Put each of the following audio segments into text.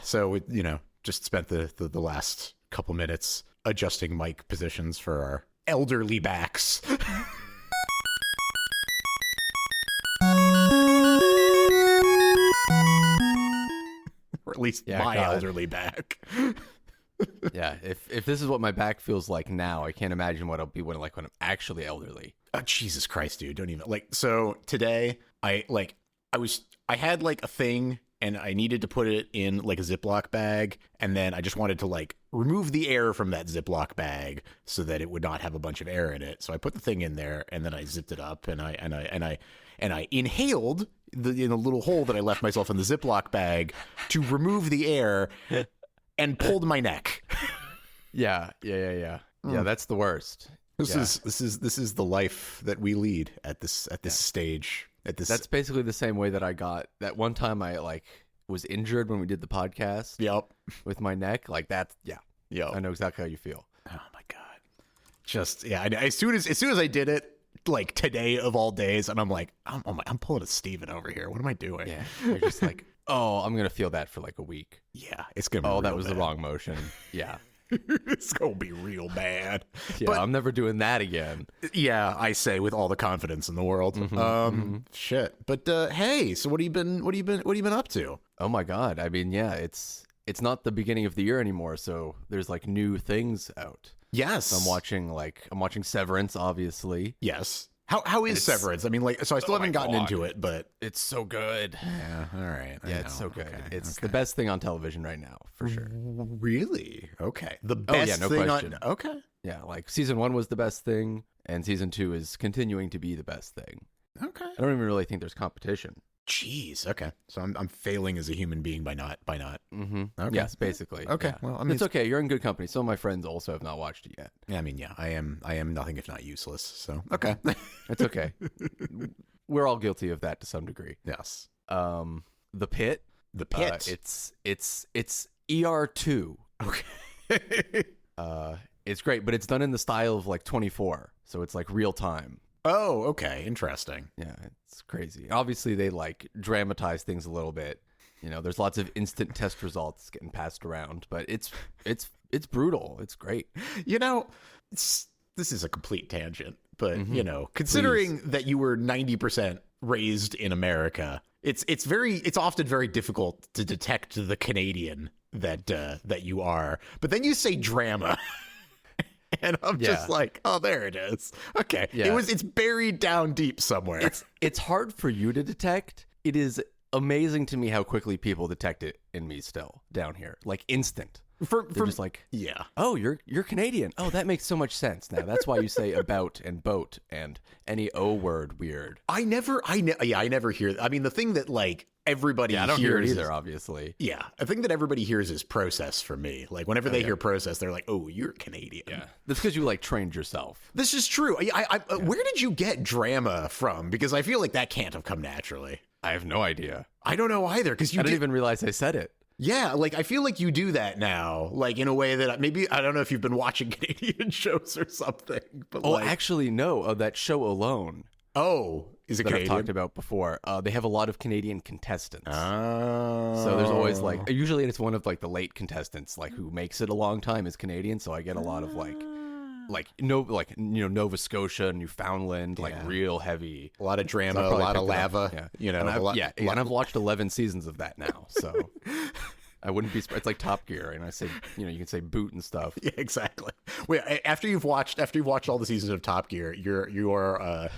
So we, just spent the last couple minutes adjusting mic positions for our elderly backs. Or at least my elderly back. Yeah, if this is what my back feels like now, I can't imagine what it'll be when I'm actually elderly. Oh, Jesus Christ, dude! Don't even So today, I had like a thing, and I needed to put it in like a Ziploc bag, and then I just wanted to like remove the air from that Ziploc bag so that it would not have a bunch of air in it. So I put the thing in there, and then I zipped it up, and I inhaled in a little hole that I left myself in the Ziploc bag to remove the air. And pulled my neck. Yeah. That's the worst. This is the life that we lead at this stage. That's basically the same way that I got that one time I was injured when we did the podcast. Yep. With my neck, like that. Yeah. Yep. I know exactly how you feel. Oh my god. Just as soon as I did it, like today of all days, and I'm like, I'm pulling a Steven over here. What am I doing? Yeah. You're just like, oh, I'm gonna feel that for like a week. Yeah, it's gonna be oh, real that was bad. the wrong motion. Yeah. It's gonna be real bad. Yeah, but I'm never doing that again. Yeah, I say with all the confidence in the world. Shit. But hey, so what have you been up to? Oh my god. I mean, yeah, it's not the beginning of the year anymore, so there's like new things out. Yes. So I'm watching Severance, obviously. Yes. How is Severance? I mean, so I still haven't gotten into it, but it's so good. Yeah, all right. Yeah, it's so good. Okay, it's the best thing on television right now, for sure. Really? Okay. The best no thing question. Okay. Yeah, like season 1 was the best thing, and season 2 is continuing to be the best thing. Okay. I don't even really think there's competition. Jeez. Okay. So I'm failing as a human being by not. Mm-hmm. Okay. Yes, basically. Okay. Yeah. Well, I mean, it's okay. You're in good company. Some of my friends also have not watched it yet. Yeah. I mean, yeah. I am nothing if not useless. So okay. It's okay. We're all guilty of that to some degree. Yes. The Pit. The Pit. It's ER2. Okay. It's great, but it's done in the style of like 24, so it's like real time. Oh, okay. Interesting. Yeah, it's crazy. Obviously, they like dramatize things a little bit. There's lots of instant test results getting passed around, but it's brutal. It's great. This is a complete tangent, but considering that you were 90% raised in America, it's often very difficult to detect the Canadian that you are. But then you say drama. And I'm just like, oh, there it is. Okay. Yeah. It's buried down deep somewhere. It's hard for you to detect. It is amazing to me how quickly people detect it in me still down here. Like instant. They're just like, yeah. Oh, you're Canadian. Oh, that makes so much sense now. That's why you say about and boat and any O word weird. I never hear. I mean, the thing that like everybody I don't hears hear it either, obviously. Yeah, the thing that everybody hears is process for me. Like whenever they hear process, they're like, "Oh, you're Canadian." Yeah, that's because you like trained yourself. This is true. Where did you get drama from? Because I feel like that can't have come naturally. I have no idea. I don't know either. Because I didn't even realize I said it. Yeah, like I feel like you do that now, like in a way that maybe I don't know if you've been watching Canadian shows or something. But actually, no. That show alone. Oh, is it that Canadian? I've talked about before. They have a lot of Canadian contestants. Oh. So there's always usually it's one of like the late contestants, like who makes it a long time is Canadian. So I get a lot of Nova Scotia, Newfoundland, like real heavy. A lot of drama, a lot of lava. Yeah. And I've watched 11 seasons of that now. So I wouldn't be surprised. It's like Top Gear, and I say, you can say boot and stuff. Yeah, exactly. Wait, after you've watched all the seasons of Top Gear, you are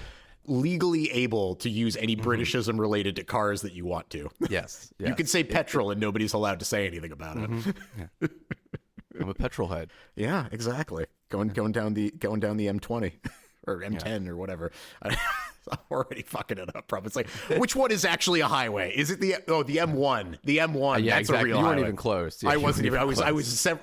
legally able to use any Britishism related to cars that you want to. Yes. You can say petrol and nobody's allowed to say anything about it. Yeah. I'm a petrol head. Yeah, exactly. Going down the M20 or M10 or whatever. I'm already fucking it up. Probably. It's like, which one is actually a highway? Is it the M1? The M1. Yeah, that's exactly. a real You weren't highway. even close. Yeah, I wasn't even. I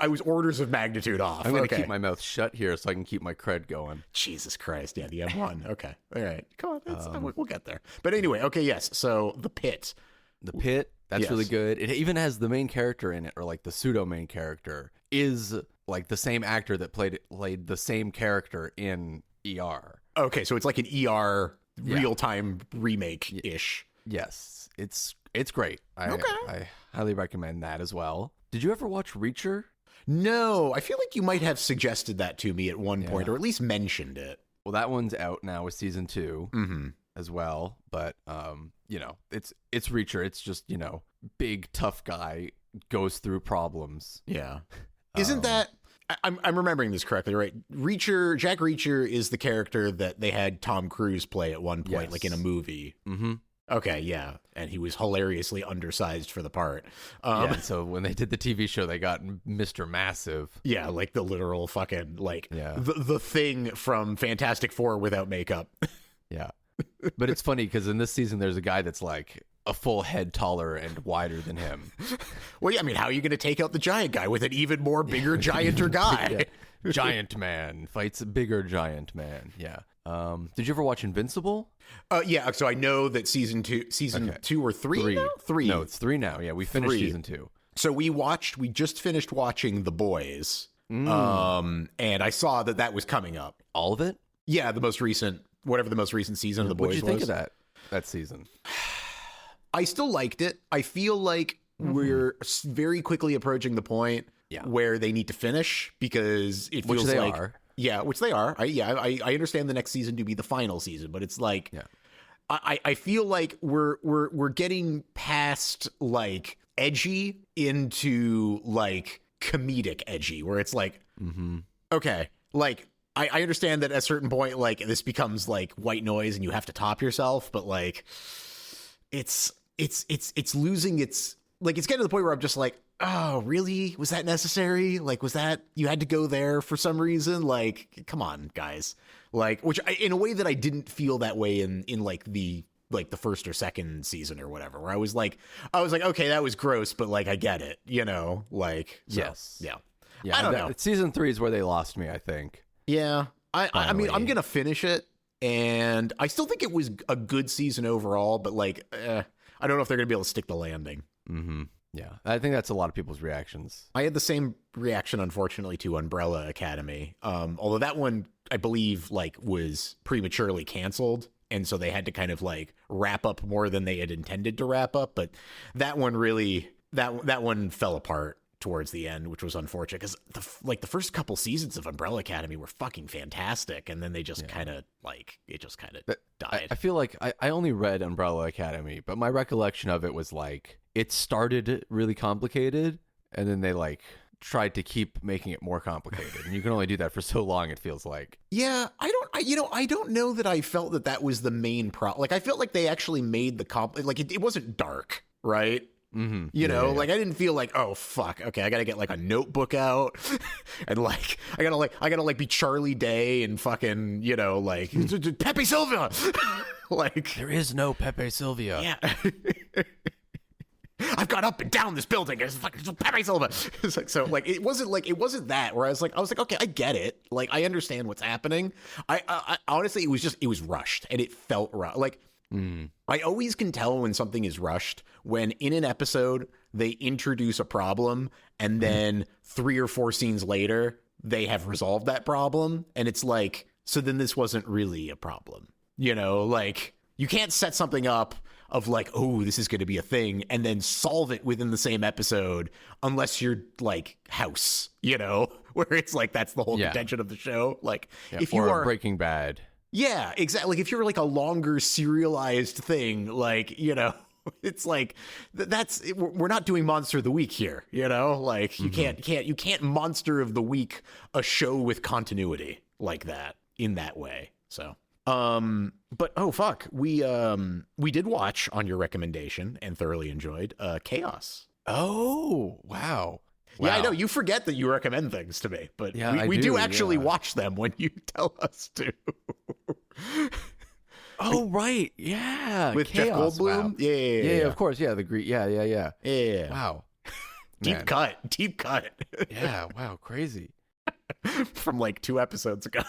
was orders of magnitude off. I'm going to keep my mouth shut here so I can keep my cred going. Jesus Christ. Yeah, the M1. Okay. All right. Come on. We'll get there. But anyway, okay, yes. So The Pit. The Pit. That's really good. It even has the main character in it, or like the pseudo main character is like the same actor that played the same character in ER. Okay, so it's like an ER real time remake ish. Yes, it's great. I Highly recommend that as well. Did you ever watch Reacher? No, I feel like you might have suggested that to me at one point, or at least mentioned it. Well, that one's out now with season 2 as well. But it's Reacher. It's just big tough guy goes through problems. Yeah, isn't that? I'm remembering this correctly, right? Jack Reacher is the character that they had Tom Cruise play at one point, like in a movie. Mm-hmm. Okay, yeah, and he was hilariously undersized for the part. So when they did the TV show, they got Mr. Massive. Yeah, like the literal fucking the thing from Fantastic Four without makeup. Yeah, but it's funny because in this season, there's a guy that's like a full head taller and wider than him. Well, yeah, I mean, how are you going to take out the giant guy with an even more bigger, gianter guy? Giant man fights a bigger giant man. Yeah. Did you ever watch Invincible? Yeah. So I know that season two or three. Now? Three. No, it's 3 now. Yeah, we finished season 2. So we just finished watching The Boys. And I saw that was coming up. All of it? Yeah, whatever the most recent season of The Boys was. What did you think of that season? I still liked it. I feel like we're very quickly approaching the point where they need to finish, because it feels like... Which they are. I understand the next season to be the final season, but it's like... Yeah. I feel like we're getting past, like, edgy into, like, comedic edgy, where it's like, okay, like... I understand that at a certain point, like, this becomes like white noise and you have to top yourself, but like, it's losing its, like, it's getting to the point where I'm just like, oh, really? Was that necessary? Like, was that, you had to go there for some reason? Like, come on, guys. Like, in a way that I didn't feel that way in like the first or second season or whatever, where I was like, okay, that was gross, but like, I get it, like, so, yes. Yeah. I don't know. Season 3 is where they lost me, I think. Yeah, I mean, I'm going to finish it, and I still think it was a good season overall, but, like, I don't know if they're going to be able to stick the landing. Mm-hmm. Yeah, I think that's a lot of people's reactions. I had the same reaction, unfortunately, to Umbrella Academy, although that one, I believe, like, was prematurely canceled, and so they had to kind of, like, wrap up more than they had intended to wrap up, but that one really, that one fell apart towards the end, which was unfortunate, because the first couple seasons of Umbrella Academy were fucking fantastic, and then they just kind of died. I feel like I only read Umbrella Academy, but my recollection of it was like it started really complicated, and then they like tried to keep making it more complicated, and you can only do that for so long, it feels like. Yeah, I don't know that I felt that was the main problem. Like, I felt like they actually made it wasn't dark, right? Mm-hmm. Like, I didn't feel like, oh fuck, okay, I gotta get like a notebook out and like I gotta be Charlie Day and fucking like Pepe Silvia. Like, there is no Pepe Silvia. Yeah. I've gone up and down this building. It's fucking Pepe Silvia. It's like, so like it wasn't that where I was like okay, I get it. Like, I understand what's happening. I honestly, it was rushed and it felt rushed. Like. I always can tell when something is rushed when in an episode they introduce a problem and then 3 or 4 scenes later they have resolved that problem, and it's like, so then this wasn't really a problem. Like, you can't set something up of like, oh, this is going to be a thing, and then solve it within the same episode unless you're like House, where it's like that's the whole contention of the show. Like, if you are Breaking Bad. Yeah, exactly. Like, if you're like a longer serialized thing, like, it's like we're not doing Monster of the Week here, like you can't Monster of the Week a show with continuity like that in that way. So, but oh fuck, we did watch on your recommendation and thoroughly enjoyed Chaos. Oh, wow. Wow. Yeah, I know. You forget that you recommend things to me, but we do actually watch them when you tell us to. Oh, right. Yeah. With Chaos. Jeff Goldblum? Wow. Yeah. Of course. Yeah. Yeah. Wow. Deep cut. Yeah. Wow. Crazy. From like 2 episodes ago.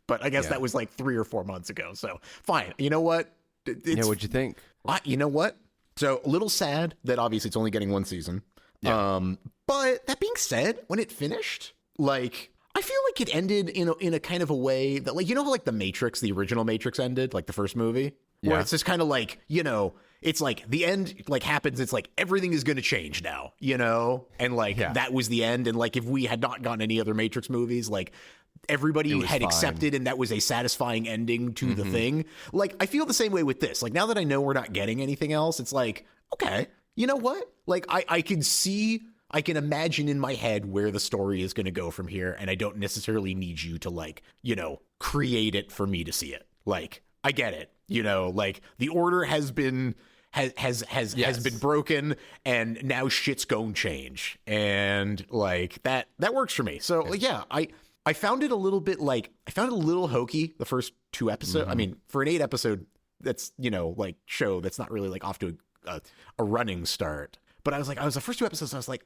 But I guess that was like 3 or 4 months ago. So fine. You know what? What'd you think? You know what? So a little sad that obviously it's only getting 1 season. Yeah. But that being said, when it finished, like, I feel like it ended in a kind of a way that, like, how like The Matrix, the original Matrix ended, like the first movie, where it's just kind of like, it's like the end like happens. It's like everything is going to change now, you know? And like that was the end. And like if we had not gotten any other Matrix movies, like everybody had accepted and that was a satisfying ending to the thing. Like I feel the same way with this. Like now that I know we're not getting anything else, it's like, okay, you know what? Like I can imagine in my head where the story is going to go from here. And I don't necessarily need you to like, you know, create it for me to see it. Like I get it, you know, like the order has been been broken and now shit's gonna change. And like that works for me. So like, yeah, I found it a little bit like, I found it a little hokey the first 2 episodes. I mean, for an 8 episode, that's, you know, like show that's not really like off to a running start. But I was the first 2 episodes, I was like,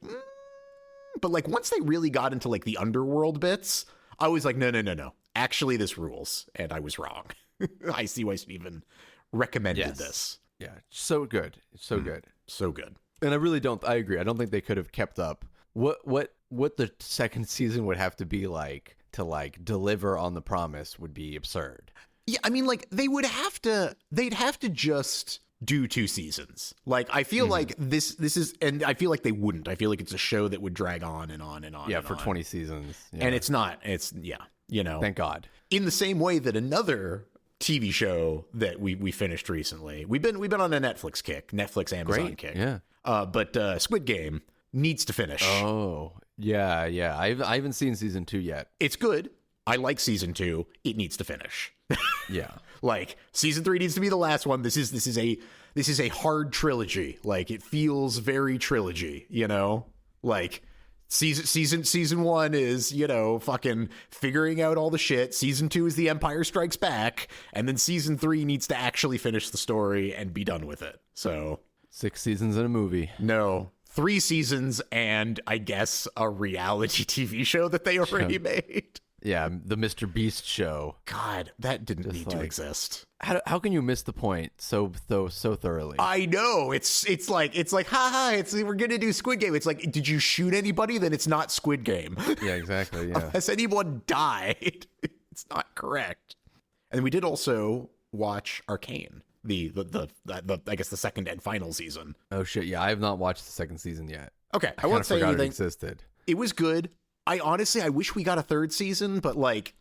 but like once they really got into like the underworld bits, I was like, no. Actually, this rules. And I was wrong. I see why Steven recommended this. Yeah, so good. So good. So good. And I agree. I don't think they could have kept up. What the second season would have to be like to like deliver on the promise would be absurd. Yeah, I mean, like they'd have to just do 2 seasons. Like I feel like this is, and I feel like they wouldn't. I feel like it's a show that would drag on and on and on. Yeah, for 20 seasons. Yeah. And it's not. It's you know. Thank God. In the same way that another TV show that we finished recently, we've been on a Netflix kick, Netflix Amazon kick. Yeah. But Squid Game needs to finish. Oh yeah. I haven't seen season 2 yet. It's good. I like season 2. It needs to finish. Yeah. Like season 3 needs to be the last one. This is a hard trilogy. Like it feels very trilogy, you know? Like season 1 is, you know, fucking figuring out all the shit. Season 2 is The Empire Strikes Back, and then season 3 needs to actually finish the story and be done with it. So 6 seasons in a movie. No, 3 seasons and I guess a reality TV show that they already made. Yeah, the Mr. Beast show. God, that didn't need to exist. How can you miss the point so thoroughly? I know. It's like haha, we're gonna do Squid Game. It's like, did you shoot anybody? Then it's not Squid Game. Yeah, exactly. Yeah. Has anyone died? It's not correct. And we did also watch Arcane, the I guess the second and final season. Oh shit! Yeah, I have not watched the second season yet. Okay, I won't say anything. It existed. It was good. I honestly wish we got a 3rd season, but like,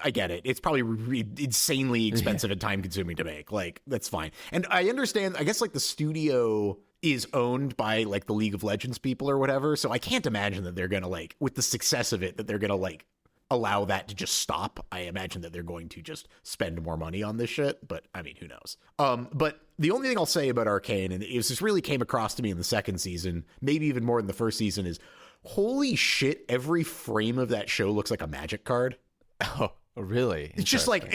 I get it. It's probably insanely expensive and time consuming to make. Like, that's fine. And I understand, I guess like the studio is owned by like the League of Legends people or whatever. So I can't imagine that they're going to like, with the success of it, that they're going to like allow that to just stop. I imagine that they're going to just spend more money on this shit, but I mean, who knows? But the only thing I'll say about Arcane, and this really came across to me in the 2nd season, maybe even more in the 1st season, is holy shit, every frame of that show looks like a Magic card. Oh, really? It's just like,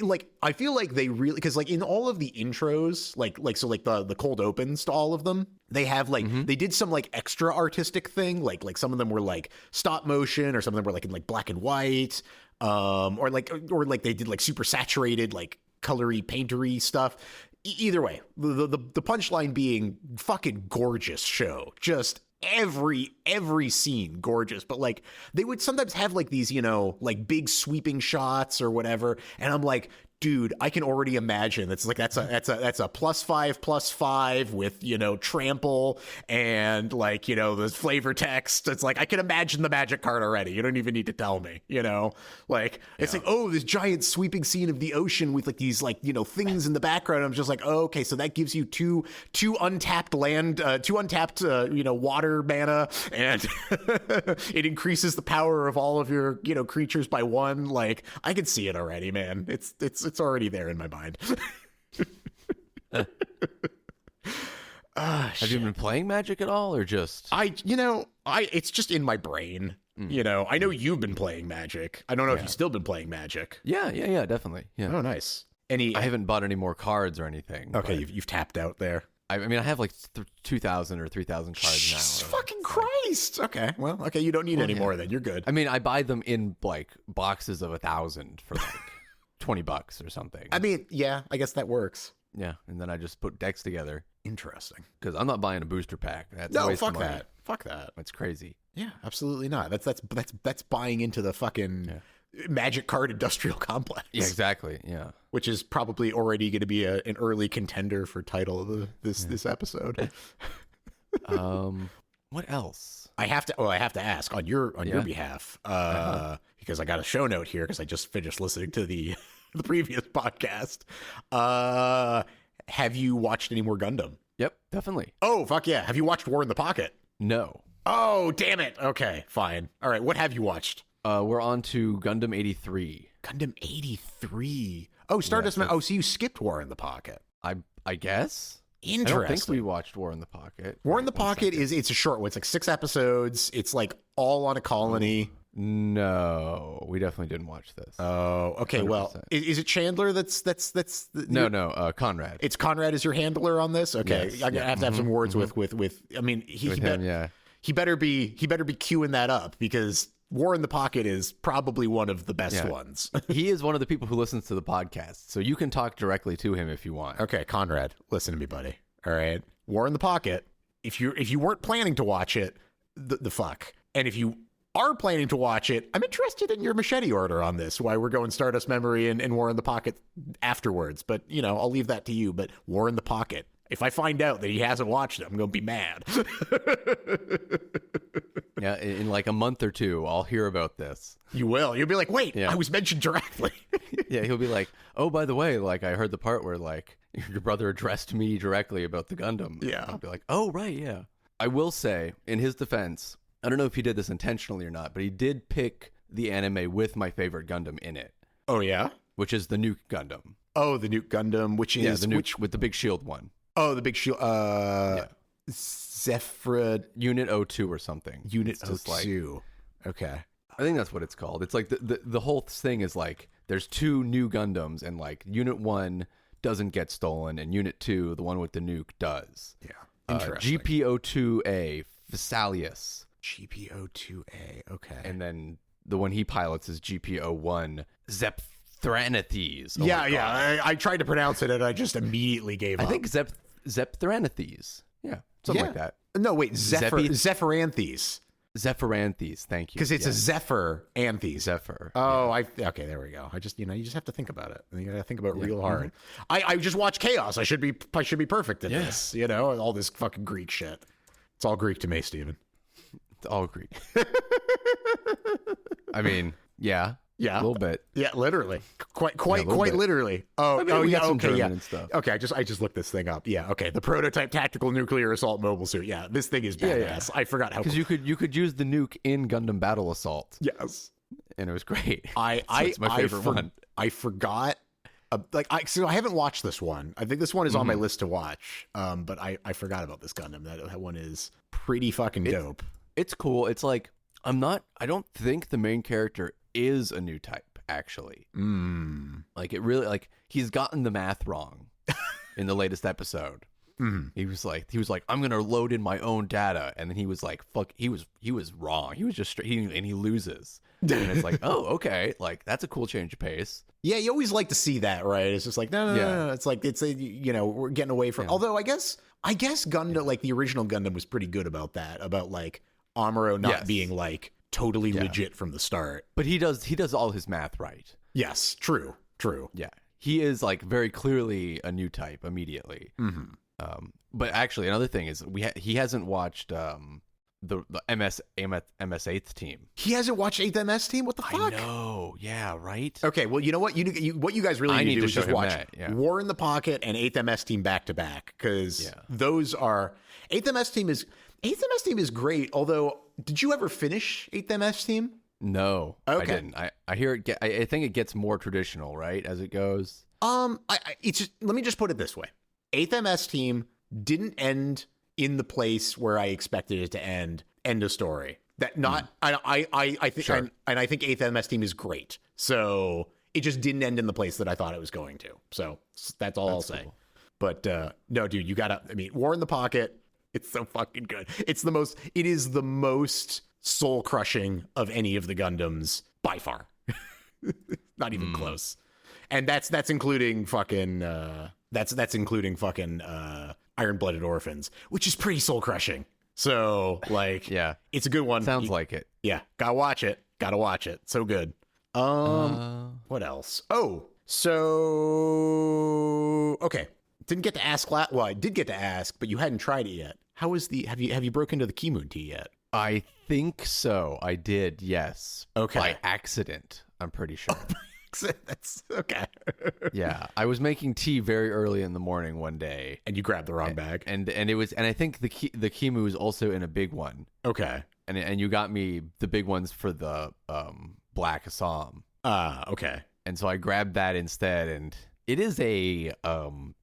like I feel like they really, because like in all of the intros, like the cold opens to all of them, they have like, they did some like extra artistic thing. Like some of them were like stop motion, or some of them were like in like black and white, or like they did like super saturated, like colory paintery stuff. Either way, the punchline being fucking gorgeous show. Just every scene gorgeous, but like they would sometimes have like these, you know, like big sweeping shots or whatever, and I'm like, dude, I can already imagine that's a +5/+5 with, you know, trample and like, you know, the flavor text. It's like I can imagine the Magic card already. You don't even need to tell me, you know, like it's like, oh, this giant sweeping scene of the ocean with like these like, you know, things in the background. I'm just like, oh, okay, so that gives you two untapped land, you know, water mana, and it increases the power of all of your, you know, creatures by 1. Like I can see it already, man. It's already there in my mind. Have you been playing Magic at all, or just it's just in my brain. You know, I know you've been playing Magic. I don't know if you've still been playing Magic. Yeah, definitely. Yeah. Oh, nice. I haven't bought any more cards or anything. Okay, you've tapped out there. I mean, I have like 2,000 or 3,000 cards now. Jesus fucking Christ. Okay, well, okay, you don't need any more then. You're good. I mean, I buy them in like boxes of 1,000 for like $20 or something. I mean, yeah, I guess that works. Yeah, and then I just put decks together. Interesting. Because I'm not buying a booster pack. That's no, a waste fuck of money. that. Fuck that. That's crazy. Yeah, absolutely not. That's buying into the fucking Magic Card Industrial Complex. Yeah, exactly. Yeah. Which is probably already going to be an early contender for title of this episode. What else? I have to ask on your behalf, because I got a show note here because I just finished listening to the the previous podcast. Have you watched any more Gundam? Yep, definitely. Oh, fuck yeah. Have you watched War in the Pocket? No. Oh, damn it. Okay, fine. All right, what have you watched? We're on to Gundam 83. Gundam 83. Oh, Stardust. Yes, so you skipped War in the Pocket. I guess. Interesting. I don't think we watched War in the Pocket. War in the Pocket it's a short one. It's like 6 episodes. It's like all on a colony. No, we definitely didn't watch this. Oh, okay. 100%. Well, is it Chandler that's No, Conrad. It's Conrad is your handler on this? Okay. Yes, I'm gonna have to have some words with I mean, he better be queuing that up because War in the Pocket is probably one of the best ones. He is one of the people who listens to the podcast, so you can talk directly to him if you want. Okay, Conrad, listen to me, buddy. All right, War in the Pocket. If you weren't planning to watch it, the fuck. And if you are planning to watch it, I'm interested in your machete order on this. Why we're going Stardust Memory and War in the Pocket afterwards. But I'll leave that to you. But War in the Pocket. If I find out that he hasn't watched it, I'm going to be mad. Yeah, in like a month or two, I'll hear about this. You will. You'll be like, wait, I was mentioned directly. Yeah, he'll be like, oh, by the way, like I heard the part where like your brother addressed me directly about the Gundam. Yeah. I'll be like, oh, right, yeah. I will say, in his defense, I don't know if he did this intentionally or not, but he did pick the anime with my favorite Gundam in it. Oh, yeah? Which is the Nuke Gundam. Oh, the Nuke Gundam, which is... the Nuke with the big shield one. Oh, the big shield. Zephyr Unit 02 or something. Unit 02. Okay. I think that's what it's called. It's like the whole thing is like there's 2 new Gundams and like Unit 1 doesn't get stolen and Unit 2, the one with the nuke, does. Yeah. Interesting. GP02A Physalis. GP02A. Okay. And then the one he pilots is GP01 Zepthranithes. Oh yeah. I tried to pronounce it and I just immediately gave up. I think Zepthranithes. Yeah. Something like that. No, wait. Zephyranthes. Zephyranthes. Thank you. Because it's a Zephyr Anthes. Zephyr. Oh, okay, there we go. I just, you just have to think about it. You got to think about it real hard. I just watched Chaos. I should be perfect in this. All this fucking Greek shit. It's all Greek to me, Steven. It's all Greek. I mean, yeah. Yeah, a little bit. Yeah, literally, quite literally. And stuff. Okay, I just looked this thing up. Yeah, okay. The prototype tactical nuclear assault mobile suit. Yeah, this thing is badass. I forgot how because you could use the nuke in Gundam Battle Assault. Yes, and it was great. It's my favorite one. I forgot. So I haven't watched this one. I think this one is on my list to watch. But I forgot about this Gundam. That one is pretty fucking dope. It's cool. It's like I don't think the main character is a new type, actually. Like it really, like he's gotten the math wrong in the latest episode. He was like, I'm gonna load in my own data, and then he was like, fuck, he was wrong. He was just and he loses, and it's like, oh, okay, like that's a cool change of pace. Yeah, you always like to see that, right? It's just like no. It's like we're getting away from. Although I guess Gundam, like the original Gundam, was pretty good about that, about like Amuro not being like totally legit from the start. But he does all his math right. Yes, true. Yeah, he is like very clearly a new type immediately. But actually, another thing is he hasn't watched the MS 8th team. He hasn't watched 8th MS team. What the fuck? I know. Yeah. Right. Okay. Well, you know what? What you guys really need to do is just watch War in the Pocket and 8th MS team back to back, because those are 8th MS team is great. Although, did you ever finish 8th MS team? No, okay. I didn't. I hear it. I think it gets more traditional, right, as it goes. Let me just put it this way: 8th MS team didn't end in the place where I expected it to end. End of story. That not. I think. Sure. And I think 8th MS team is great. So it just didn't end in the place that I thought it was going to. So that's all I'll say. But no, dude, you gotta. I mean, War in the Pocket. It's so fucking good. It is the most soul crushing of any of the Gundams by far. Not even close. And that's including fucking that's including fucking Iron-Blooded Orphans, which is pretty soul crushing. So like, it's a good one. Sounds like it. Yeah, gotta watch it. So good. What else? Oh, so okay. Didn't get to ask. Well, I did get to ask, but you hadn't tried it yet. How is the? Have you broken into the Keymoon tea yet? I think so. I did, yes. Okay. By accident, I'm pretty sure. That's okay. Yeah, I was making tea very early in the morning one day, And you grabbed the wrong bag. and it was, and I think the Kimu is also in a big one, Okay. and you got me the big ones for the Black Assam, Okay. and so I grabbed that instead, and it is a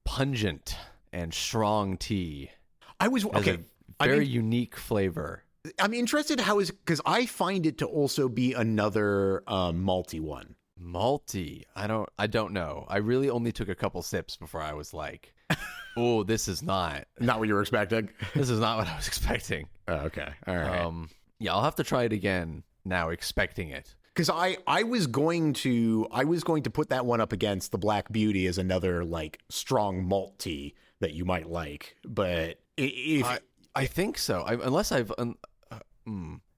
pungent and strong tea. I was Has okay. a very unique flavor. I'm interested how is because I find it to also be another malty one. Malty. I don't know. I really only took a couple sips before I was like, "Oh, this is not Not what you were expecting. this is not what I was expecting." Okay. All right. Yeah, I'll have to try it again now, expecting it. Because I was going to put that one up against the Black Beauty as another like strong malt tea that you might like, but if I think so. Unless I've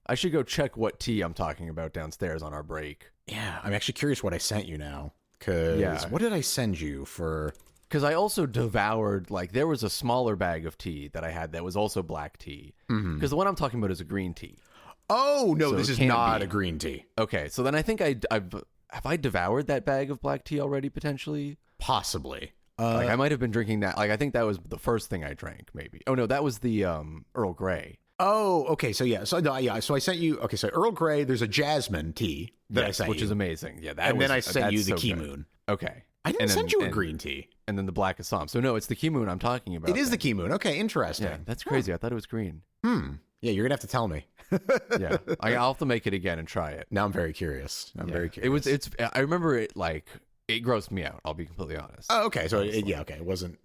I should go check what tea I'm talking about downstairs on our break. yeah, I'm actually curious what I sent you now. Because what did I send you for? Because I also devoured, like, there was a smaller bag of tea that I had that was also black tea. Because the one I'm talking about is a green tea. Oh no, So this it is can't not be. a green tea. Okay, so then I think have I devoured that bag of black tea already, potentially? Possibly. Like, I might have been drinking that. Like, I think that was the first thing I drank, maybe. Oh, no, that was the Earl Grey. Oh, okay. So yeah. So no, yeah. So I sent you. Okay. So Earl Grey. There's a jasmine tea that I sent which you, is amazing. Yeah, and then I sent you the Key Keymoon. Okay. I didn't And send then- you a and- green tea. And then the Black Assam. So no, it's the Keymoon I'm talking about. It is the then. Keymoon. Okay, interesting. Yeah, that's crazy. I thought it was green. Yeah, you're gonna have to tell me. Yeah, I'll have to make it again and try it. Now I'm very curious. I'm Yeah. very curious. I remember it like it grossed me out. I'll be completely honest. Oh, okay. So yeah, okay. It wasn't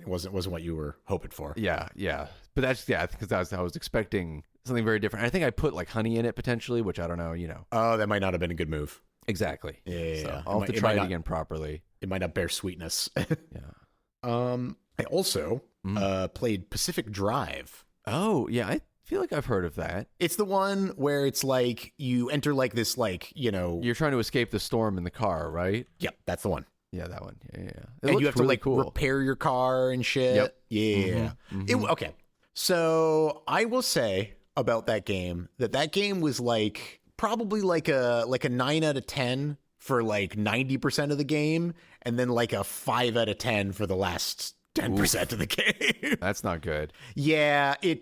what you were hoping for. Yeah. But that's because I was expecting something very different. I think I put like honey in it potentially, which I don't know. Oh, that might not have been a good move. Exactly. Yeah. So Yeah. I'll have to It try might it not- again properly. It might not bear sweetness. Yeah. I also played Pacific Drive. Oh yeah, I feel like I've heard of that. It's the one where it's like you enter like this You're trying to escape the storm in the car, right? Yep, that's the one. Yeah, that one. Yeah. It And you looks have to really like cool. repair your car and shit. Yep. Yeah. Okay. So I will say about that game that game was like probably like a 9 out of 10 for like 90% of the game, and then like a 5 out of 10 for the last 10% of the game. That's not good. Yeah, it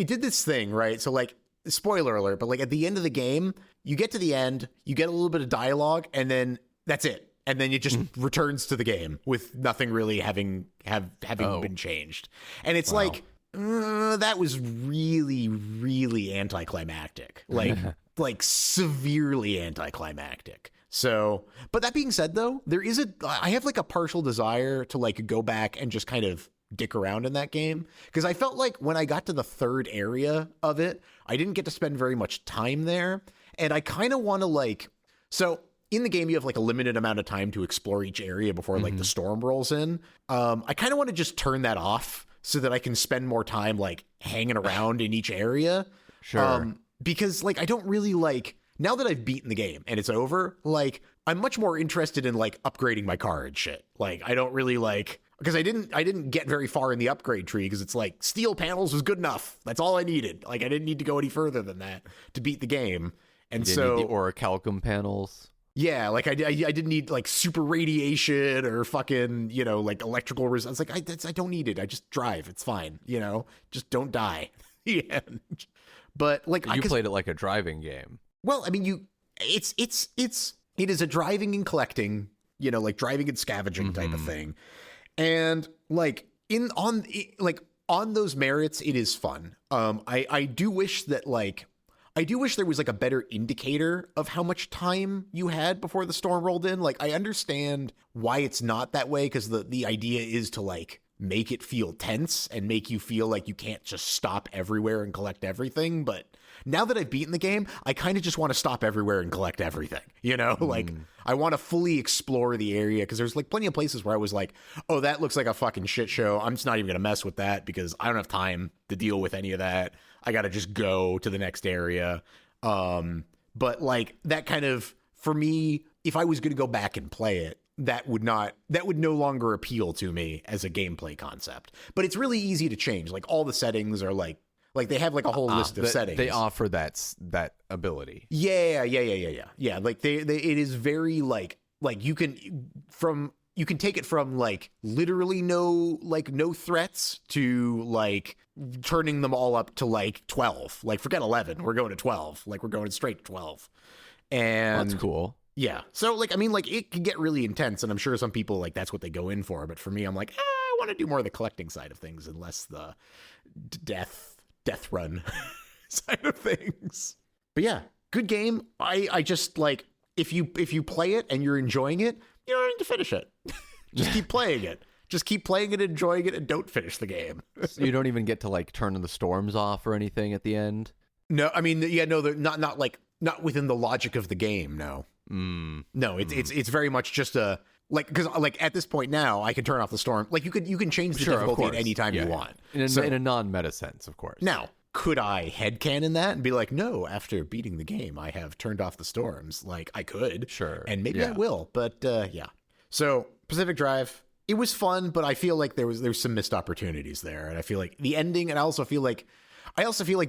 did this thing, right? So like, spoiler alert, but like at the end of the game, you get to the end, you get a little bit of dialogue, and then that's it. And then it just returns to the game with nothing really having been changed. And it's like, that was really, really anticlimactic. Like like severely anticlimactic. So, but that being said though, I have like a partial desire to like go back and just kind of dick around in that game, because I felt like when I got to the third area of it, I didn't get to spend very much time there, and I kind of want to like, so in the game you have like a limited amount of time to explore each area before like the storm rolls in. I kind of want to just turn that off so that I can spend more time like hanging around in each area. Sure. Because like I don't really like, now that I've beaten the game and it's over, like I'm much more interested in like upgrading my car and shit. Like I don't really like, because I didn't get very far in the upgrade tree, because it's like steel panels was good enough. That's all I needed. Like I didn't need to go any further than that to beat the game. And You so didn't need the orichalcum panels. yeah, like I didn't need like super radiation or fucking, like electrical resistance. Like I don't need it. I just drive. It's fine. Just don't die. Yeah. But like You played it like a driving game. well, I mean, it is a driving and collecting, like driving and scavenging type of thing. And like on those merits, it is fun. I do wish there was like a better indicator of how much time you had before the storm rolled in. Like I understand why it's not that way, because the idea is to like make it feel tense and make you feel like you can't just stop everywhere and collect everything. But now that I've beaten the game, I kind of just want to stop everywhere and collect everything, like I want to fully explore the area, because there's like plenty of places where I was like, oh, that looks like a fucking shit show. I'm just not even going to mess with that because I don't have time to deal with any of that. I got to just go to the next area. But like that kind of for me, if I was going to go back and play it, that would no longer appeal to me as a gameplay concept. But it's really easy to change. Like all the settings are like they have like a whole list of settings. They offer that ability. Yeah. Like it is very like you can take it from like literally no threats to like turning them all up to like 12. Like forget 11, we're going to 12. Like we're going straight to 12. And that's cool. Yeah. So like I mean like it can get really intense, and I'm sure some people like that's what they go in for, but for me I'm like, I want to do more of the collecting side of things and less the death run side of things. But yeah, good game. I just like if you play it and you're enjoying it, you don't need to finish it. Just keep playing it. Just keep playing it, enjoying it, and don't finish the game. So you don't even get to like turn the storms off or anything at the end? No, I mean, yeah, no, they're not within the logic of the game. No, no, it's very much just a like because like at this point now I can turn off the storm. Like you can change the difficulty at any time you want in a non-meta sense, of course. Now, could I headcanon that and be like, no, after beating the game, I have turned off the storms? Like I could, sure, and maybe I will, but yeah. So Pacific Drive. It was fun, but I feel like there's some missed opportunities there, and I feel like the ending, and I also feel like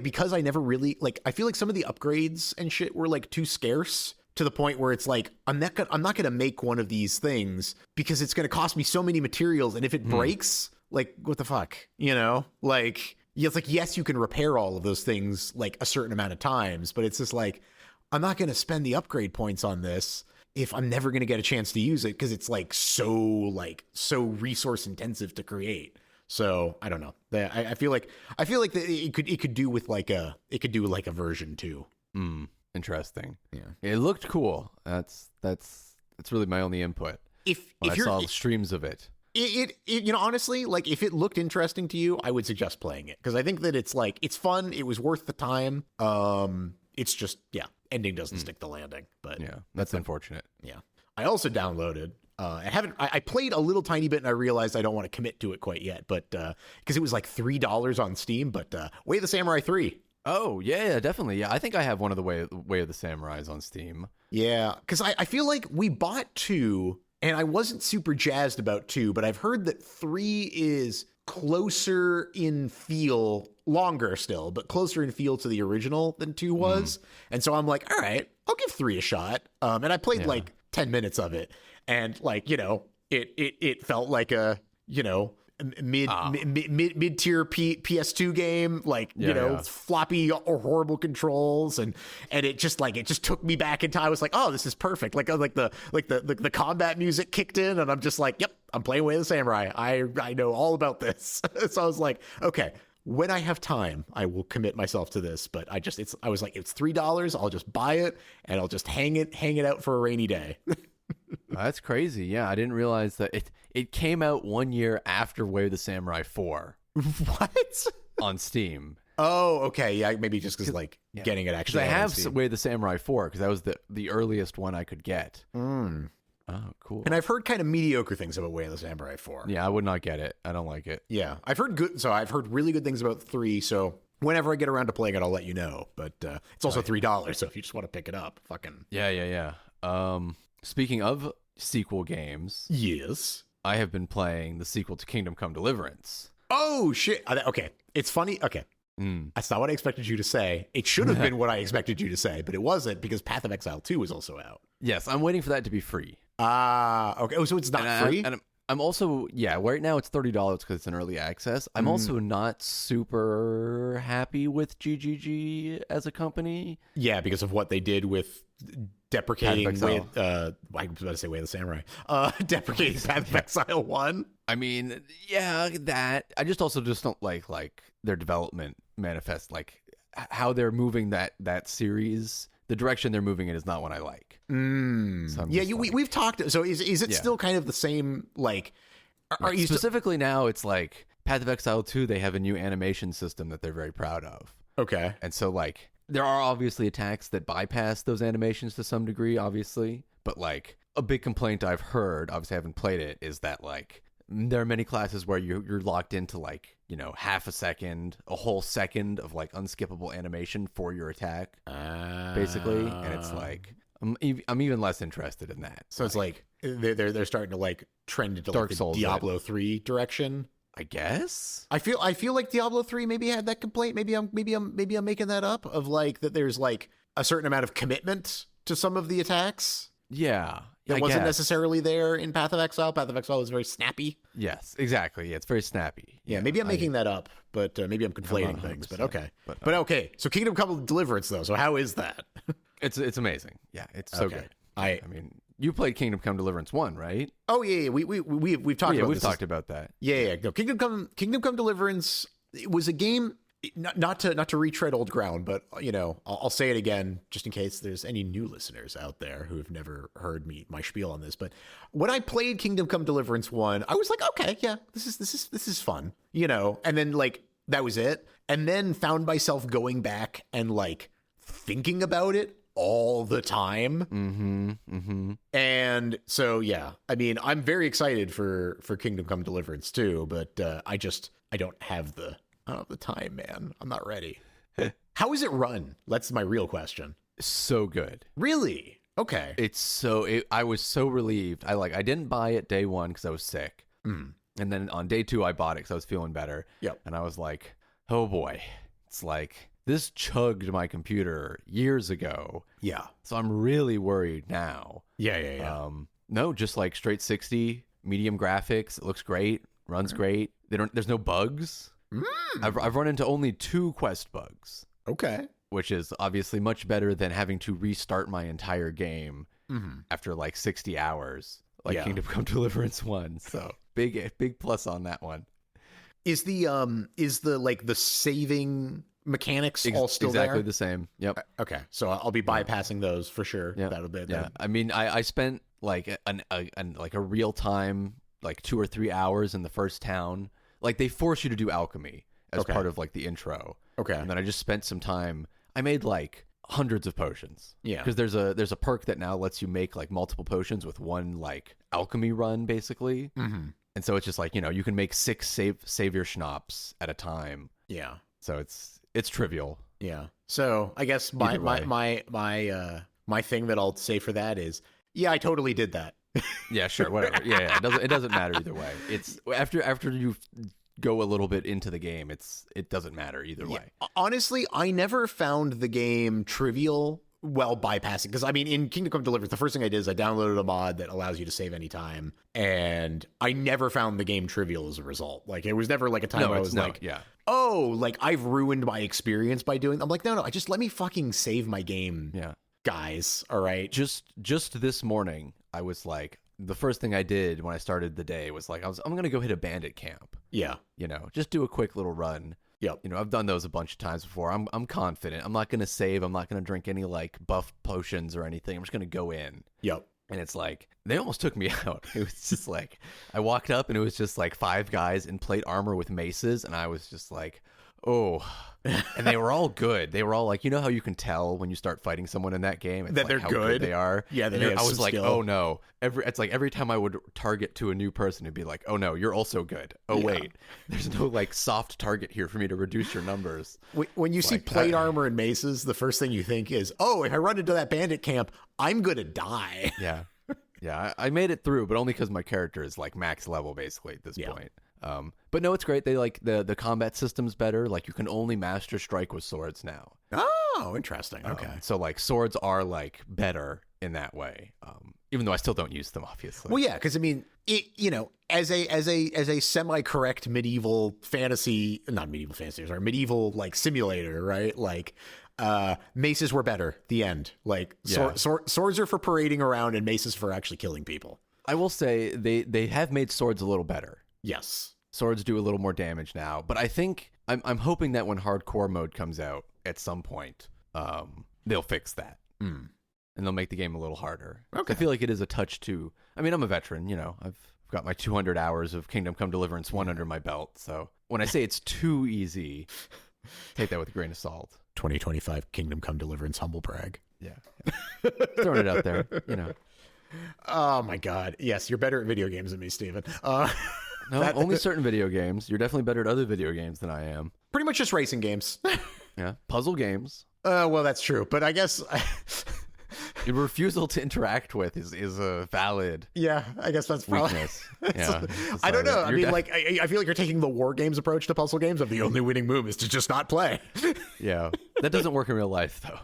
because I never really like, I feel like some of the upgrades and shit were like too scarce to the point where it's like I'm not gonna make one of these things because it's gonna cost me so many materials, and if it breaks, like what the fuck, you know? Like it's like yes, you can repair all of those things like a certain amount of times, but it's just like I'm not gonna spend the upgrade points on this if I'm never going to get a chance to use it because it's like so resource intensive to create. So I don't know. I feel like it could do with like a version 2. Interesting. Yeah. It looked cool. That's really my only input. If I saw streams of it. It you know, honestly, like if it looked interesting to you, I would suggest playing it because I think that it's like it's fun. It was worth the time. It's just ending doesn't stick the landing, but yeah, that's unfortunate. Yeah, I also downloaded. I played a little tiny bit, and I realized I don't want to commit to it quite yet, but because it was like $3 on Steam. But Way of the Samurai 3. Oh yeah, definitely. Yeah, I think I have one of the Way of the Samurais on Steam. Yeah, because I feel like we bought 2, and I wasn't super jazzed about 2, but I've heard that 3 is closer in feel, longer still, but closer in feel to the original than 2 was. And so I'm like, all right, I'll give 3 a shot. And I played like 10 minutes of it, and like, you know, it felt like a, you know, mid-tier PS2 game, like, you know, floppy or horrible controls, and it just took me back in time. I was like, oh, this is perfect. Like the combat music kicked in, and I'm just like, yep, I'm playing Way of the Samurai. I know all about this. So I was like, okay, when I have time, I will commit myself to this. But I was like, it's $3. I'll just buy it, and I'll just hang it out for a rainy day. That's crazy. Yeah, I didn't realize that it came out 1 year after Way of the Samurai 4. What? On Steam. Oh, okay. Yeah, maybe just because like getting it actually. Because I have Way of the Samurai 4 because that was the earliest one I could get. Oh, cool. And I've heard kind of mediocre things about Way of the Samurai 4. Yeah, I would not get it. I don't like it. Yeah, I've heard really good things about 3. So whenever I get around to playing it, I'll let you know. But it's also $3, so if you just want to pick it up, fucking yeah. Speaking of sequel games, yes, I have been playing the sequel to Kingdom Come Deliverance. Oh shit! Okay, it's funny. Okay, that's not what I expected you to say. It should have been what I expected you to say, but it wasn't because Path of Exile 2 is also out. Yes, I'm waiting for that to be free. Okay. Oh, so it's not free? I'm also, right now it's $30 because it's an early access. I'm also not super happy with GGG as a company. Yeah, because of what they did with deprecating I was about to say Way of the Samurai. Deprecating Path of Exile 1. I mean, yeah, that. I also don't like their development manifest, like how they're moving that series. The direction they're moving in is not what I like. So we've talked. So is it still kind of the same? Like, are you specifically now? It's like Path of Exile 2. They have a new animation system that they're very proud of. Okay, and so like there are obviously attacks that bypass those animations to some degree, obviously. But like a big complaint I've heard, obviously I haven't played it, is that like there are many classes where you're locked into like, you know, half a second, a whole second of like unskippable animation for your attack, basically. And it's like, I'm even less interested in that. So it's like they're starting to like trend into Dark like the Souls, Diablo 3 direction. I guess. I feel like Diablo 3 maybe had that complaint. Maybe I'm making that up, of like that there's like a certain amount of commitment to some of the attacks Yeah. that I wasn't guess. necessarily there in Path of Exile. Path of Exile was very snappy. Yes, exactly. Yeah, it's very snappy. Yeah, maybe I'm making that up, but maybe I'm conflating not things. But 100%, okay, but okay. So Kingdom Come Deliverance though. So how is that? It's amazing. Yeah, it's so Okay. good. I mean, you played Kingdom Come Deliverance 1, right? Oh yeah. We've talked Yeah, about we've this. talked about that. Yeah. No, Kingdom Come Deliverance. It was a game. Not to retread old ground, but you know, I'll say it again just in case there's any new listeners out there who have never heard my spiel on this. But when I played Kingdom Come Deliverance 1, I was like, okay, yeah, this is fun, you know. And then like that was it. And then found myself going back and like thinking about it all the time. And so yeah, I mean, I'm very excited for Kingdom Come Deliverance too, but I don't have the time, man. I'm not ready. How is it run? That's my real question. So good. Really? Okay. I was so relieved. I didn't buy it day one because I was sick. And then on day two, I bought it because I was feeling better. Yep. And I was like, oh boy, it's like this chugged my computer years ago. Yeah. So I'm really worried now. Yeah. No, just like straight 60, medium graphics. It looks great, runs great. There's no bugs. I've run into only 2 quest bugs. Okay. Which is obviously much better than having to restart my entire game after like 60 hours, like Kingdom Come Deliverance 1. So big plus on that one. Is the saving mechanics all still exactly there? the same? Yep. Okay, so I'll be bypassing those for sure. Yeah. That'll be Yeah. I mean, I spent like a real time like 2 or 3 hours in the first town. Like they force you to do alchemy as part of like the intro. Okay. And then I just spent some time. I made like hundreds of potions. Yeah. Because there's a perk that now lets you make like multiple potions with one like alchemy run basically. And so it's just like, you know, you can make 6 savior schnapps at a time. Yeah. So it's trivial. Yeah. So I guess my thing that I'll say for that is, yeah, I totally did that. Yeah, sure, whatever. Yeah. It doesn't matter either way. It's after you go a little bit into the game, it doesn't matter either way. Honestly, I never found the game trivial while bypassing, because I mean, in Kingdom Come Deliverance, the first thing I did is I downloaded a mod that allows you to save anytime, and I never found the game trivial as a result. Like it was never like a time where I was like, oh, like I've ruined my experience by doing. I'm like, no, I just let me fucking save my game. Yeah. Guys, all right. Just this morning, I was like, the first thing I did when I started the day was like, I'm gonna go hit a bandit camp. Yeah. You know, just do a quick little run. Yep. You know, I've done those a bunch of times before. I'm confident. I'm not gonna save. I'm not gonna drink any like buff potions or anything. I'm just gonna go in. Yep. And it's like, they almost took me out. It was just like, I walked up and it was just like 5 guys in plate armor with maces. And I was just like, oh. And they were all good. They were all like, you know how you can tell when you start fighting someone in that game? It's that like they're how good. They are. Yeah, I was like, oh no. It's like every time I would target to a new person, it'd be like, oh no, you're also good. Oh wait, there's no like soft target here for me to reduce your numbers. When you see like, plate armor and maces, the first thing you think is, oh, if I run into that bandit camp, I'm gonna die. Yeah. Yeah, I made it through, but only because my character is like max level basically at this point. But no, it's great. They like the combat system's better. Like you can only master strike with swords now. Oh, interesting. Okay. So like swords are like better in that way. Even though I still don't use them, obviously. Well, yeah, because I mean, as a semi-correct medieval fantasy, not medieval fantasy, sorry, medieval like simulator, right? Like, maces were better. The end. Like, swords are for parading around, and maces for actually killing people. I will say they have made swords a little better. Yes, swords do a little more damage now, but I think I'm hoping that when hardcore mode comes out at some point, they'll fix that. And they'll make the game a little harder. Okay. I feel like it is a touch too. I mean, I'm a veteran, you know. I've got my 200 hours of Kingdom Come Deliverance 1 under my belt. So when I say it's too easy, take that with a grain of salt. 2025 Kingdom Come Deliverance humble brag. Yeah. Throwing it out there, you know. Oh my God. Yes, you're better at video games than me, Steven. No, only certain video games. You're definitely better at other video games than I am. Pretty much just racing games. Yeah. Puzzle games. Well, that's true. But I guess... Your refusal to interact with is a valid Yeah, I guess that's probably weakness. Yeah, I don't know. I mean, You're like, I feel like you're taking the war games approach to puzzle games of the only winning move is to just not play. yeah, that doesn't work in real life though.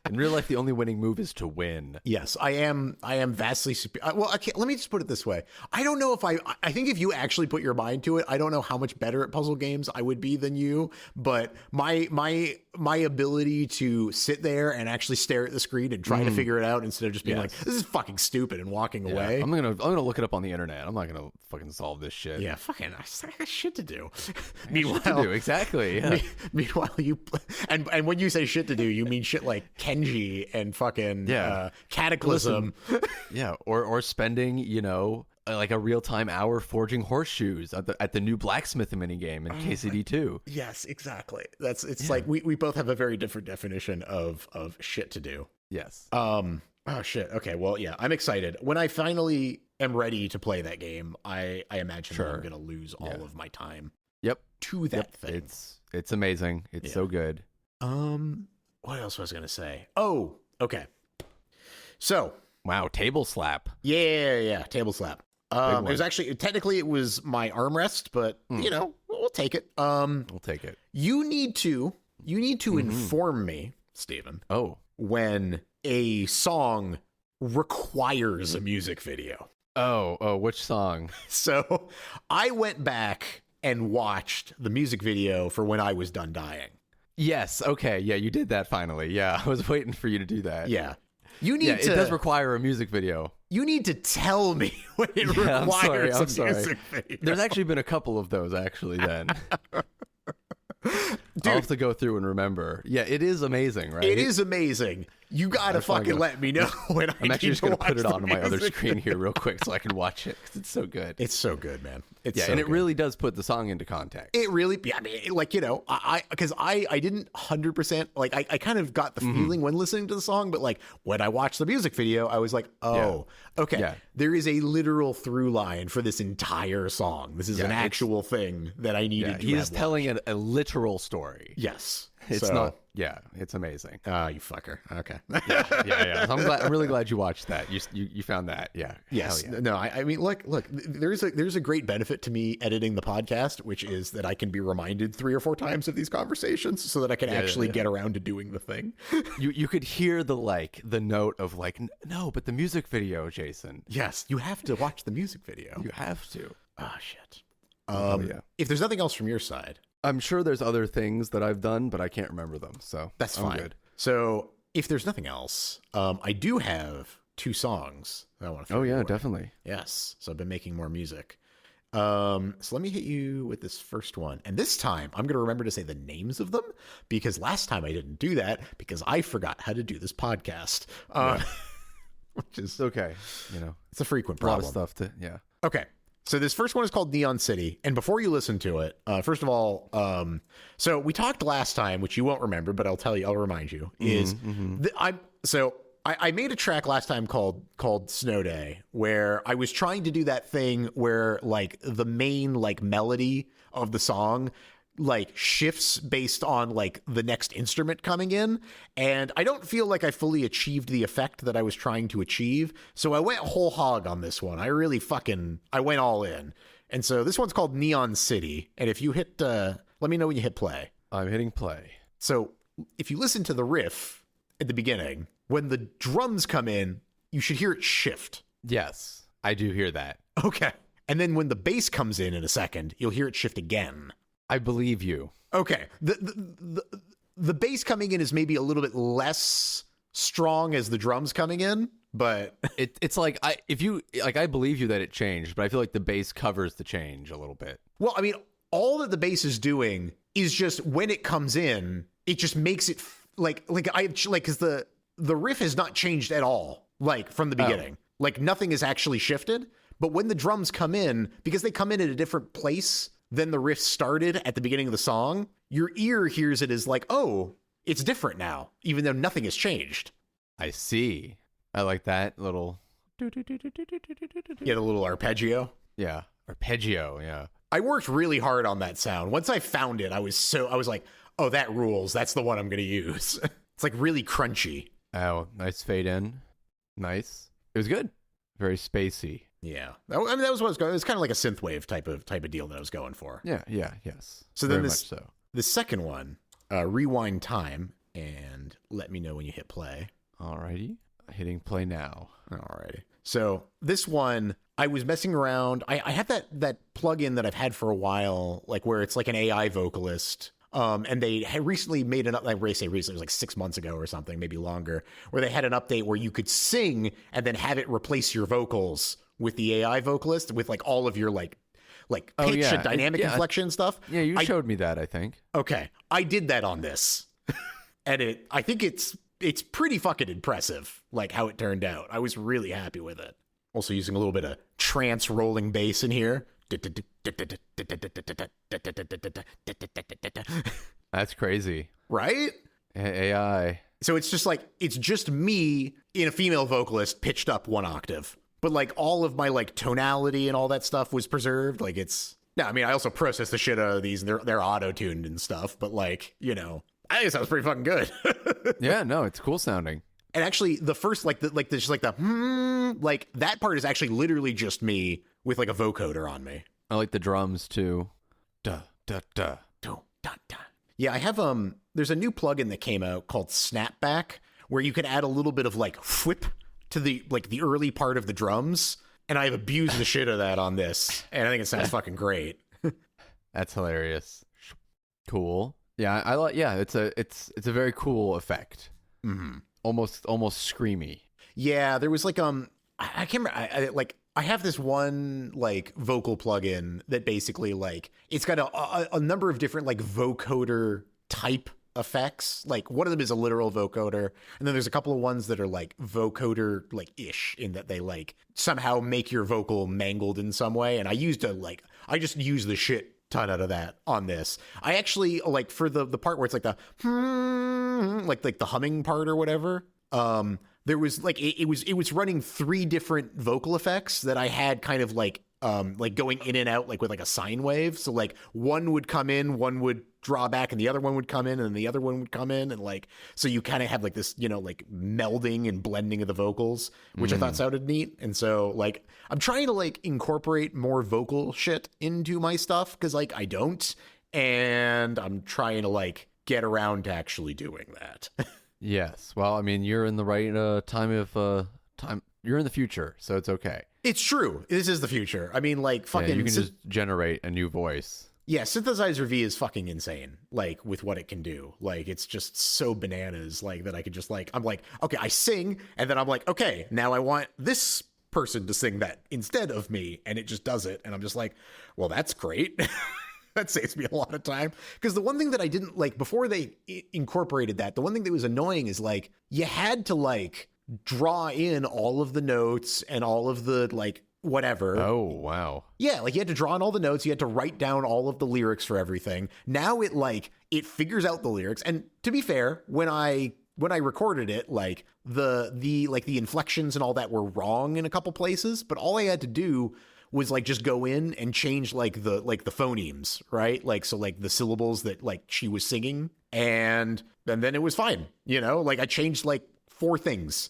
In real life, the only winning move is to win. Yes, I am vastly superior. Well, let me just put it this way. I don't know if I think if you actually put your mind to it, I don't know how much better at puzzle games I would be than you, but my ability to sit there and actually stare at the screen and try to figure it out instead of just being like, this is fucking stupid and walking away. I'm gonna look it up on the internet. I'm not gonna fucking solve this shit. Yeah, fucking, I got shit to do. Shit to do, exactly. Yeah. Meanwhile, and when you say shit to do, you mean shit like Kenji and fucking Cataclysm. Yeah, or spending, like a real-time hour forging horseshoes at the new blacksmith minigame in KCD2. Yes, exactly. It's like we both have a very different definition of shit to do. Yes. Oh shit. Okay. Well, yeah, I'm excited. When I finally am ready to play that game, I imagine that I'm gonna lose all of my time. Yep. To that thing. It's amazing. It's so good. What else was I gonna say? Oh, okay. So. Wow, table slap. Yeah, table slap. It was actually technically it was my armrest, but we'll take it. We'll take it. You need to inform me, Steven. Oh, when a song requires a music video. Oh, which song? So I went back and watched the music video for When I Was Done Dying. Yes. Okay. Yeah, you did that finally. Yeah, I was waiting for you to do that. Yeah. You need to. It does require a music video. You need to tell me when it requires a music video. There's actually been a couple of those actually then. Dude, I'll have to go through and remember. Yeah, it is amazing, right? It is amazing. You gotta fucking let me know when I'm actually just gonna put it on my other screen here real quick so I can watch it because it's so good. It's so good, man. And it really does put the song into context. It really, I mean, like, because I didn't 100% like I kind of got the feeling when listening to the song, but like when I watched the music video, I was like, okay, there is a literal through line for this entire song. This is an actual thing that I needed to. He is telling a literal story. Yes. It's not. Yeah, it's amazing. Oh, you fucker. Okay. Yeah. So I'm really glad you watched that. You found that. Yeah. Yes. Yeah. No. I mean, look. There's a great benefit to me editing the podcast, which is that I can be reminded 3 or 4 times of these conversations, so that I can actually get around to doing the thing. You could hear the note of like, no, but the music video, Jason. Yes, you have to watch the music video. You have to. Oh shit. If there's nothing else from your side. I'm sure there's other things that I've done, but I can't remember them. So that's fine. Good. So if there's nothing else, I do have 2 songs that I want to throw away. Definitely. Yes. So I've been making more music. So let me hit you with this first one. And this time I'm going to remember to say the names of them, because last time I didn't do that because I forgot how to do this podcast. Which is okay. It's a frequent problem. A lot of stuff Okay. So this first one is called Neon City. And before you listen to it, first of all, so we talked last time, which you won't remember, but I'll remind you, I made a track last time called Snow Day, where I was trying to do that thing where like the main like melody of the song like shifts based on like the next instrument coming in, and I don't feel like I fully achieved the effect that I was trying to achieve, so I went whole hog on this one. I went all in, and so this one's called Neon City, and if you hit let me know when you hit play. I'm hitting play. So if you listen to the riff at the beginning, when the drums come in, you should hear it shift. Yes, I do hear that. Okay. And then when the bass comes in a second, you'll hear it shift again. I believe you. Okay. The bass coming in is maybe a little bit less strong as the drums coming in, but it's like I believe you that it changed, but I feel like the bass covers the change a little bit. Well, I mean, all that the bass is doing is just when it comes in, it just makes it because the riff has not changed at all, like from the beginning. Like nothing is actually shifted, but when the drums come in, because they come in at a different place than the riff started at the beginning of the song, your ear hears it as like, oh, it's different now, even though nothing has changed. I see. I like that little. Yeah, the little arpeggio. Yeah, arpeggio. Yeah. I worked really hard on that sound. Once I found it, I was like, oh, that rules. That's the one I'm going to use. It's like really crunchy. Oh, nice fade in. Nice. It was good. Very spacey. Yeah, I mean that was what I was going. It was kind of like a synthwave type of deal that I was going for. Yeah, yes. So very then much so. the second one, rewind time, and let me know when you hit play. Alrighty, hitting play now. Alrighty. So this one, I was messing around. I have that plugin that I've had for a while, like where it's like an AI vocalist. And they had recently made an update. I say recently, it was like 6 months ago or something, maybe longer, where they had an update where you could sing and then have it replace your vocals with the AI vocalist with like all of your like pitch and dynamic inflection stuff. Yeah, you showed me that, I think. Okay, I did that on this, and I think it's pretty fucking impressive, like how it turned out. I was really happy with it. Also using a little bit of trance rolling bass in here. That's crazy. Right? AI. So it's just me in a female vocalist pitched up 1 octave. But like all of my like tonality and all that stuff was preserved. Like I mean, I also process the shit out of these and they're auto-tuned and stuff, but like, I think it sounds pretty fucking good. Yeah, no, it's cool sounding. And actually the first like that part is actually literally just me with like a vocoder on me. I like the drums too. Duh, duh, duh. Dun, dun, dun. Yeah, I have there's a new plugin that came out called Snapback where you can add a little bit of like whip to the early part of the drums, and I've abused the shit out of that on this, and I think it sounds fucking great. That's hilarious. Cool. Yeah, I like. Yeah, it's a very cool effect. Mm-hmm. Almost screamy. Yeah, there was like I can't remember. I have this one like vocal plugin that basically like it's got a number of different like vocoder type effects. Like one of them is a literal vocoder, and then there's a couple of ones that are like vocoder like ish in that they like somehow make your vocal mangled in some way. And I just used the shit ton out of that on this. I actually like for the part where it's like the like the humming part or whatever. There was like it was running 3 different vocal effects that I had kind of like going in and out like with like a sine wave. So like one would come in, one would draw back, and the other one would come in, and the other one would come in, and like so you kind of have like this like melding and blending of the vocals, which I thought sounded neat. And so like I'm trying to like incorporate more vocal shit into my stuff because like I don't, and I'm trying to like get around to actually doing that. Yes. Well, I mean, you're in the right time. You're in the future, so it's okay. It's true. This is the future. I mean, like fucking. Yeah, you can just generate a new voice. Yeah, Synthesizer V is fucking insane. Like with what it can do. Like it's just so bananas. Like that I could just like I'm like okay, I sing, and then I'm like okay, now I want this person to sing that instead of me, and it just does it, and I'm just like, well, that's great. That saves me a lot of time. Because the one thing that I didn't like before they incorporated that, the one thing that was annoying is like you had to like draw in all of the notes and all of the like whatever. Oh, wow. Yeah, like you had to draw in all the notes. You had to write down all of the lyrics for everything. Now it figures out the lyrics. And to be fair, when I recorded it, like the inflections and all that were wrong in a couple places, but all I had to do was like just go in and change like the phonemes, right? Like so like the syllables that like she was singing, and then it was fine. Like I changed like 4 things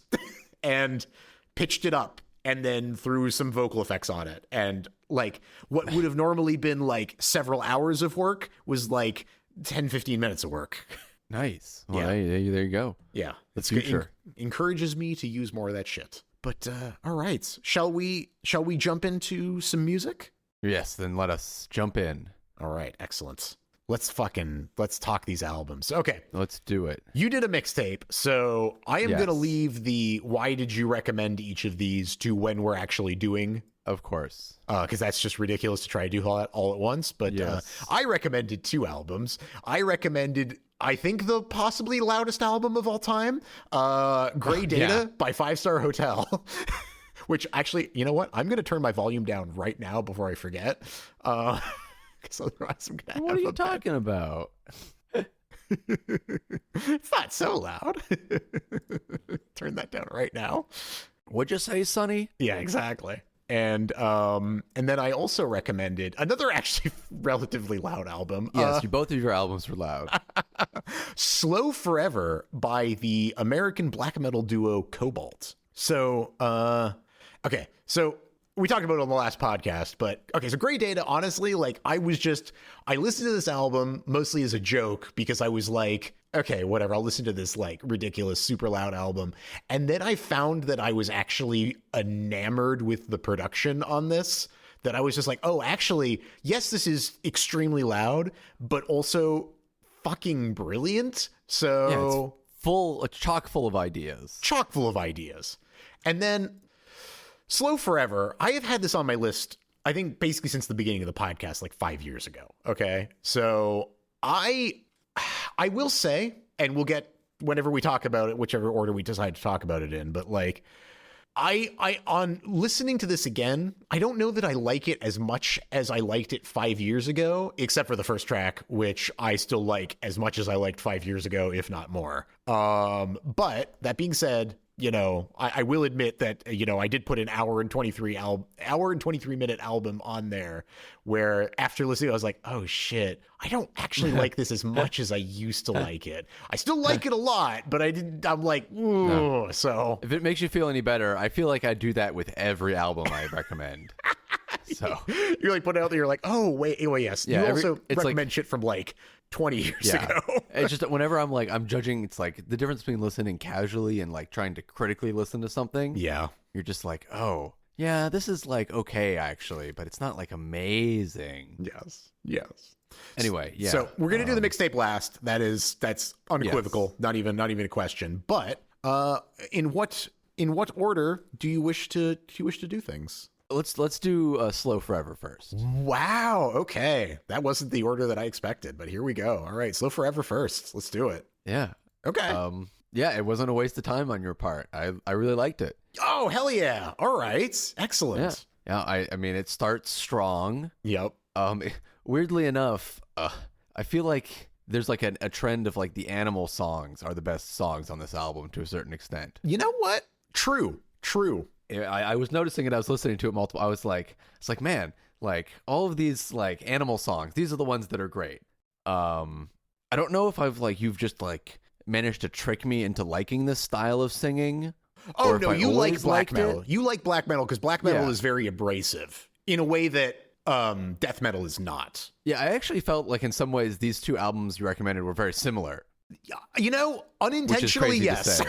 and pitched it up and then threw some vocal effects on it. And like what would have normally been like several hours of work was like 10-15 minutes of work. Nice. Well, Yeah. There you go. Yeah. The future. Encourages me to use more of that shit. But all right, shall we jump into some music? Yes, then let us jump in. All right, excellent. Let's talk these albums. Okay, Let's do it. you did a mixtape, so I am Yes. gonna leave the why did you recommend each of these to when we're actually doing, Of course. because that's just ridiculous to try to do all at once. But Yes. I recommended 2 albums. I recommended, I think, the possibly loudest album of all time, Gray Data Yeah. by 5 Star Hotel. Which actually, you know what? I'm going to turn my volume down right now before I forget. Because otherwise I'm going to What are you talking about? It's not so loud. Turn that down right now. What'd you say, Sonny? Yeah, exactly. And then I also recommended another actually relatively loud album. Yes, both of your albums were loud. Slow Forever by the American black metal duo Cobalt. So, okay, so we talked about it on the last podcast, but okay, so Grey Data, honestly, like I listened to this album mostly as a joke because I was like, okay, whatever, I'll listen to this like ridiculous, super loud album. And then I found that I was actually enamored with the production on this, that I was just like, oh, actually, yes, this is extremely loud, but also fucking brilliant. So yeah, it's chock full of ideas. Chock full of ideas. And then Slow Forever, I have had this on my list, I think basically since the beginning of the podcast, like 5 years ago. Okay. So I will say, and we'll get whenever we talk about it, whichever order we decide to talk about it in, but like I on listening to this again, I don't know that I like it as much as I liked it 5 years ago, except for the first track, which I still like as much as I liked 5 years ago, if not more. But that being said, you know, I will admit that, you know, I did put an hour and 23 minute album on there where after listening, I was like, oh shit, I don't actually like this as much as I used to like it. I still like it a lot, but I'm like, ooh, no. So if it makes you feel any better, I feel like I do that with every album I recommend. So you're like putting out there, you're like, oh wait, yes. Yeah, you also recommend shit from like 20 years ago. It's just whenever I'm judging, it's like the difference between listening casually and like trying to critically listen to something. Yeah. You're just like, oh, yeah, this is like okay, actually, but it's not like amazing. Yes. Anyway, yeah. So we're going to do the mixtape last. That's unequivocal. Yes. Not even a question. But in what order do you wish to do things? Let's do Slow Forever first. Wow. Okay. That wasn't the order that I expected, but here we go. All right. Slow Forever first. Let's do it. Yeah. Okay. Yeah, it wasn't a waste of time on your part. I really liked it. Oh, hell yeah. All right. Excellent. Yeah. I mean, it starts strong. Yep. Weirdly enough, I feel like there's like a trend of like the animal songs are the best songs on this album to a certain extent. You know what? True. I was noticing it. I was listening to it multiple. It's like, man, like all of these like animal songs, these are the ones that are great. I don't know if you've just like managed to trick me into liking this style of singing. Oh no, you like black metal. You like black metal because black metal is very abrasive in a way that death metal is not. Yeah, I actually felt like in some ways these two albums you recommended were very similar. You know, unintentionally, yes.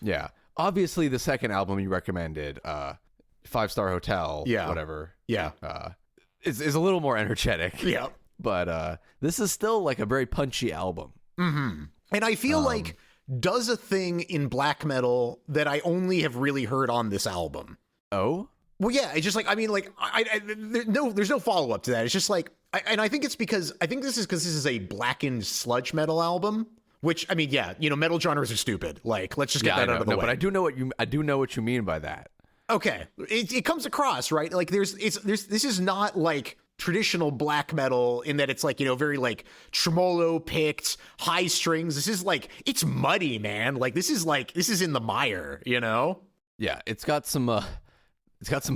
Yeah. Obviously, the second album you recommended, 5-Star Hotel, whatever, is a little more energetic. Yeah, but this is still like a very punchy album. Mm-hmm. And I feel like does a thing in black metal that I only have really heard on this album. Oh, well, yeah. It's just like there's no follow up to that. It's just like, I think it's because this is a blackened sludge metal album. Which, I mean, yeah, you know, metal genres are stupid. Like, let's just get that out of the way. But I do know what you mean by that. Okay, it comes across right. Like, this is not like traditional black metal in that it's like, you know, very like tremolo picked, high strings. This is like, it's muddy, man. Like, this is in the mire, you know? Yeah, it's got some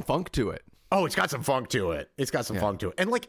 funk to it. Oh, it's got some funk to it. And like,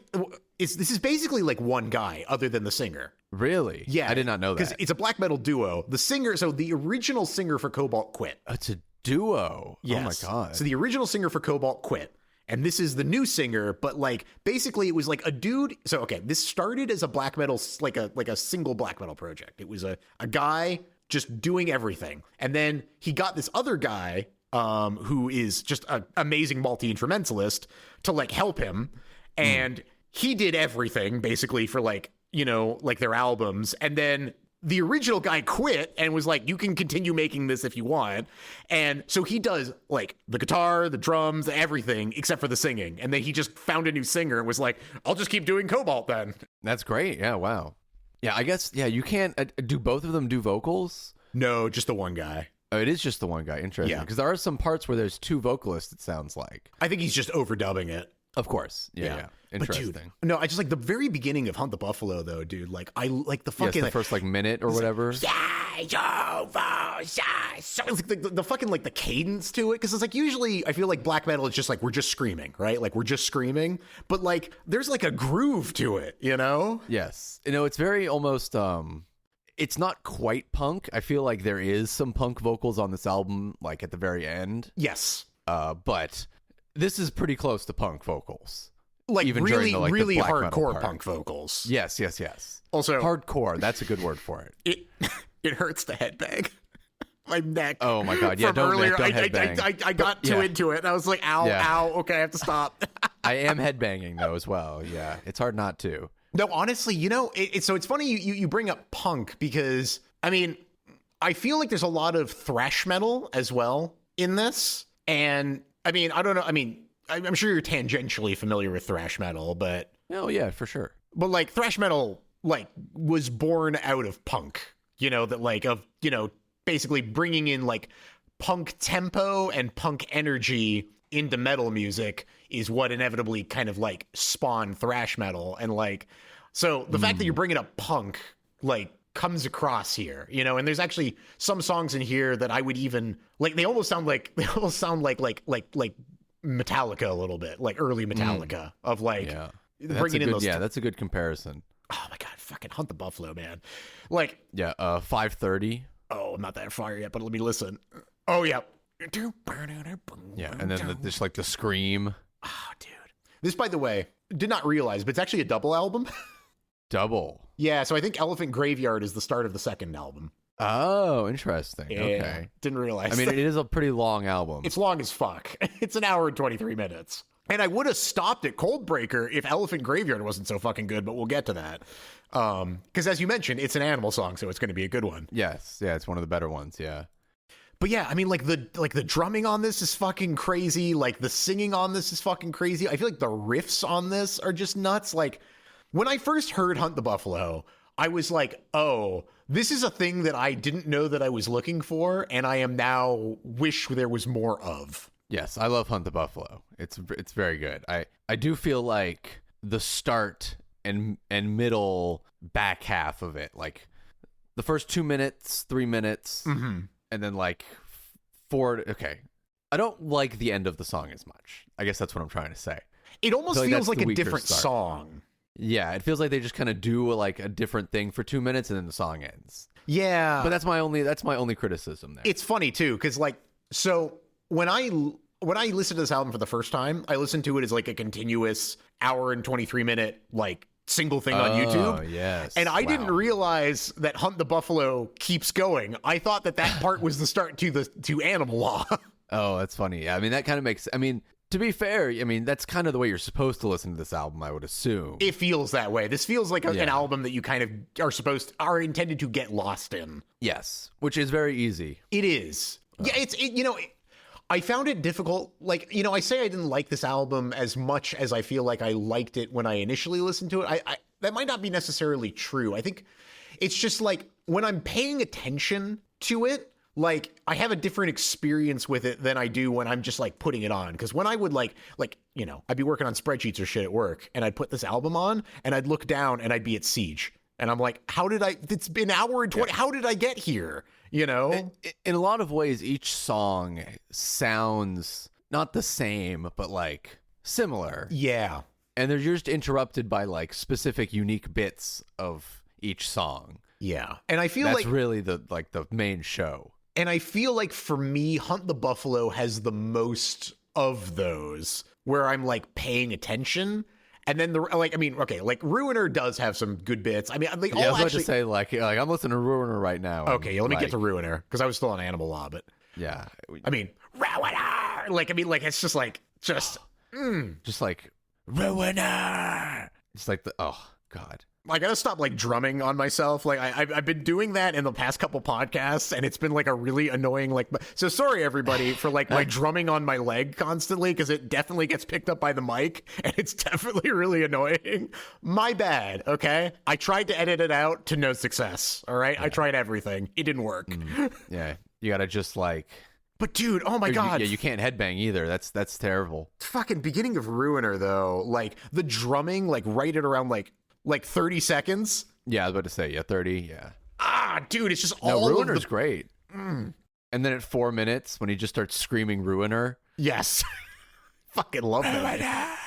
this is basically like one guy other than the singer. Really? Yeah. I did not know that. Because it's a black metal duo. The original singer for Cobalt quit. It's a duo? Yes. Oh my God. So the original singer for Cobalt quit. And this is the new singer, but like, basically it was like a dude. So, okay, this started as a black metal, like a single black metal project. It was a guy just doing everything. And then he got this other guy who is just an amazing multi-instrumentalist to like help him. And he did everything basically for like, you know, like their albums. And then the original guy quit and was like, you can continue making this if you want. And so he does like the guitar, the drums, everything except for the singing. And then he just found a new singer and was like, I'll just keep doing Cobalt then. That's great. Yeah. Wow. Yeah. I guess, yeah, you can't do both of them do vocals? No, just the one guy. Oh, it is just the one guy. Interesting. Yeah. Because there are some parts where there's two vocalists, it sounds like. I think he's just overdubbing it. Of course. Yeah. But Interesting. dude, no, I just like the very beginning of Hunt the Buffalo though, dude. Like I like the Yes, fucking the first like minute or whatever. so it's like the fucking like the cadence to it, because it's like usually I feel like black metal is just like we're just screaming, right? Like we're just screaming, but like there's like a groove to it, you know? Yes. It's very almost it's not quite punk. I feel like there is some punk vocals on this album, like at the very end. Yes. But this is pretty close to punk vocals. Like even really, during the, like, really the black metal hardcore part. punk vocals. Yes. Also, hardcore. That's a good word for it. It hurts to headbang. My neck. Oh my god! Yeah, from don't earlier, headbang. I got too into it. And I was like, ow, ow. Okay, I have to stop. I am headbanging though as well. Yeah, it's hard not to. No, honestly, so it's funny you bring up punk, because I mean, I feel like there's a lot of thrash metal as well in this, and I mean, I don't know. I mean, I'm sure you're tangentially familiar with thrash metal, but Oh yeah, for sure. But like thrash metal, like was born out of punk, that like of, basically bringing in like punk tempo and punk energy into metal music is what inevitably kind of like spawned thrash metal. And like, so the fact that you're bringing up punk, like comes across here, and there's actually some songs in here that I would even like, they almost sound like Metallica a little bit, like early Metallica of like bringing in those. Yeah, that's a good comparison. Oh my god, fucking Hunt the Buffalo, man! Like 5:30. Oh, I'm not that far yet, but let me listen. Oh yeah, yeah, and then just like the scream. Oh, dude, this, by the way, did not realize, but it's actually a double album. Double. Yeah, so I think Elephant Graveyard is the start of the second album. Oh, interesting. Yeah, okay. Didn't realize. I mean, it is a pretty long album. It's long as fuck. It's an hour and 23 minutes. And I would have stopped at Coldbreaker if Elephant Graveyard wasn't so fucking good, but we'll get to that. Because as you mentioned, it's an Animal song, so it's going to be a good one. Yes. Yeah, it's one of the better ones, yeah. But yeah, I mean, like the drumming on this is fucking crazy. Like the singing on this is fucking crazy. I feel like the riffs on this are just nuts. Like when I first heard Hunt the Buffalo, I was like, oh, this is a thing that I didn't know that I was looking for, and I am now wish there was more of. Yes, I love Hunt the Buffalo. It's very good. I do feel like the start and middle back half of it, like the first 2 minutes, 3 minutes, and then like okay. I don't like the end of the song as much. I guess that's what I'm trying to say. It almost feels like a different song. Yeah, it feels like they just kind of do like a different thing for 2 minutes and then the song ends. Yeah. But that's my only criticism there. It's funny too, because like, so when I listened to this album for the first time, I listened to it as like a continuous hour and 23 minute like single thing on YouTube. Oh, yes. And I didn't realize that Hunt the Buffalo keeps going. I thought that part was the start to Animal Law. Oh, that's funny. I mean, that kind of makes, I mean, to be fair, I mean, that's kind of the way you're supposed to listen to this album, I would assume. It feels that way. This feels like an album that you kind of are intended to get lost in. Yes, which is very easy. It is. Yeah, I found it difficult. Like, I say I didn't like this album as much as I feel like I liked it when I initially listened to it. I that might not be necessarily true. I think it's just like when I'm paying attention to it, like I have a different experience with it than I do when I'm just like putting it on. Because when I would like I'd be working on spreadsheets or shit at work, and I'd put this album on, and I'd look down, and I'd be at Siege, and I'm like, it's been an hour and 20. How did I get here? In a lot of ways, each song sounds not the same, but like similar. Yeah. And they're just interrupted by like specific unique bits of each song. Yeah. And I feel that's really the main show. And I feel like for me, Hunt the Buffalo has the most of those where I'm like paying attention. And then Ruiner does have some good bits. I mean, I was about to say like I'm listening to Ruiner right now. Okay, let me get to Ruiner because I was still on Animal Law, but yeah, I mean, Ruiner. It's just like just like Ruiner. It's like oh god. I gotta stop like drumming on myself. Like I've been doing that in the past couple podcasts, and it's been like a really annoying so sorry everybody for like my drumming on my leg constantly, because it definitely gets picked up by the mic and it's definitely really annoying. My bad. Okay, I tried to edit it out to no success. All right, I tried everything. It didn't work. Yeah, you gotta just like But dude, oh my God. Yeah, you can't headbang either. That's terrible. Fucking beginning of Ruiner though, like the drumming, like right at around like 30 seconds. Yeah, I was about to say, yeah, 30, yeah. Dude, it's just No, all Ruiner's of the... great. And then at 4 minutes, when he just starts screaming Ruiner. Yes. Fucking love that.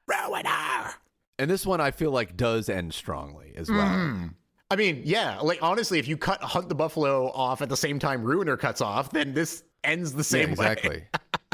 Ruiner. And this one I feel like does end strongly as well. I mean, yeah, like honestly, if you cut Hunt the Buffalo off at the same time Ruiner cuts off, then this ends the same exactly. way.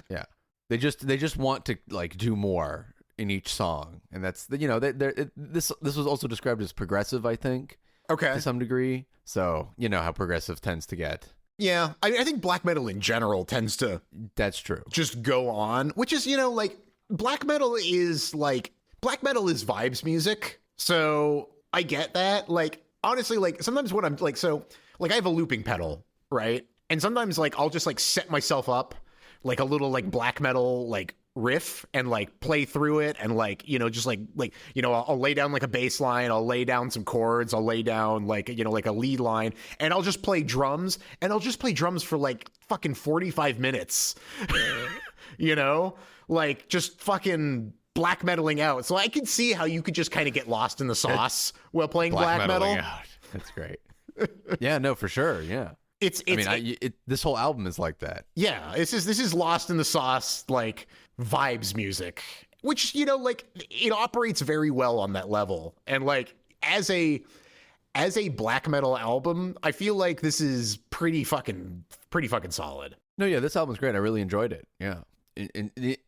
Yeah. They just want to like do more in each song. And that's, you know, this was also described as progressive, I think. Okay. To some degree. So, you know how progressive tends to get. Yeah, I think black metal in general tends to... That's true. Just go on, which is, you know, like, black metal is vibes music. So I get that. Like, honestly, like, sometimes when I'm, like, so, like, I have a looping pedal, right? And sometimes, like, I'll just, like, set myself up, like, a little, like, black metal, like, riff and like play through it and like, you know, just like you know, I'll lay down like a bass line, I'll lay down some chords, I'll lay down like, you know, like a lead line, and I'll just play drums, and I'll just play drums for like fucking 45 minutes. You know, like just fucking black metaling out. So I can see how you could just kind of get lost in the sauce while playing black metal. Out. That's great. Yeah, no, for sure. Yeah. This whole album is like that. Yeah, this is lost in the sauce, like vibes music, which, you know, like it operates very well on that level. And like as a black metal album, I feel like this is pretty fucking solid. No, yeah, this album's great. I really enjoyed it. Yeah.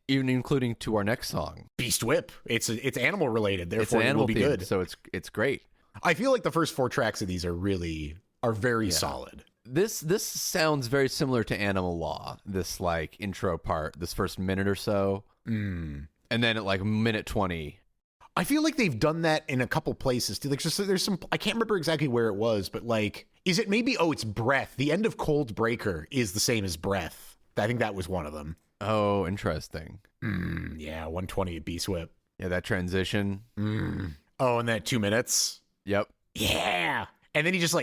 Even including to our next song, Beast Whip. It's animal related, therefore it's it will be themed, good. So it's great. I feel like the first 4 tracks of these are very solid. This sounds very similar to Animal Law, this like intro part, this first minute or so. And then at like minute 20. I feel like they've done that in a couple places too. Like there's some, I can't remember exactly where it was, but like, is it maybe, it's Breath. The end of Cold Breaker is the same as Breath. I think that was one of them. Oh, interesting. Yeah, 120 at Beast Whip. Yeah, that transition. Oh, and that 2 minutes. Yep. Yeah. And then he just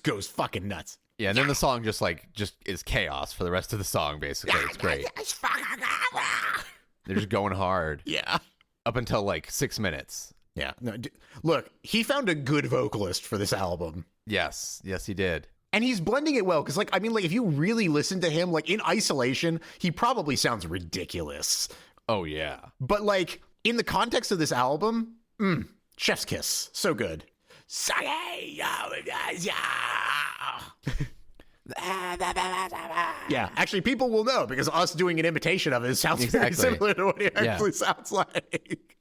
goes fucking nuts. Yeah, and then the song just is chaos for the rest of the song, basically. It's great. They're just going hard. Yeah. Up until like 6 minutes. Yeah. No, look, he found a good vocalist for this album. Yes, he did. And he's blending it well, because like, I mean, like if you really listen to him, like in isolation, he probably sounds ridiculous. Oh, yeah. But like in the context of this album, chef's kiss. So good. Yeah, actually, people will know because us doing an imitation of it sounds very similar to what it actually sounds like.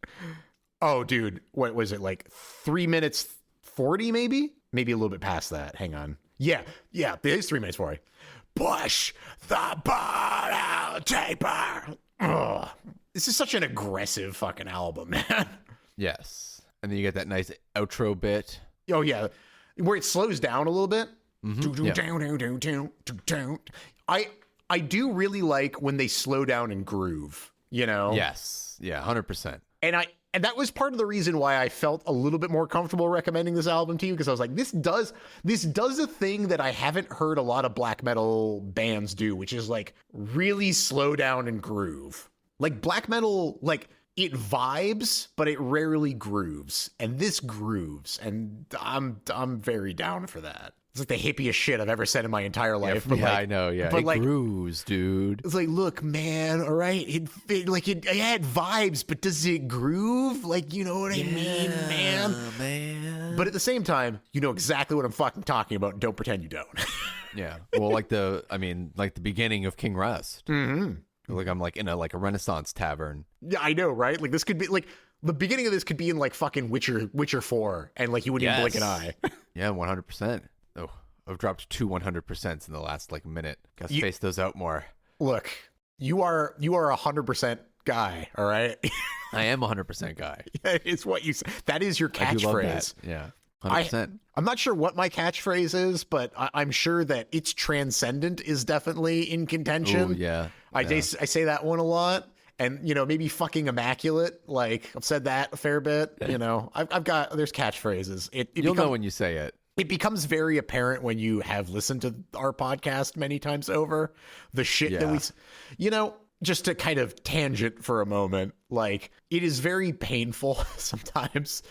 Oh, dude, what was it, like 3 minutes 40 maybe a little bit past that. Hang on. Yeah, it is 3 minutes 40. Push the bottle taper. Ugh. This is such an aggressive fucking album, man. Yes. And then you get that nice outro bit. Oh, yeah. Where it slows down a little bit. I do really like when they slow down and groove, you know? Yes. Yeah, 100%. And that was part of the reason why I felt a little bit more comfortable recommending this album to you, because I was like, this does a thing that I haven't heard a lot of black metal bands do, which is like really slow down and groove. Like black metal, like it vibes, but it rarely grooves. And this grooves, and I'm very down for that. It's like the hippiest shit I've ever said in my entire life. Yeah, I know. Yeah, but it like, grooves, dude. It's like, look, man. All right, it had vibes, but does it groove? Like, you know what I mean, man. But at the same time, you know exactly what I'm fucking talking about. And don't pretend you don't. Yeah. Well, like the beginning of King Rust. Mm-hmm. Like I'm like in a Renaissance tavern. Yeah, I know, right? Like this could be like the beginning of this could be in like fucking Witcher 4, and like you wouldn't even blink an eye. Yeah, 100%. Oh, I've dropped 2 100% in the last like minute. Got to space those out more. Look, you are 100% guy, all right? I am 100% guy. It's what you say. That is your catchphrase. Yeah, 100%. I'm not sure what my catchphrase is, but I'm sure that it's transcendent is definitely in contention. Oh, yeah. I say that one a lot. And, you know, maybe fucking immaculate. Like, I've said that a fair bit. You know, there's catchphrases. You'll know when you say it. it becomes very apparent when you have listened to our podcast many times over, the shit that we, you know, just to kind of tangent for a moment, like, it is very painful sometimes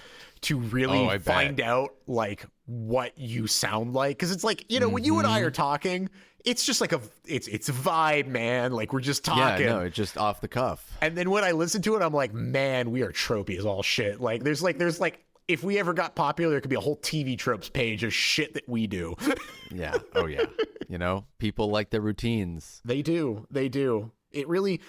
to really find out, like, what you sound like. Because it's like, you know, when you and I are talking, it's just like it's a vibe, man. Like, we're just talking. Yeah, no, it's just off the cuff. And then when I listen to it, I'm like, man, we are tropey as all shit. Like, there's like, if we ever got popular, there could be a whole TV tropes page of shit that we do. Yeah. Oh, yeah. You know, people like their routines. They do. It really,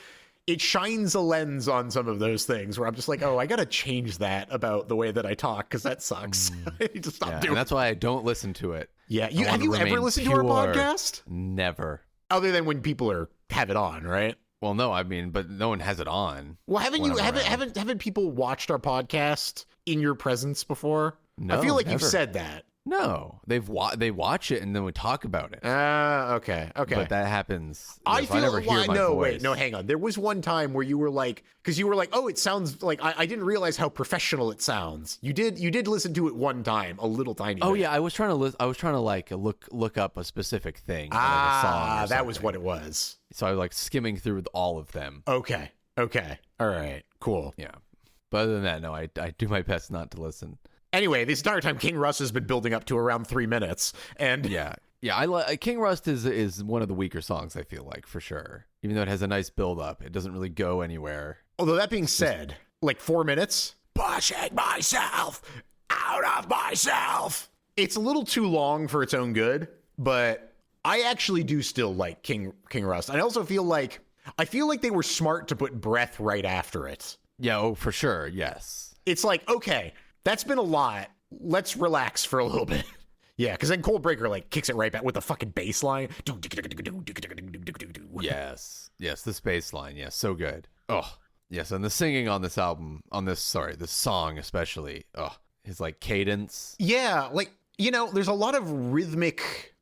it shines a lens on some of those things where I'm just like, oh, I got to change that about the way that I talk because that sucks. I need to stop doing and that's why I don't listen to it. Yeah. Have you ever listened to our podcast? Never. Other than when people have it on, right? Well, no, I mean, but no one has it on. Well, haven't people watched our podcast in your presence before? No, I feel like never. you've said that. No, they watch it and then we talk about it. Okay. But that happens. I never hear my voice. Wait, no, hang on. There was one time where you were like, because you were like, oh, it sounds like I didn't realize how professional it sounds. You did listen to it one time, a little tiny bit. Oh yeah, I was trying to like look up a specific thing. Like a song or that was what it was. So I was like skimming through all of them. Okay. All right. Cool. Yeah. But other than that, no, I do my best not to listen. Anyway, this entire time, King Rust has been building up to around 3 minutes, and yeah, King Rust is one of the weaker songs. I feel like for sure, even though it has a nice build up, it doesn't really go anywhere. Although that being said, like 4 minutes, pushing myself out of myself. It's a little too long for its own good, but I actually do still like King Rust. I also feel like they were smart to put Breath right after it. Yeah, oh for sure, yes. It's like, okay, that's been a lot. Let's relax for a little bit. Yeah, because then Coldbreaker like kicks it right back with the fucking bass line. Yes, this bass line, yes, so good. Oh, yes, and the singing on this album, this song especially. Oh, his like cadence. Yeah, like, you know, there's a lot of rhythmic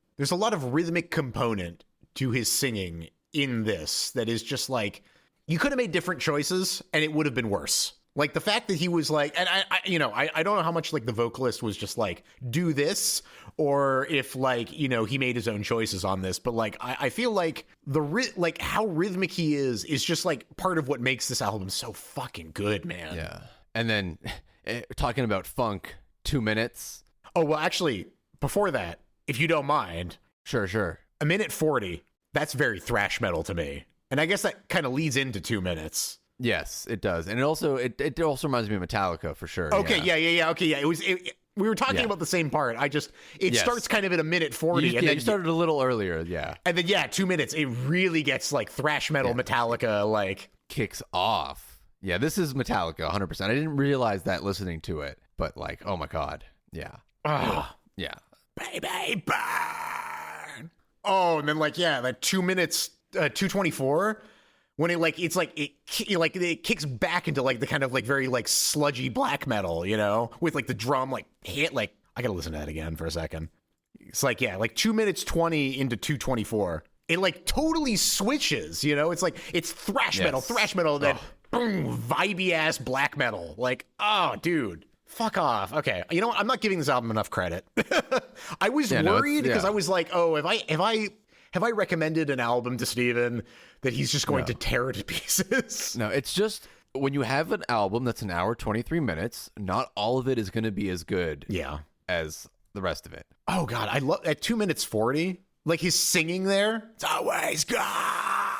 component to his singing in this that is just like, you could have made different choices and it would have been worse. Like the fact that he was like, and I don't know how much like the vocalist was just like, do this, or if like, you know, he made his own choices on this, but like, I feel like like how rhythmic he is just like part of what makes this album so fucking good, man. Yeah. And then talking about funk, 2 minutes. Oh, well, actually, before that, if you don't mind. Sure. 1:40, that's very thrash metal to me. And I guess that kind of leads into 2 minutes. Yes, it does, and it also reminds me of Metallica for sure. Okay, yeah. Okay, yeah. We were talking about the same part. It starts kind of at 1:40, and then you started a little earlier, yeah. And then 2 minutes, it really gets like thrash metal Metallica, like kicks off. Yeah, this is Metallica, 100%. I didn't realize that listening to it, but like, oh my god, yeah, yeah, baby burn. Oh, and then like that 2 minutes, 2:24. When it kicks back into like the kind of like very like sludgy black metal, you know, with like the drum like hit, like I gotta listen to that again for a second. It's like, like 2 minutes 20 into 2:24. It like totally switches, you know, it's like it's thrash metal, then boom, vibey ass black metal. Like, oh dude, fuck off. Okay. You know what? I'm not giving this album enough credit. I was worried because I was like, oh, have I recommended an album to Steven that he's just going to tear it to pieces? No, it's just when you have an album that's an hour, 23 minutes, not all of it is going to be as good as the rest of it. Oh, God. I love at 2:40, like his singing there. It's always God.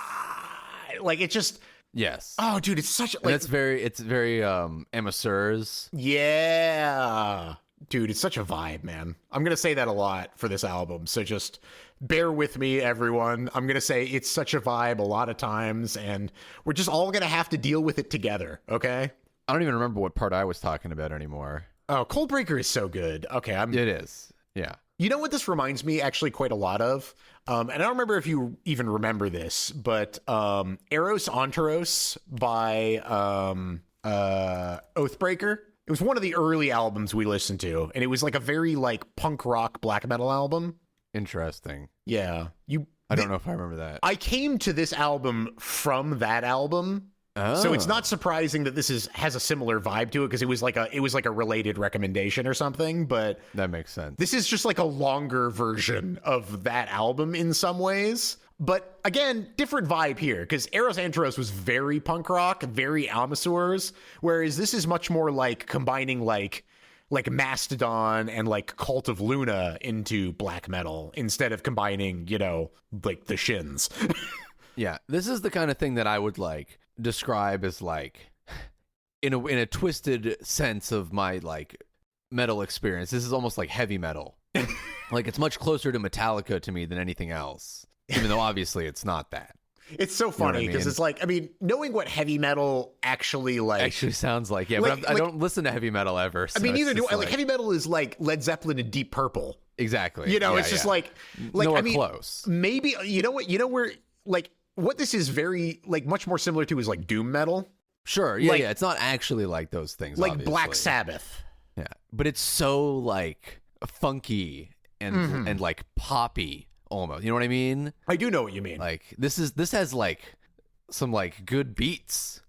Like it just. Yes. Oh, dude, it's such like. It's very Emma Surs. Yeah. Dude, it's such a vibe, man. I'm going to say that a lot for this album. So just bear with me, everyone. I'm going to say it's such a vibe a lot of times, and we're just all going to have to deal with it together, okay? I don't even remember what part I was talking about anymore. Oh, Coldbreaker is so good. Okay, It is, yeah. You know what this reminds me actually quite a lot of? And I don't remember if you even remember this, but Eros Antaros by Oathbreaker. It was one of the early albums we listened to, and it was like a very like punk rock black metal album. Interesting. Yeah. I don't know if I remember that. I came to this album from that album, So it's not surprising that this has a similar vibe to it, because it was like a related recommendation or something. But That makes sense. this is just like a longer version of that album in some ways. But again, different vibe here, because Eros Anteros was very punk rock, very Almasaurs, whereas this is much more like combining like Mastodon and like Cult of Luna into black metal instead of combining, like the Shins. Yeah, this is the kind of thing that I would like describe as like in a twisted sense of my like metal experience. This is almost like heavy metal. Like it's much closer to Metallica to me than anything else, even though obviously it's not that. It's so funny because it's like, knowing what heavy metal actually sounds like, yeah, but I don't listen to heavy metal ever. So neither do I. Like heavy metal is like Led Zeppelin and Deep Purple. Exactly. It's just like nowhere close. Maybe where like what this is very like much more similar to is like doom metal. Sure. Yeah, yeah. It's not actually like those things. Like obviously. Black Sabbath. Yeah, but it's so like funky and like poppy. Almost, you know what I mean? I do know what you mean. Like this has like some like good beats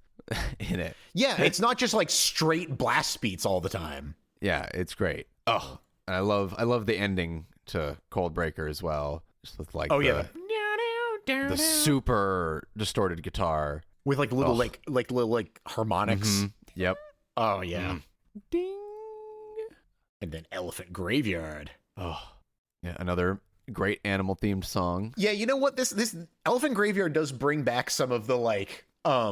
in it. Yeah, it's not just like straight blast beats all the time. Yeah, it's great. Oh, and I love the ending to Cold Breaker as well. Just with like the super distorted guitar with like little little harmonics. Mm-hmm. Yep. Oh yeah. Ding. And then Elephant Graveyard. Oh, yeah, another great animal themed song. Yeah, you know what? This Elephant Graveyard does bring back some of the like yeah,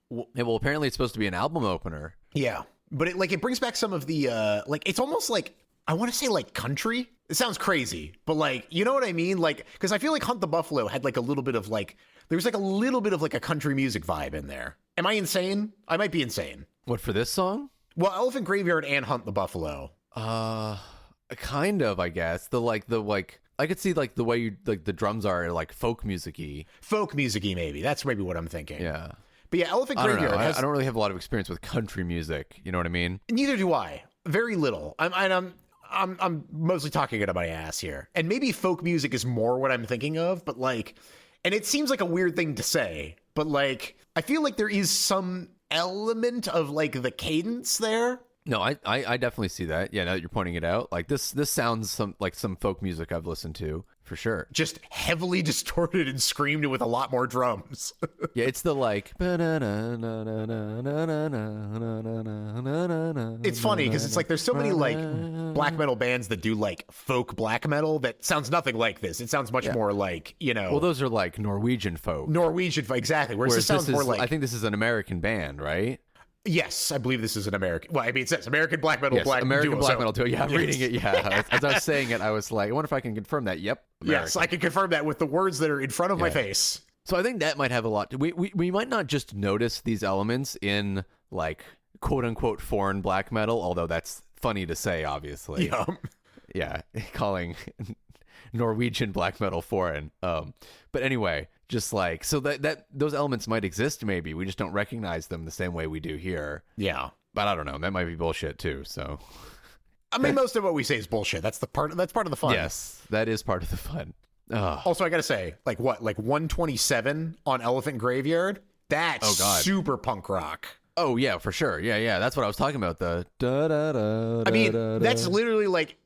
well, apparently it's supposed to be an album opener. Yeah. But it brings back some of the like it's almost like I want to say like country. It sounds crazy, but like you know what I mean? Like because I feel like Hunt the Buffalo had like a little bit of like there was like a little bit of like a country music vibe in there. Am I insane? I might be insane. What, for this song? Well, Elephant Graveyard and Hunt the Buffalo. Kind of, I guess. I could see like the way you like the drums are like folk music-y. Folk music-y, maybe. That's maybe what I'm thinking. Yeah. But yeah, Elephant Graveyard I don't really have a lot of experience with country music. You know what I mean? Neither do I. Very little. I'm mostly talking out of my ass here. And maybe folk music is more what I'm thinking of, but like, and it seems like a weird thing to say, but like, I feel like there is some element of like the cadence there. No, I definitely see that. Yeah, now that you're pointing it out, like this sounds like some folk music I've listened to for sure. Just heavily distorted and screamed with a lot more drums. Yeah, it's the like. It's funny because it's like there's so many like black metal bands that do like folk black metal that sounds nothing like this. It sounds much more like Well, those are like Norwegian folk. Exactly. Whereas this sounds more like. I think this is an American band, right? Yes, I believe this is an American. Well, I mean, it says American black metal. Yes, black American duo, black so. metal duo. Yeah, I'm reading it. Yeah, as I was saying it, I was like, I wonder if I can confirm that. Yep. American. Yes, I can confirm that with the words that are in front of my face. So I think that might have a lot. We might not just notice these elements in like quote unquote foreign black metal, although that's funny to say, obviously. Yeah. Yeah, calling Norwegian black metal foreign. But anyway, just like so that those elements might exist. Maybe we just don't recognize them the same way we do here. Yeah. But I don't know. That might be bullshit too. So, I mean, most of what we say is bullshit. That's part of the fun. Yes, that is part of the fun. Also, I gotta say, like 127 on Elephant Graveyard. That's super punk rock. Oh yeah, for sure. Yeah. That's what I was talking about. The da da da. I mean, that's literally like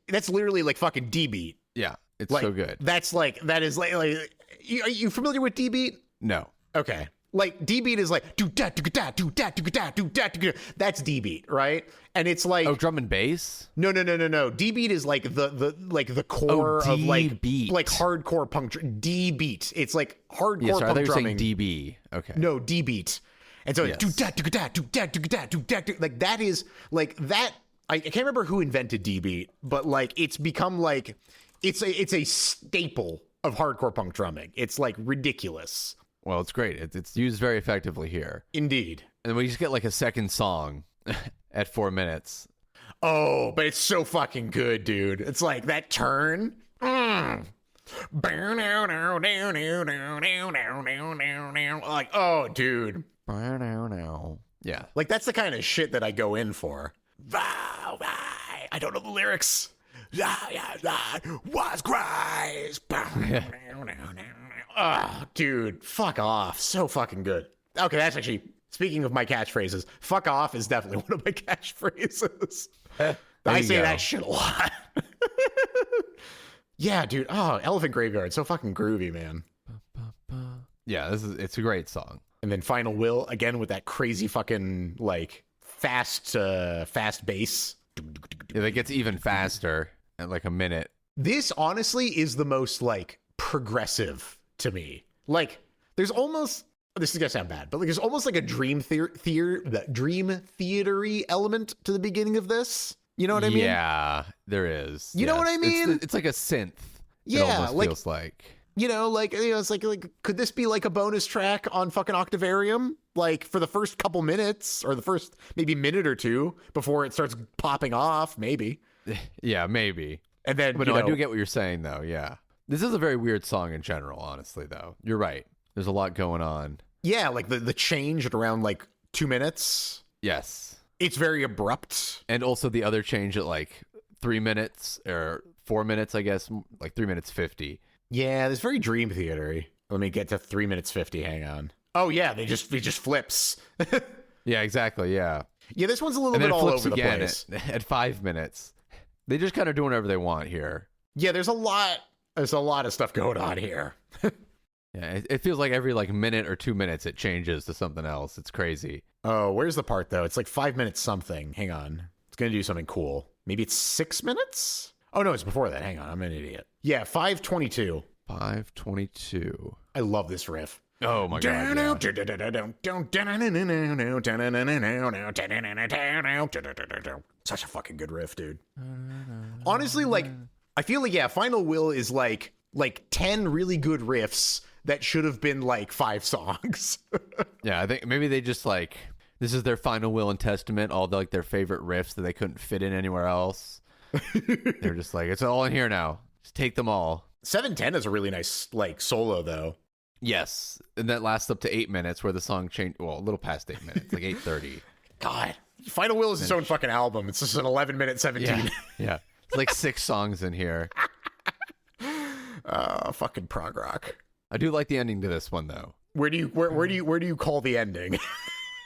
fucking D beat. Yeah, it's like, so good. That is like. Are you familiar with D beat? No. Okay. Like D beat is like do da do da do da do da do da do. That's D beat, right? And it's like drum and bass. No. D beat is like the core of like hardcore punk. D beat. It's like hardcore punk I drumming. Saying DB. Okay. No, D beat. And so do da do da do da do da do da. Like that is like that. I can't remember who invented D beat, but like it's become like it's a staple of hardcore punk drumming. It's like ridiculous. Well, it's great. It's used very effectively here. Indeed. And we just get like a second song at 4 minutes. Oh, but it's so fucking good, dude. It's like that turn. Like, oh, dude. Yeah. Like, that's the kind of shit that I go in for. I don't know the lyrics. Was Christ. Oh, dude, fuck off. So fucking good. Okay, that's actually Speaking of my catchphrases, fuck off is definitely one of my catchphrases. I say that shit a lot. Yeah, dude. Oh, Elephant Graveyard. So fucking groovy, man. Yeah, it's a great song. And then Final Will, again, with that crazy fucking, like, fast bass. Yeah, that gets even faster at like a minute. This, honestly, is the most, like, progressive to me. Like, there's almost... This is gonna sound bad, but like, there's almost like a dream theater-y element to the beginning of this. You know what I mean? Yeah, there is. You know what I mean? It's like a synth. Yeah, it almost feels like. It's like, could this be like a bonus track on fucking Octavarium? Like for the first couple minutes or the first maybe minute or two before it starts popping off, maybe. Yeah, maybe. And then, but no, I do get what you're saying though. Yeah, this is a very weird song in general. Honestly, though, you're right. There's a lot going on. Yeah, like the change at around like 2 minutes. Yes. It's very abrupt. And also the other change at like 3 minutes or 4 minutes, I guess, like 3 minutes 50. Yeah, it's very Dream Theater-y. Let me get to 3 minutes 50. Hang on. Oh yeah, it just flips. Yeah, exactly. Yeah. Yeah, this one's a little bit all over the again place. At 5 minutes. They just kind of do whatever they want here. Yeah, there's a lot of stuff going on here. Yeah, it feels like every like minute or 2 minutes it changes to something else. It's crazy. Oh, where's the part though? It's like 5 minutes something. Hang on. It's going to do something cool. Maybe it's 6 minutes? Oh no, it's before that. Hang on. I'm an idiot. Yeah, 5:22. 5:22. I love this riff. Oh my god. Yeah. Such a fucking good riff, dude. Honestly, like, I feel like, yeah, Final Will is like 10 really good riffs that should have been like 5 songs. Yeah, I think maybe they just like, this is their Final Will and Testament, all the, like their favorite riffs that they couldn't fit in anywhere else. They're just like, it's all in here now. Just take them all. 7:10 is a really nice like solo though. Yes, and that lasts up to 8 minutes where the song changed, well, a little past 8 minutes, like 8:30. God, Final Will is its own fucking album. It's just an 11-minute 17. Yeah. It's like 6 songs in here. Fucking prog rock. I do like the ending to this one though. Where do you call the ending?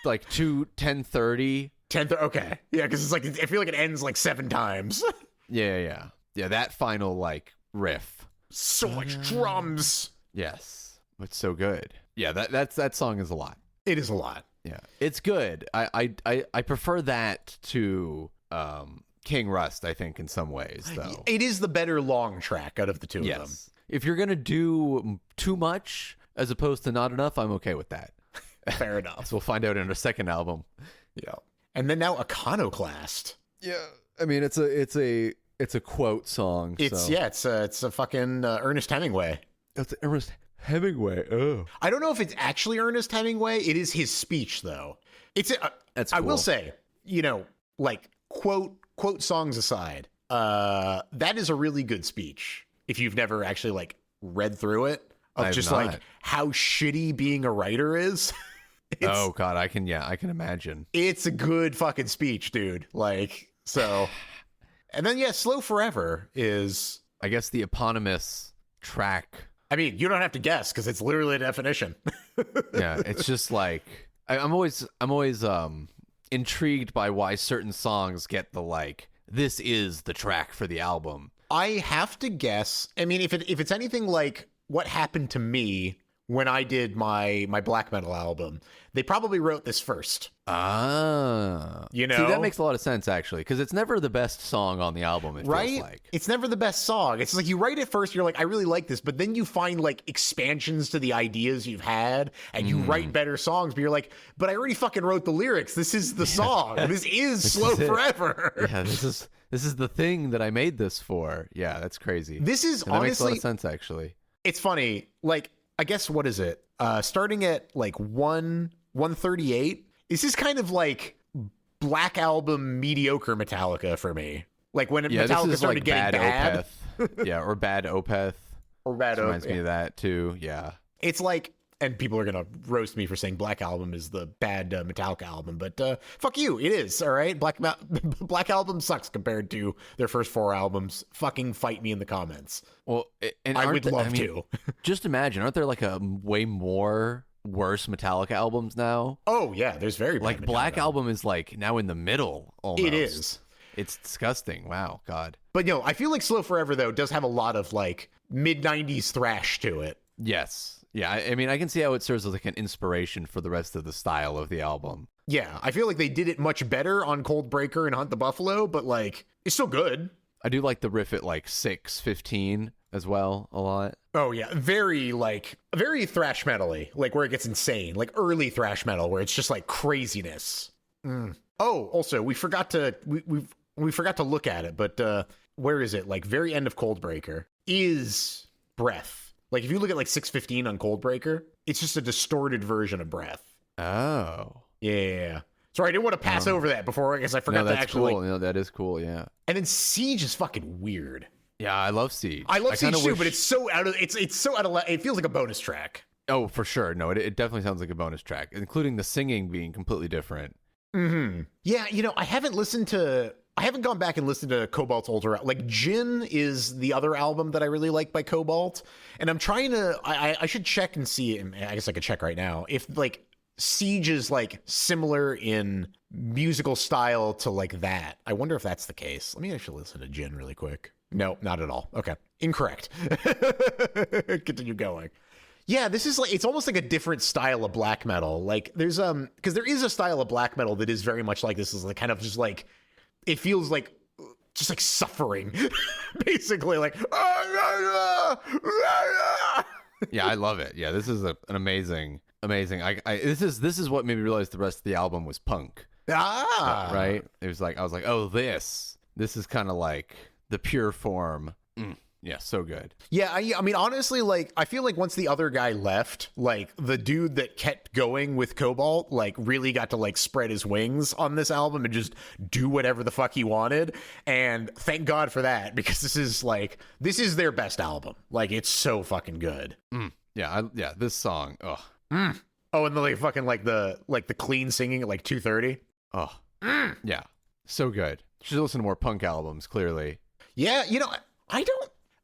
Like 10:30. 10:30. Okay, yeah, because it's like I feel like it ends like 7 times. Yeah. That final like riff. So much drums. Yes, it's so good. Yeah, that song is a lot. It is a lot. Yeah, it's good. I prefer that to King Rust. I think in some ways though. It is the better long track out of the two of them. If you're gonna do too much as opposed to not enough, I'm okay with that. Fair enough. So we'll find out in our second album. Yeah. And then now Iconoclast. Yeah. I mean, it's a quote song. It's a fucking Ernest Hemingway. It's Ernest Hemingway. Oh. I don't know if it's actually Ernest Hemingway. It is his speech though. That's cool. I will say, like quote songs aside, that is a really good speech. If you've never actually like read through it, of just not. Like how shitty being a writer is. Oh god, I can imagine. It's a good fucking speech, dude. Like, so. And then Slow Forever is, I guess, the eponymous track. I mean, you don't have to guess because it's literally a definition. Yeah, it's just like I'm always intrigued by why certain songs get the like, this is the track for the album. I have to guess. I mean, if it's anything like What Happened to Me when I did my black metal album, they probably wrote this first. Ah. See, that makes a lot of sense, actually, because it's never the best song on the album, right? Feels like. It's never the best song. It's like you write it first, you're like, I really like this, but then you find like expansions to the ideas you've had, and you write better songs, but you're like, but I already fucking wrote the lyrics. This is the song. This is Slow Forever. Yeah, this is the thing that I made this for. Yeah, that's crazy. This is and honestly... That makes a lot of sense, actually. It's funny, like, I guess, what is it? Starting at like 138. This is kind of like Black Album mediocre Metallica for me. Like when Metallica started like getting bad. Yeah, or bad Opeth. Or bad Opeth. Reminds me of that too. Yeah. It's like, and people are gonna roast me for saying Black Album is the bad Metallica album, but fuck you, it is. All right, Black Album sucks compared to their first 4 albums. Fucking fight me in the comments. Well, and I would love to. Just imagine, aren't there like a way more worse Metallica albums now. Oh yeah, there's very bad Like Black Metallica. Album is like now in the middle almost. It is. It's disgusting. Wow, God. But I feel like Slow Forever though does have a lot of like mid-90s thrash to it. Yes. Yeah, I mean, I can see how it serves as like an inspiration for the rest of the style of the album. Yeah, I feel like they did it much better on Cold Breaker and Hunt the Buffalo, but like it's still good. I do like the riff at like 6:15 as well a lot. Oh yeah, very thrash metal-y, like where it gets insane, like early thrash metal where it's just like craziness. Oh, also we forgot to we forgot to look at it, but where is it? Like very end of Cold Breaker is Breath. Like if you look at like 6:15 on Cold Breaker, it's just a distorted version of Breath. Oh. Yeah. Sorry, I didn't want to pass over that before because I forgot No, to that's actually. cool. No, that is cool. Yeah. And then Siege is fucking weird. Yeah, I love Siege. I love Siege too, wish... but it's so out of it feels like a bonus track. Oh, for sure. No, it definitely sounds like a bonus track, including the singing being completely different. Yeah, I haven't gone back and listened to Cobalt's older. Like Jin is the other album that I really like by Cobalt, and I'm trying to. I should check and see. I guess I could check right now if like Siege is like similar in musical style to like that. I wonder if that's the case. Let me actually listen to Jin really quick. No, not at all. Okay, incorrect. Continue going. Yeah, this is like, it's almost like a different style of black metal. Like there's because there is a style of black metal that is very much like this, is like kind of just like, it feels like just like suffering, basically like. Yeah, I love it. Yeah, this is an amazing. This is what made me realize the rest of the album was punk. Right. It was like I was like, oh, this is kind of like the pure form. Yeah, so good. Yeah, I mean, honestly, like, I feel like once the other guy left, like, the dude that kept going with Cobalt, like, really got to, like, spread his wings on this album and just do whatever the fuck he wanted. And thank God for that, because this is their best album. Like, it's so fucking good. Yeah, this song. Oh, Oh, and the, like, fucking, like, the clean singing at, like, 2:30. Oh, yeah, so good. Should listen to more punk albums, clearly. Yeah,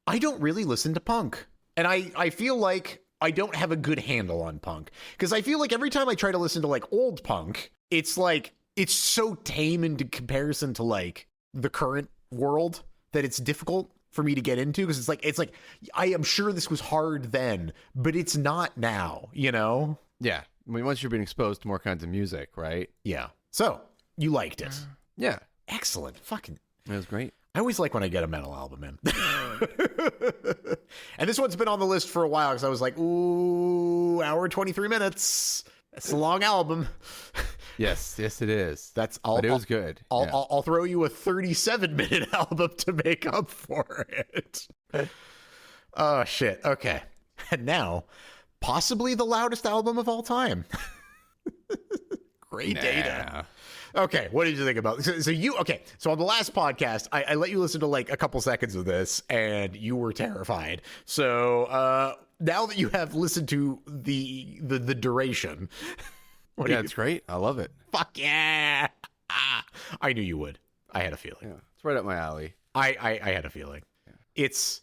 I don't really listen to punk. And I feel like I don't have a good handle on punk. Because I feel like every time I try to listen to like old punk, it's like, it's so tame in comparison to like the current world that it's difficult for me to get into. Because it's like, I am sure this was hard then, but it's not now, Yeah, I mean, once you're being exposed to more kinds of music, right? Yeah. So, you liked it. Yeah. Excellent. Fucking. It was great. I always like when I get a metal album, man. And this one's been on the list for a while because I was like, ooh, hour 23 minutes. That's a long album. Yes, it is. That's all. But it was good. I'll throw you a 37-minute album to make up for it. Oh, shit. Okay. And now, possibly the loudest album of all time. Great data. Okay, what did you think about this? So on the last podcast, I let you listen to like a couple seconds of this, and you were terrified. So now that you have listened to the duration, It's great. I love it. Fuck yeah! I knew you would. I had a feeling. Yeah, it's right up my alley. I had a feeling. Yeah. It's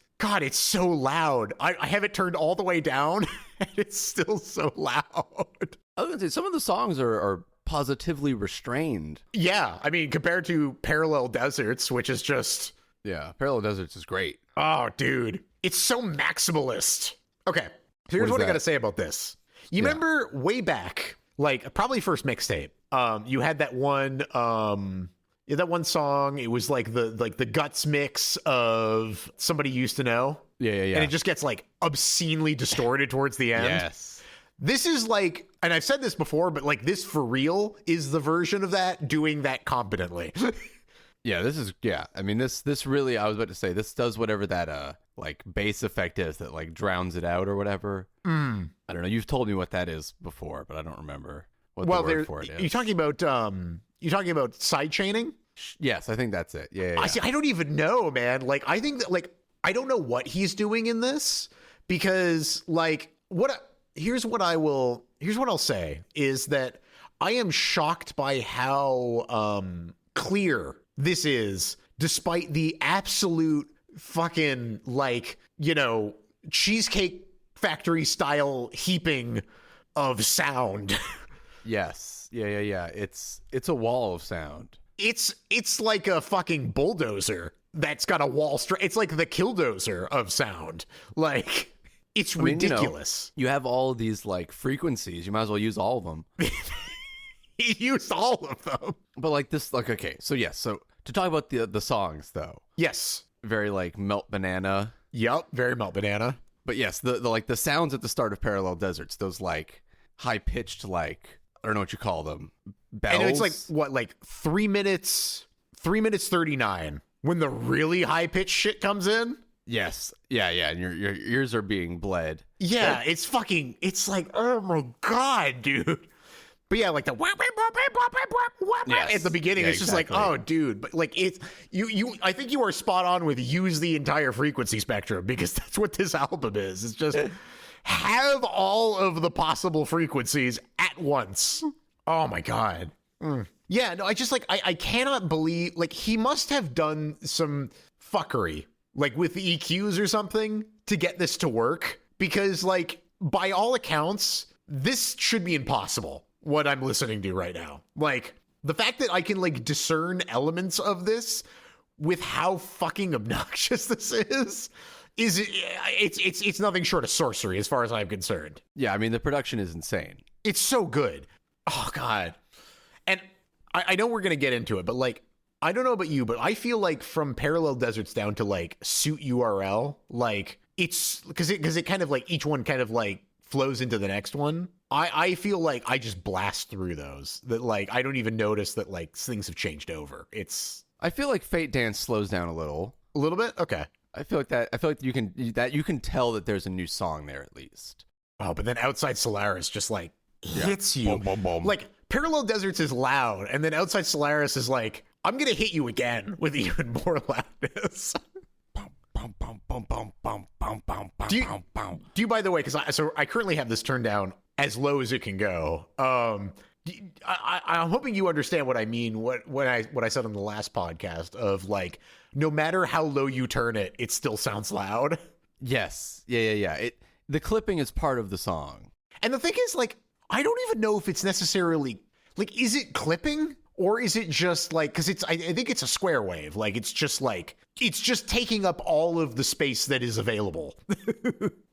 so loud. I have it turned all the way down, and it's still so loud. I was gonna say some of the songs are positively restrained. Yeah, I mean, compared to Parallel Deserts, which is just... Yeah, Parallel Deserts is great. Oh, dude. It's so maximalist. Okay, so here's what I got to say about this. You remember way back, like, probably first mixtape, you had that one... that one song, it was like the Guts mix of Somebody Used to Know. Yeah. And it just gets, like, obscenely distorted towards the end. Yes. This is like, and I've said this before, but like this for real is the version of that doing that competently. Yeah, this is, I mean, this really, I was about to say, this does whatever that, like, bass effect is that, like, drowns it out or whatever. I don't know. You've told me what that is before, but I don't remember what the word for it is. You're talking about side chaining? Yes, I think that's it. Yeah. I don't even know, man. Like, I think that, like, I don't know what he's doing in this because, like, here's what I'll say is that I am shocked by how clear this is, despite the absolute fucking, like, Cheesecake Factory style heaping of sound. Yes. Yeah. It's a wall of sound. It's like a fucking bulldozer that's got a wall straight. It's like the killdozer of sound. Like, it's ridiculous. You have all these like frequencies. You might as well use all of them. He used all of them. But like this, like, okay. So yes. So to talk about the songs though. Yes. Very like Melt Banana. Yep. Very Melt Banana. But yes, the like the sounds at the start of Parallel Deserts, those like high pitched, like, I don't know what you call them, bells. And it's like what, like 3 minutes 39 when the really high pitched shit comes in. Yes. Yeah. And your ears are being bled. Yeah, it's like, oh my God, dude. But yeah, like the at the beginning, it's just like, oh, dude. But like, it's you. I think you are spot on with use the entire frequency spectrum, because that's what this album is. It's just have all of the possible frequencies at once. Oh my God. Yeah, no, I just like, I cannot believe, like, he must have done some fuckery, like with the EQs or something, to get this to work, because like, by all accounts, this should be impossible, what I'm listening to right now. Like, the fact that I can like discern elements of this with how fucking obnoxious this is it's nothing short of sorcery as far as I'm concerned. Yeah, I mean, the production is insane. It's so good. Oh God. And I know we're gonna get into it, but like, I don't know about you, but I feel like from Parallel Deserts down to like Suit URL, like, it's because it kind of like, each one kind of like flows into the next one. I feel like I just blast through those, that like, I don't even notice that like things have changed over. I feel like Fate Dance slows down a little bit. Okay. I feel like you can tell that there's a new song there at least. Oh, but then Outside Solaris just like hits you. Boom, boom, boom. Like, Parallel Deserts is loud, and then Outside Solaris is like, I'm gonna hit you again with even more loudness. Do you, by the way, because I currently have this turned down as low as it can go. I'm hoping you understand what I mean. What I said on the last podcast of like, no matter how low you turn it, it still sounds loud. Yes. Yeah. The clipping is part of the song. And the thing is, like, I don't even know if it's necessarily like, is it clipping or is it just like, because I think it's a square wave. Like, it's just taking up all of the space that is available.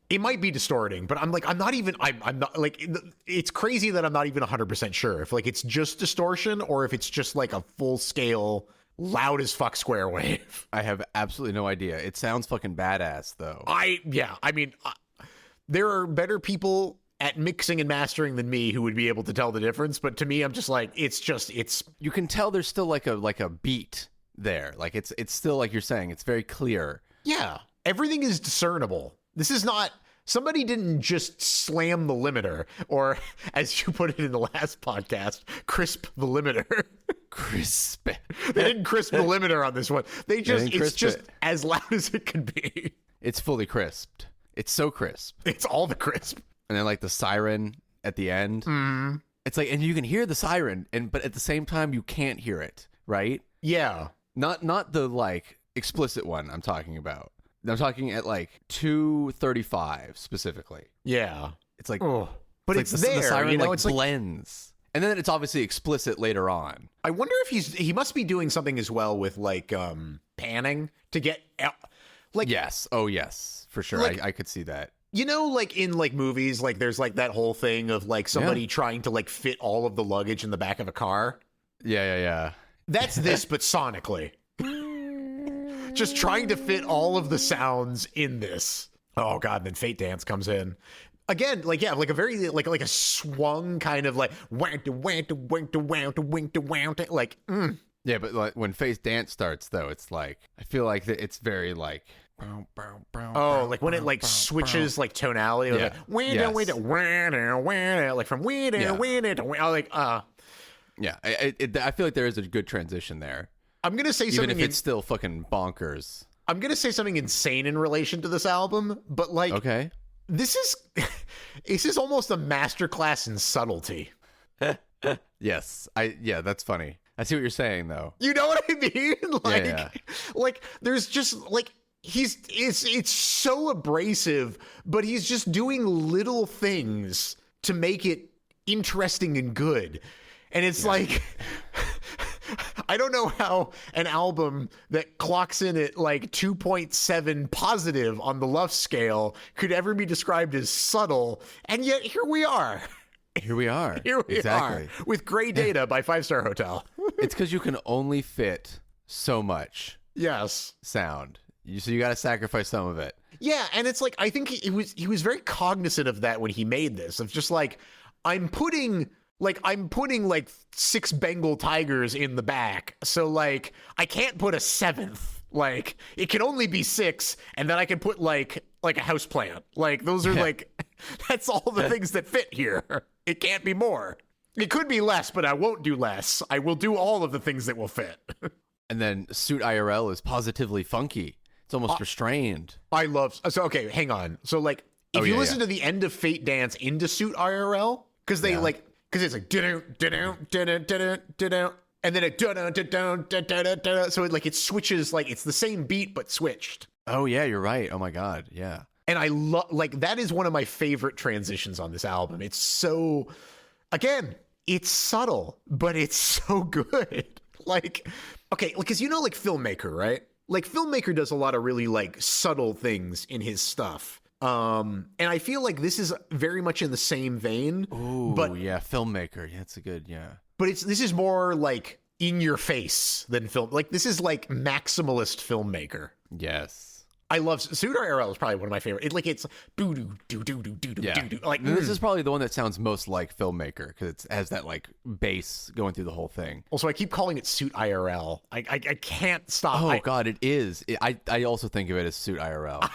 It might be distorting, but I'm not like, it's crazy that I'm not even 100% sure if like it's just distortion or if it's just like a full scale loud as fuck square wave. I have absolutely no idea. It sounds fucking badass though. I mean, there are better people at mixing and mastering than me who would be able to tell the difference, but to me, I'm just like, it's you can tell there's still like a beat there. Like, it's still, like you're saying, it's very clear. Yeah, everything is discernible. This is not, somebody didn't just slam the limiter, or as you put it in the last podcast, crisp the limiter. Crisp. They didn't crisp the limiter on this one. It's just as loud as it can be. It's fully crisped. It's so crisp. It's all the crisp. And then like the siren at the end. Mm. It's like, and you can hear the siren, but at the same time you can't hear it, right? Yeah. Not the like explicit one I'm talking about. I'm talking at like 2:35 specifically. Yeah. It's like, but it's like there. The siren, you know, like, it's blends. And then it's obviously explicit later on. I wonder if he must be doing something as well with like panning to get like. Yes. Oh yes, for sure. Like, I could see that. You know, like in like movies, like there's like that whole thing of like somebody trying to like fit all of the luggage in the back of a car. Yeah. That's this, but sonically. Just trying to fit all of the sounds in this. Oh God, then Fate Dance comes in. Again, like, yeah, like a very, like a swung kind of like, like, Yeah, but like when Fate Dance starts though, it's like, I feel like it's very like, like when it like switches like tonality, like from yeah, I feel like there is a good transition there. I'm gonna say even something if it's still fucking bonkers. I'm gonna say something insane in relation to this album, but like, okay, this is almost a masterclass in subtlety. Yes, that's funny. I see what you're saying though. You know what I mean? Like, yeah. Like there's just like it's so abrasive, but he's just doing little things to make it interesting and good. And it's like, I don't know how an album that clocks in at like 2.7 positive on the Luff scale could ever be described as subtle. And yet here we are. Here we are. Here we exactly. are with Gray Data by 5-Star Hotel. It's because you can only fit so much Yes. sound. So you got to sacrifice some of it. Yeah, and it's like, I think he was very cognizant of that when he made this, of just like, I'm putting like 6 Bengal tigers in the back, so like I can't put a 7th. Like it can only be 6, and then I can put like a house plant. Like those are like, that's all the things that fit here. It can't be more. It could be less, but I won't do less. I will do all of the things that will fit. And then Suit IRL is positively funky. It's almost restrained. I love, so okay, hang on. So like if you listen to the end of Fate Dance into Suit IRL, because they because it's like and then it so it switches, like it's the same beat but switched. Oh yeah, you're right. Oh my god, yeah. And I love, like, that is one of my favorite transitions on this album. It's so, again, it's subtle, but it's so good. Like, okay, because like Filmmaker, right? Like Filmmaker does a lot of really like subtle things in his stuff. And I feel like this is very much in the same vein. Ooh, but yeah, Filmmaker. Yeah, it's a good, yeah. But this is more like in your face than film. Like this is like maximalist Filmmaker. Yes. I love Suit IRL is probably one of my favorite. It's boo doo doo doo doo doo doo. Like this is probably the one that sounds most like Filmmaker because it has that like bass going through the whole thing. Also, I keep calling it Suit IRL. I can't stop. Oh god, it is. I also think of it as Suit IRL.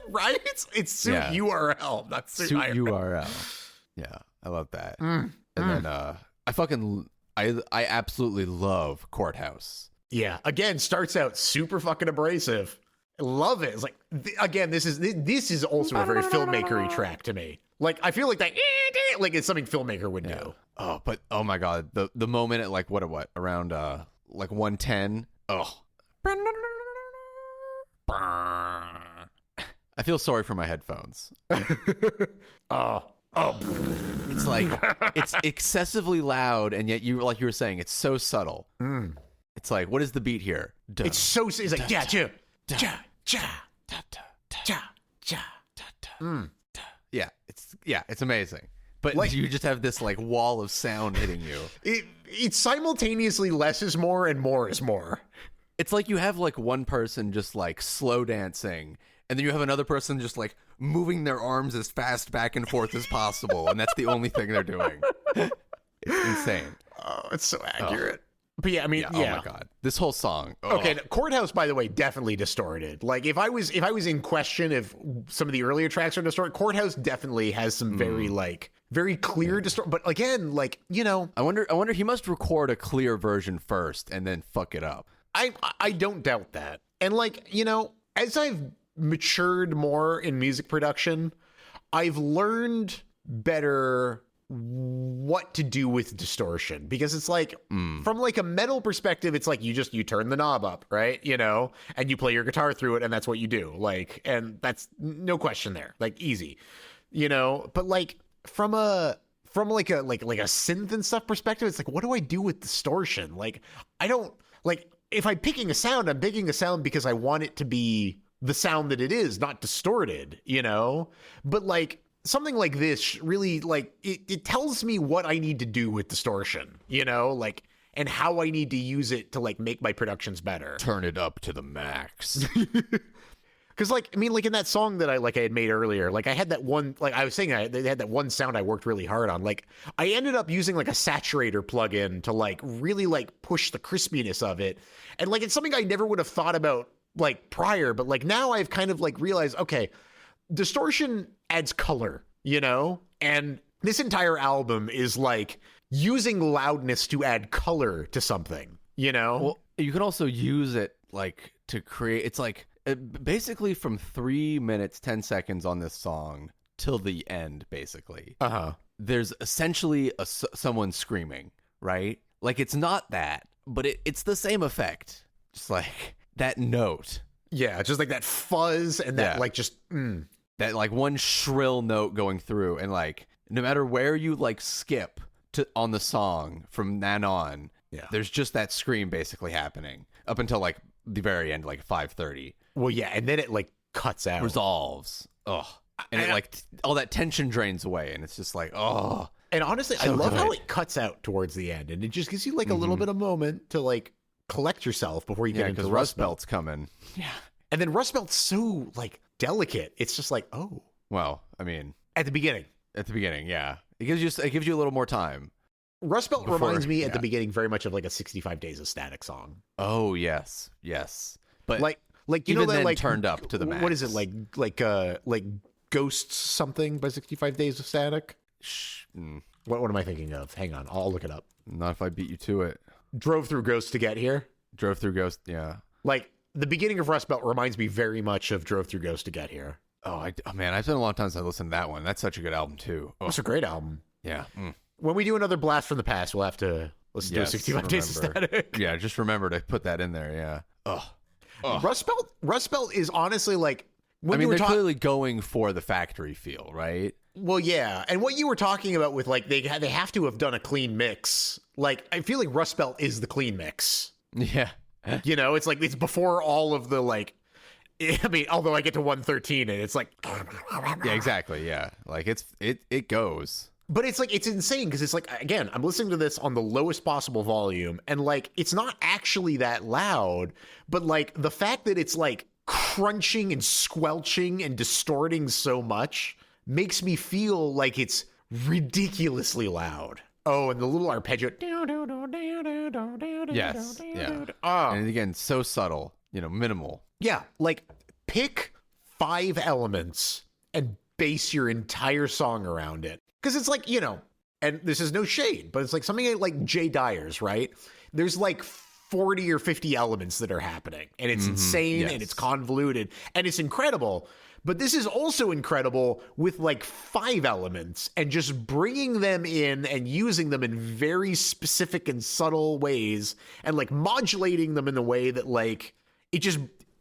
Right? It's Suit URL, not Suit IRL. URL. Yeah, I love that. And then I absolutely love Courthouse. Yeah, again, starts out super fucking abrasive. I love it. It's like, again, this is also a very Filmmaker-y track to me. Like, I feel like that, like it's something Filmmaker would do. Oh, but oh my god, the moment at like what around like 110. Oh, I feel sorry for my headphones. It's like it's excessively loud, and yet like you were saying, it's so subtle. It's like, what is the beat here? It's like yeah, it's amazing. But like, you just have this like wall of sound hitting you. It's simultaneously less is more and more is more. It's like you have like one person just like slow dancing, and then you have another person just like moving their arms as fast back and forth as possible, and that's the only thing they're doing. It's insane. Oh, it's so accurate. But yeah, I mean, Oh my god, this whole song. Okay, Courthouse, by the way, definitely distorted. Like if I was in question if some of the earlier tracks are distorted, Courthouse definitely has some very clear distort. But again, like I wonder he must record a clear version first and then fuck it up. I don't doubt that. And like as I've matured more in music production, I've learned better what to do with distortion, because it's like from like a metal perspective, it's like you turn the knob up, right? And you play your guitar through it, and that's what you do. Like, and that's no question there, like easy, but like from a synth and stuff perspective, it's like, what do I do with distortion? Like, I don't, like, if I'm picking a sound, I'm picking a sound because I want it to be the sound that it is, not distorted, but like something like this really, like, it tells me what I need to do with distortion, like, and how I need to use it to like make my productions better. Turn it up to the max. Because like, I mean, like in that song that I had made earlier, like I had that one, like I was saying, they had that one sound I worked really hard on. Like I ended up using like a saturator plugin to like really like push the crispiness of it. And like, it's something I never would have thought about like prior, but like now I've kind of like realized, okay, distortion adds color, and this entire album is like using loudness to add color to something, Well, you can also use it like to create, it's like basically from 3 minutes, 10 seconds on this song till the end, basically. There's essentially someone screaming, right? Like it's not that, but it's the same effect. Just like that note. Yeah, just like that fuzz and that like just that like one shrill note going through, and like no matter where you like skip to on the song from then on, there's just that scream basically happening up until like the very end, like 5:30. Well, yeah, and then it like cuts out, resolves. Ugh. And it like all that tension drains away, and it's just like, oh. And honestly, so I love good. how it cuts out towards the end, and it just gives you like a little bit of moment to like collect yourself before you get into the Rust Belt's coming. Yeah. And then Rust Belt's so like delicate. It's just like, oh. Well, I mean, at the beginning, yeah. It gives you a little more time. Rust Belt reminds me at the beginning very much of like a 65 Days of Static song. Oh yes. But like you even know that then like turned up to the max. What is it like Ghosts something by 65 Days of Static? What am I thinking of? Hang on, I'll look it up. Not if I beat you to it. Drove through Ghosts to get here. Drove through Ghost, yeah. Like the beginning of Rust Belt reminds me very much of Drove Through Ghosts to get here. Oh man, I've spent a long time since I listened to that one. That's such a good album too. It's a great album. Yeah. When we do another blast from the past, we'll have to listen to 65 Days of Static. Yeah, just remember to put that in there. Yeah. Rust Belt is honestly like. They're clearly going for the factory feel, right? Well, yeah, and what you were talking about with like they have to have done a clean mix. Like I feel like Rust Belt is the clean mix. Yeah. You know, it's like it's before all of the like. I mean, although I get to 113 and it's like. Yeah, exactly. Yeah, like it goes. But it's like, it's insane because it's like, again, I'm listening to this on the lowest possible volume and like, it's not actually that loud, but like the fact that it's like crunching and squelching and distorting so much makes me feel like it's ridiculously loud. Oh, and the little arpeggio. Yes. Yeah. And again, so subtle, minimal. Yeah. Like pick 5 elements and base your entire song around it. Because it's like, and this is no shade, but it's like something like Jay Dyer's, right? There's like 40 or 50 elements that are happening, and it's insane, and it's convoluted, and it's incredible. But this is also incredible with like 5 elements and just bringing them in and using them in very specific and subtle ways and like modulating them in a way that like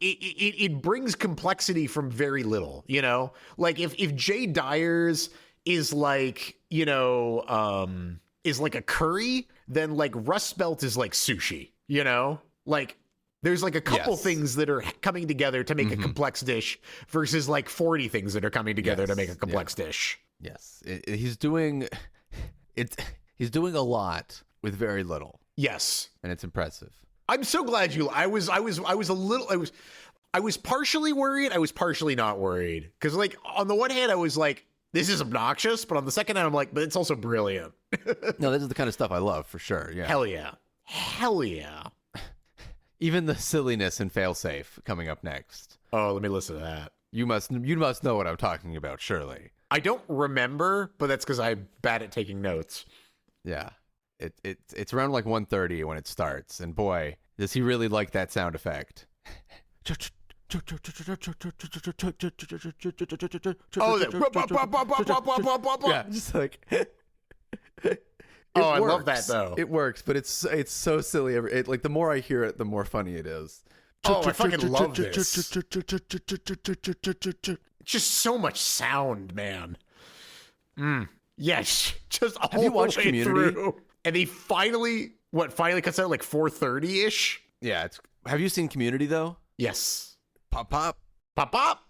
it brings complexity from very little, Like if Jay Dyer's is like, is like a curry, then like Rust Belt is like sushi, Like there's like a couple things that are coming together to make a complex dish versus like 40 things that are coming together to make a complex dish. Yes. He's doing a lot with very little. Yes. And it's impressive. I'm so glad I was partially worried. I was partially not worried. Cause like on the one hand, I was like, this is obnoxious, but on the second hand, I'm like, but it's also brilliant. No, this is the kind of stuff I love for sure. Yeah. Hell yeah. Hell yeah. Even the silliness and failsafe coming up next. Oh, let me listen to that. You must know what I'm talking about, surely. I don't remember, but that's because I'm bad at taking notes. Yeah. It's around like 1:30 when it starts, and boy, does he really like that sound effect. Oh, yeah, just like. I love that though. It works, but it's so silly. Like the more I hear it, the more funny it is. Oh, I fucking love this. Just so much sound, man. Yes, just all Have you watched the way Community? through. And he finally cuts out like 4:30 ish. Yeah, have you seen Community though? Yes. Pop pop. Pop pop.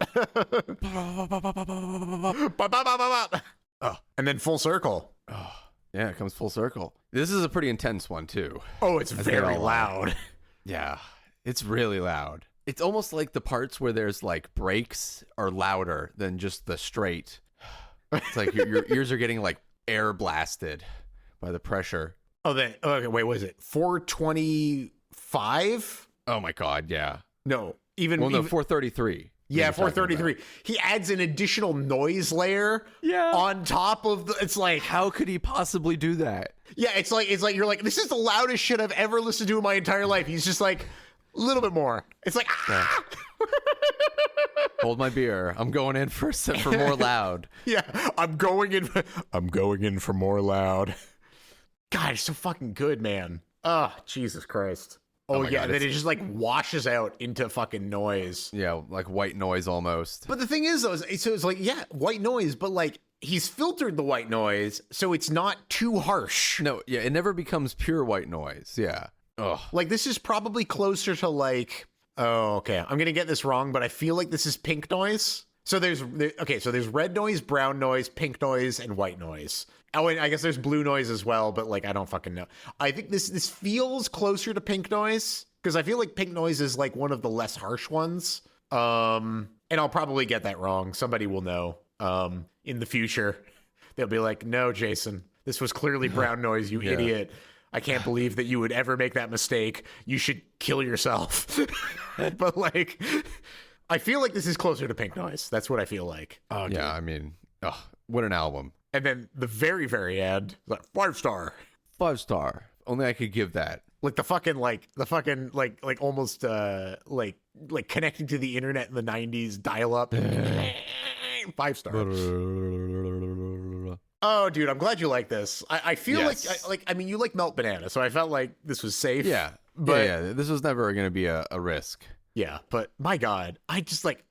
Oh, and then full circle. Oh, yeah, it comes full circle. This is a pretty intense one too. Oh, it's very loud. Yeah, it's really loud. It's almost like the parts where there's like breaks are louder than just the straight. It's like your ears are getting like air blasted by the pressure. Oh, okay, wait, what is it? 425? Oh my god, yeah. No, 433. Yeah, 433. He adds an additional noise layer on top of it's like, how could he possibly do that? Yeah, it's like you're like, this is the loudest shit I've ever listened to in my entire life. He's just like a little bit more. It's like Hold my beer. I'm going in for more loud. Yeah, I'm going in for more loud. God, it's so fucking good, man. Oh, Jesus Christ. Oh yeah, God, then it just like washes out into fucking noise. Yeah, like white noise almost. But the thing is, though, it's like, yeah, white noise, but like he's filtered the white noise so it's not too harsh. No, yeah, it never becomes pure white noise. Yeah. Oh, Like, this is probably closer to like, oh, okay, I'm gonna get this wrong, but I feel like this is pink noise. So there's red noise, brown noise, pink noise, and white noise. Oh, and I guess there's blue noise as well, but like I don't fucking know. I think this feels closer to pink noise because I feel like pink noise is like one of the less harsh ones. And I'll probably get that wrong. Somebody will know in the future. They'll be like, "No, Jason, this was clearly brown noise, you idiot. I can't believe that you would ever make that mistake. You should kill yourself." But like, I feel like this is closer to pink noise. That's what I feel like. Oh, dude. yeah, I mean, what an album. And then the very, very end, like 5-star. 5-star. Only I could give that. Like the fucking almost like connecting to the internet in the 90s, dial up. 5-star. Oh, dude, I'm glad you like this. I feel Yes. I mean, you like Melt Banana, so I felt like this was safe. Yeah. But yeah, this was never going to be a risk. yeah, but my God, I just like,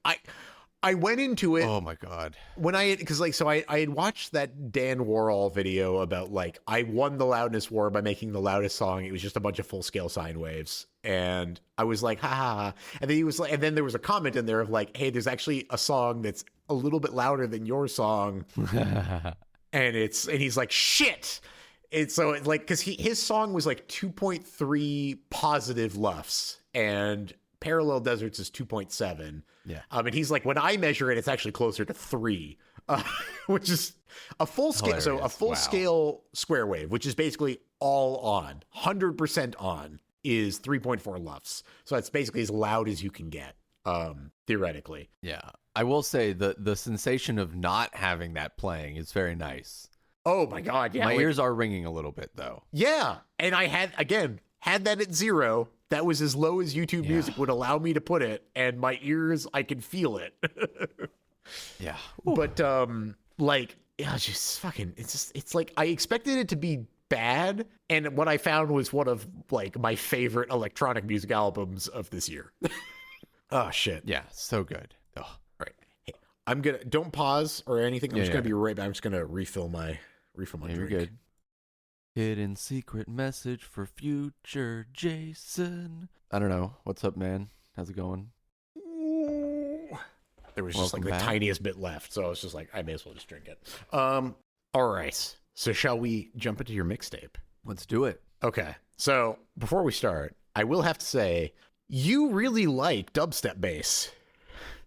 I went into it Oh my God. when I had watched that Dan Warhol video about like I won the loudness war by making the loudest song. It was just a bunch of full scale sine waves, and I was like, ha ha ha. And then he was like, and then there was a comment in there of like, hey, there's actually a song that's a little bit louder than your song, and he's like, shit. It's so it's like because his song was like 2.3 positive LUFS and Parallel Deserts is 2.7. Yeah. And he's like, when I measure it, it's actually closer to 3, which is a full scale. Hilarious. So a full Wow. scale square wave, which is basically all on, 100% on, is 3.4 LUFS. So that's basically as loud as you can get, theoretically. Yeah. I will say the sensation of not having that playing is very nice. Oh my God. Yeah. My like- ears are ringing a little bit though. Yeah. And I had that at 0. That was as low as YouTube Music would allow me to put it. And my ears, I can feel it. Yeah. But like, yeah, it's like I expected it to be bad, and what I found was one of like my favorite electronic music albums of this year. Oh shit. Yeah. So good. Oh. Right. Hey, don't pause or anything. I'm Yeah, just gonna yeah. be right back. I'm just gonna refill my You're drink. good. Hidden secret message for future Jason. I don't know. What's up, man? How's it going? There was just Welcome like the back. tiniest bit left, so I was just like, I may as well just drink it. All right. So shall we jump into your mixtape? Let's do it. Okay. So before we start, I will have to say you really like dubstep bass.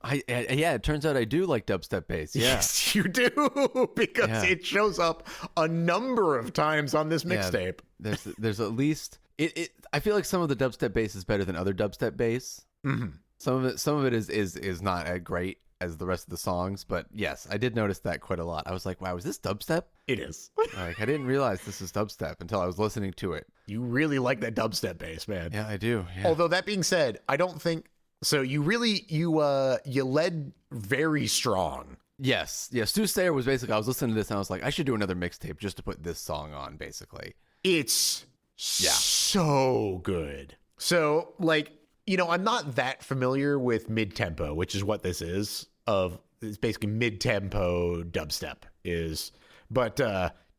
Yeah, it turns out I do like dubstep bass. Yeah. Yes, you do, because Yeah. it shows up a number of times on this Yeah. mixtape. There's at least I feel like some of the dubstep bass is better than other dubstep bass. Mhm. Some of it is not as great as the rest of the songs, but yes, I did notice that quite a lot. I was like, wow, is this dubstep? It is. Like I didn't realize this is dubstep until I was listening to it. You really like that dubstep bass, man. Yeah, I do. Yeah. Although that being said, I don't think so. You really you led very strong. Yes. Yeah. Stu Sayer was basically, I was listening to this and I was like, I should do another mixtape just to put this song on, basically. It's so good. So, like, you know, I'm not that familiar with mid-tempo, which is what this is. It's basically mid-tempo dubstep is. But,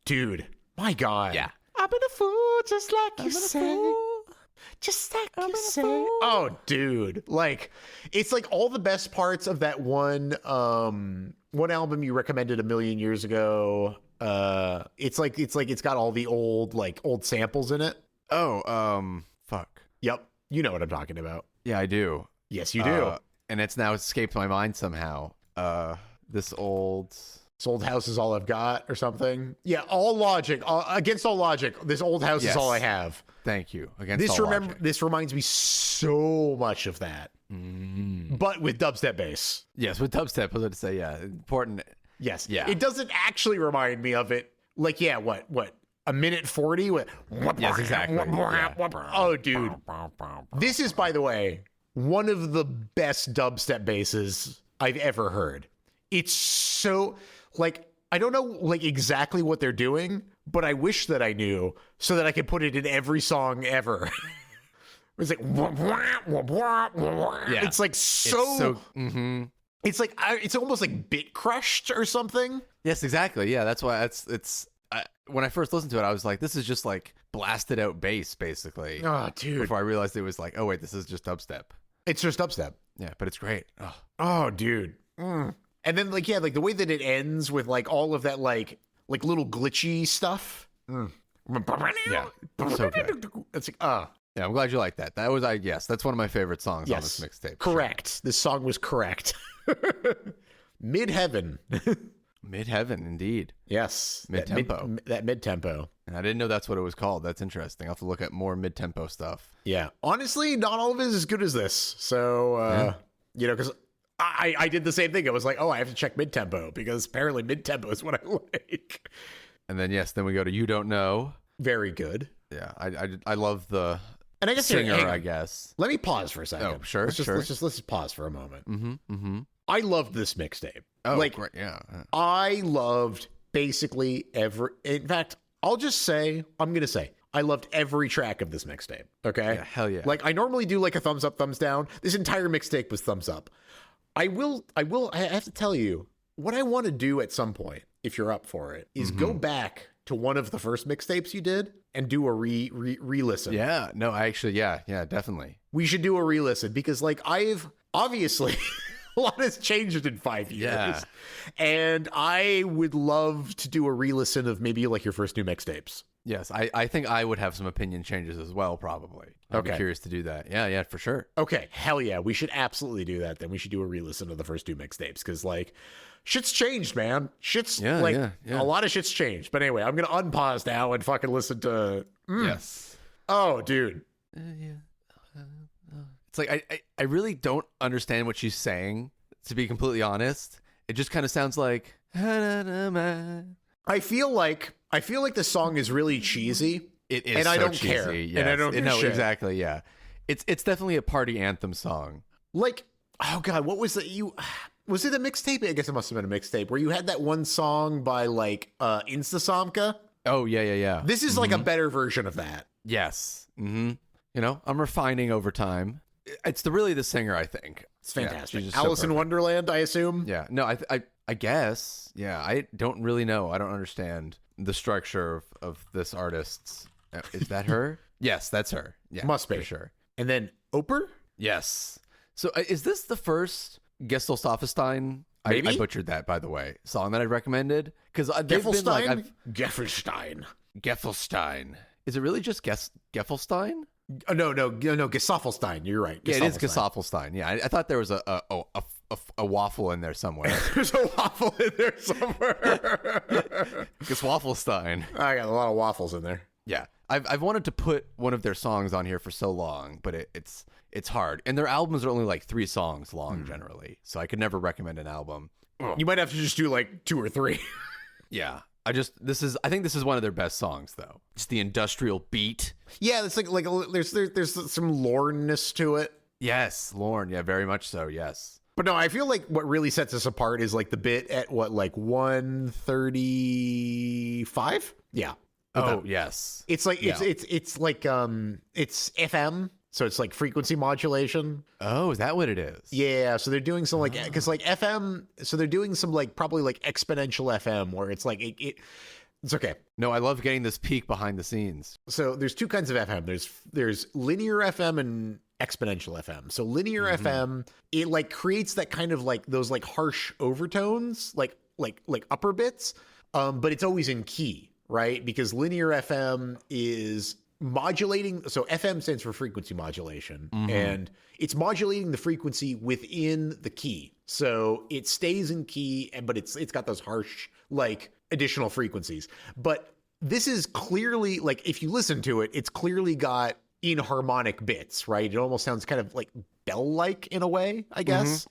dude, my God. Yeah. I've been a fool just like you say. Just like you say. Oh, dude. Like, it's like all the best parts of that one album you recommended a million years ago. It's got all the old samples in it. Oh, fuck. Yep. You know what I'm talking about. Yeah, I do. Yes, you do. And it's now escaped my mind somehow. This old This old house is all I've got or something. Yeah, against all logic. This old house is Yes. all I have. Thank you. Against all logic. This reminds me so much of that. But with dubstep bass. Yes, with dubstep, I was about to say, yeah, important. Yes. Yeah. It doesn't actually remind me of it. Like, yeah, what? A minute 40? Yes, exactly. Yeah. Oh, dude. This is, by the way, one of the best dubstep basses I've ever heard. It's so, like, I don't know, like, exactly what they're doing, but I wish that I knew so that I could put it in every song ever. It's like, Yeah. it's like so, It's like it's almost like bit crushed or something. Yes, exactly. Yeah, that's why when I first listened to it, I was like, this is just like blasted out bass, basically. Oh, dude. Before I realized it was like, oh wait, this is just dubstep. It's just dubstep. Yeah, but it's great. Oh, dude. And then like the way that it ends with like all of that like little glitchy stuff. Yeah, so good. It's like Yeah, I'm glad you like that. That was yes, that's one of my favorite songs on this mixtape. Correct. Sure. This song was correct. Mid-heaven. Mid-heaven, indeed. Yes. Mid-tempo. That mid-tempo. And I didn't know that's what it was called. That's interesting. I'll have to look at more mid-tempo stuff. Yeah. Honestly, not all of it is as good as this. So, you know, because I did the same thing. I was like, oh, I have to check mid-tempo because apparently mid-tempo is what I like. And then, yes, then we go to You Don't Know. Very good. Yeah, I love the and I guess singer, I guess. Let me pause for a second. Oh, sure, let's sure. Let's pause for a moment. Mm-hmm. I loved this mixtape. Oh, like, great. Yeah. I loved basically in fact, I'll just say, I'm going to say, I loved every track of this mixtape. Okay? Yeah, hell yeah. Like, I normally do like a thumbs up, thumbs down. This entire mixtape was thumbs up. I have to tell you, what I want to do at some point, if you're up for it, is go back to one of the first mixtapes you did and do a re-listen. Yeah, no, I actually, yeah, definitely. We should do a re-listen because, like, I've obviously a lot has changed in 5 years. Yeah. And I would love to do a re-listen of maybe like your first new mixtapes. Yes, I think I would have some opinion changes as well, probably. I'd be curious to do that. Yeah, for sure. Okay, hell yeah. We should absolutely do that. Then we should do a re-listen of the first two mixtapes because, like, shit's changed, man. A lot of shit's changed. But anyway, I'm going to unpause now and fucking listen to... Yes. Oh, dude. It's like, I really don't understand what she's saying, to be completely honest. It just kind of sounds like... I feel like the song is really cheesy. It is, and so I don't cheesy, care. Yes. And I don't give no, shit. Exactly. Yeah, it's definitely a party anthem song. Like, oh god, what was that? Was it a mixtape? I guess it must have been a mixtape where you had that one song by like Instasamka. Oh yeah. This is like a better version of that. Yes. Mm-hmm. You know, I'm refining over time. It's really the singer, I think. It's fantastic. Yeah, Alice in Wonderland, I assume. Yeah. No, I guess. Yeah, I don't really know. I don't understand the structure of this artist's. Is that her? Yes, that's her. Yeah, must be. For sure. And then Oper? Yes. So is this the first Gestelstoffenstein? I butchered that, by the way. Song that I recommended because they've been like Geffelstein. Is it really just Geffelstein? No, Gesaffelstein. You're right. Yeah, it is Gesaffelstein. Yeah, I thought there was a waffle in there somewhere. There's a waffle in there somewhere. Geswaffelstein. I got a lot of waffles in there. Yeah, I've wanted to put one of their songs on here for so long, but it's hard. And their albums are only like 3 songs long generally, so I could never recommend an album. You might have to just do like 2 or 3. Yeah. I think this is one of their best songs though. Just the industrial beat. Yeah, it's like there's some Lorne-ness to it. Yes, Lorne. Yeah, very much so. Yes. But no, I feel like what really sets us apart is like the bit at like 135. Yeah. Oh yes. It's like it's like it's FM. So it's like frequency modulation. Oh, is that what it is? Yeah. So they're doing some like, because like FM, so they're doing some like probably like exponential FM where it's like, it's okay. No, I love getting this peek behind the scenes. So there's 2 kinds of FM. There's linear FM and exponential FM. So linear FM, it like creates that kind of like those like harsh overtones, like upper bits. But it's always in key, right? Because linear FM is modulating, so FM stands for frequency modulation, and it's modulating the frequency within the key, so it stays in key, but it's got those harsh like additional frequencies. But this is clearly like, if you listen to it, it's clearly got inharmonic bits, right? It almost sounds kind of like bell-like in a way, I guess.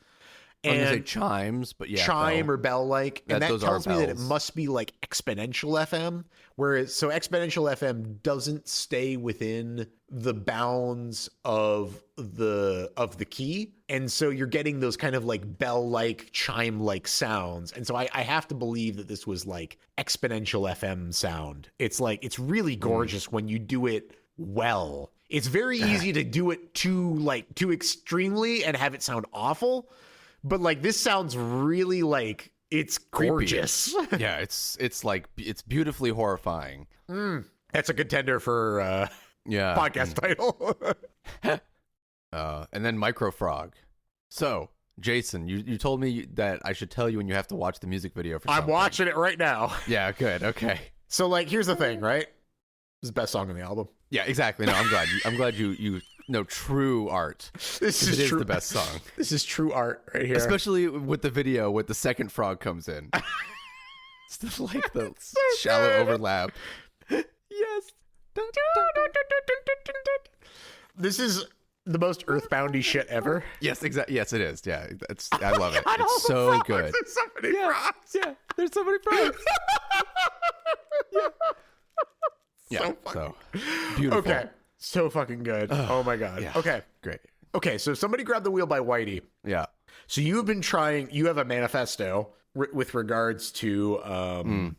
And I was gonna say chimes, but yeah, chime bell. Or bell-like, and that tells me that it must be like exponential FM. Whereas, so exponential FM doesn't stay within the bounds of the key, and so you're getting those kind of like bell-like, chime-like sounds. And so I have to believe that this was like exponential FM sound. It's like, it's really gorgeous when you do it well. It's very easy to do it too extremely and have it sound awful. but like this sounds really like it's gorgeous. Yeah, it's like it's beautifully horrifying. That's a contender for Yeah. podcast title. And then Micro Frog. So, Jason, you told me that I should tell you when you have to watch the music video for something. I'm watching it right now. Yeah, good. Okay. So like here's the thing, right? This is the best song on the album. Yeah, exactly. No, I'm glad you know true art. This It is is true. the best song. This is true art right here. Especially with the video with the second frog comes in. It's just like the so shallow good. overlap. Yes. This is the most earthboundy shit ever. Yes, exactly. Yes, it is. Yeah, I love it. It's so good. There's so many frogs. Yeah, there's so many frogs. So fucking beautiful. okay. So fucking good. Oh my god. Yeah. Okay. Great. Okay. So somebody grabbed the wheel by Whitey. Yeah. So you have been trying. You have a manifesto with regards to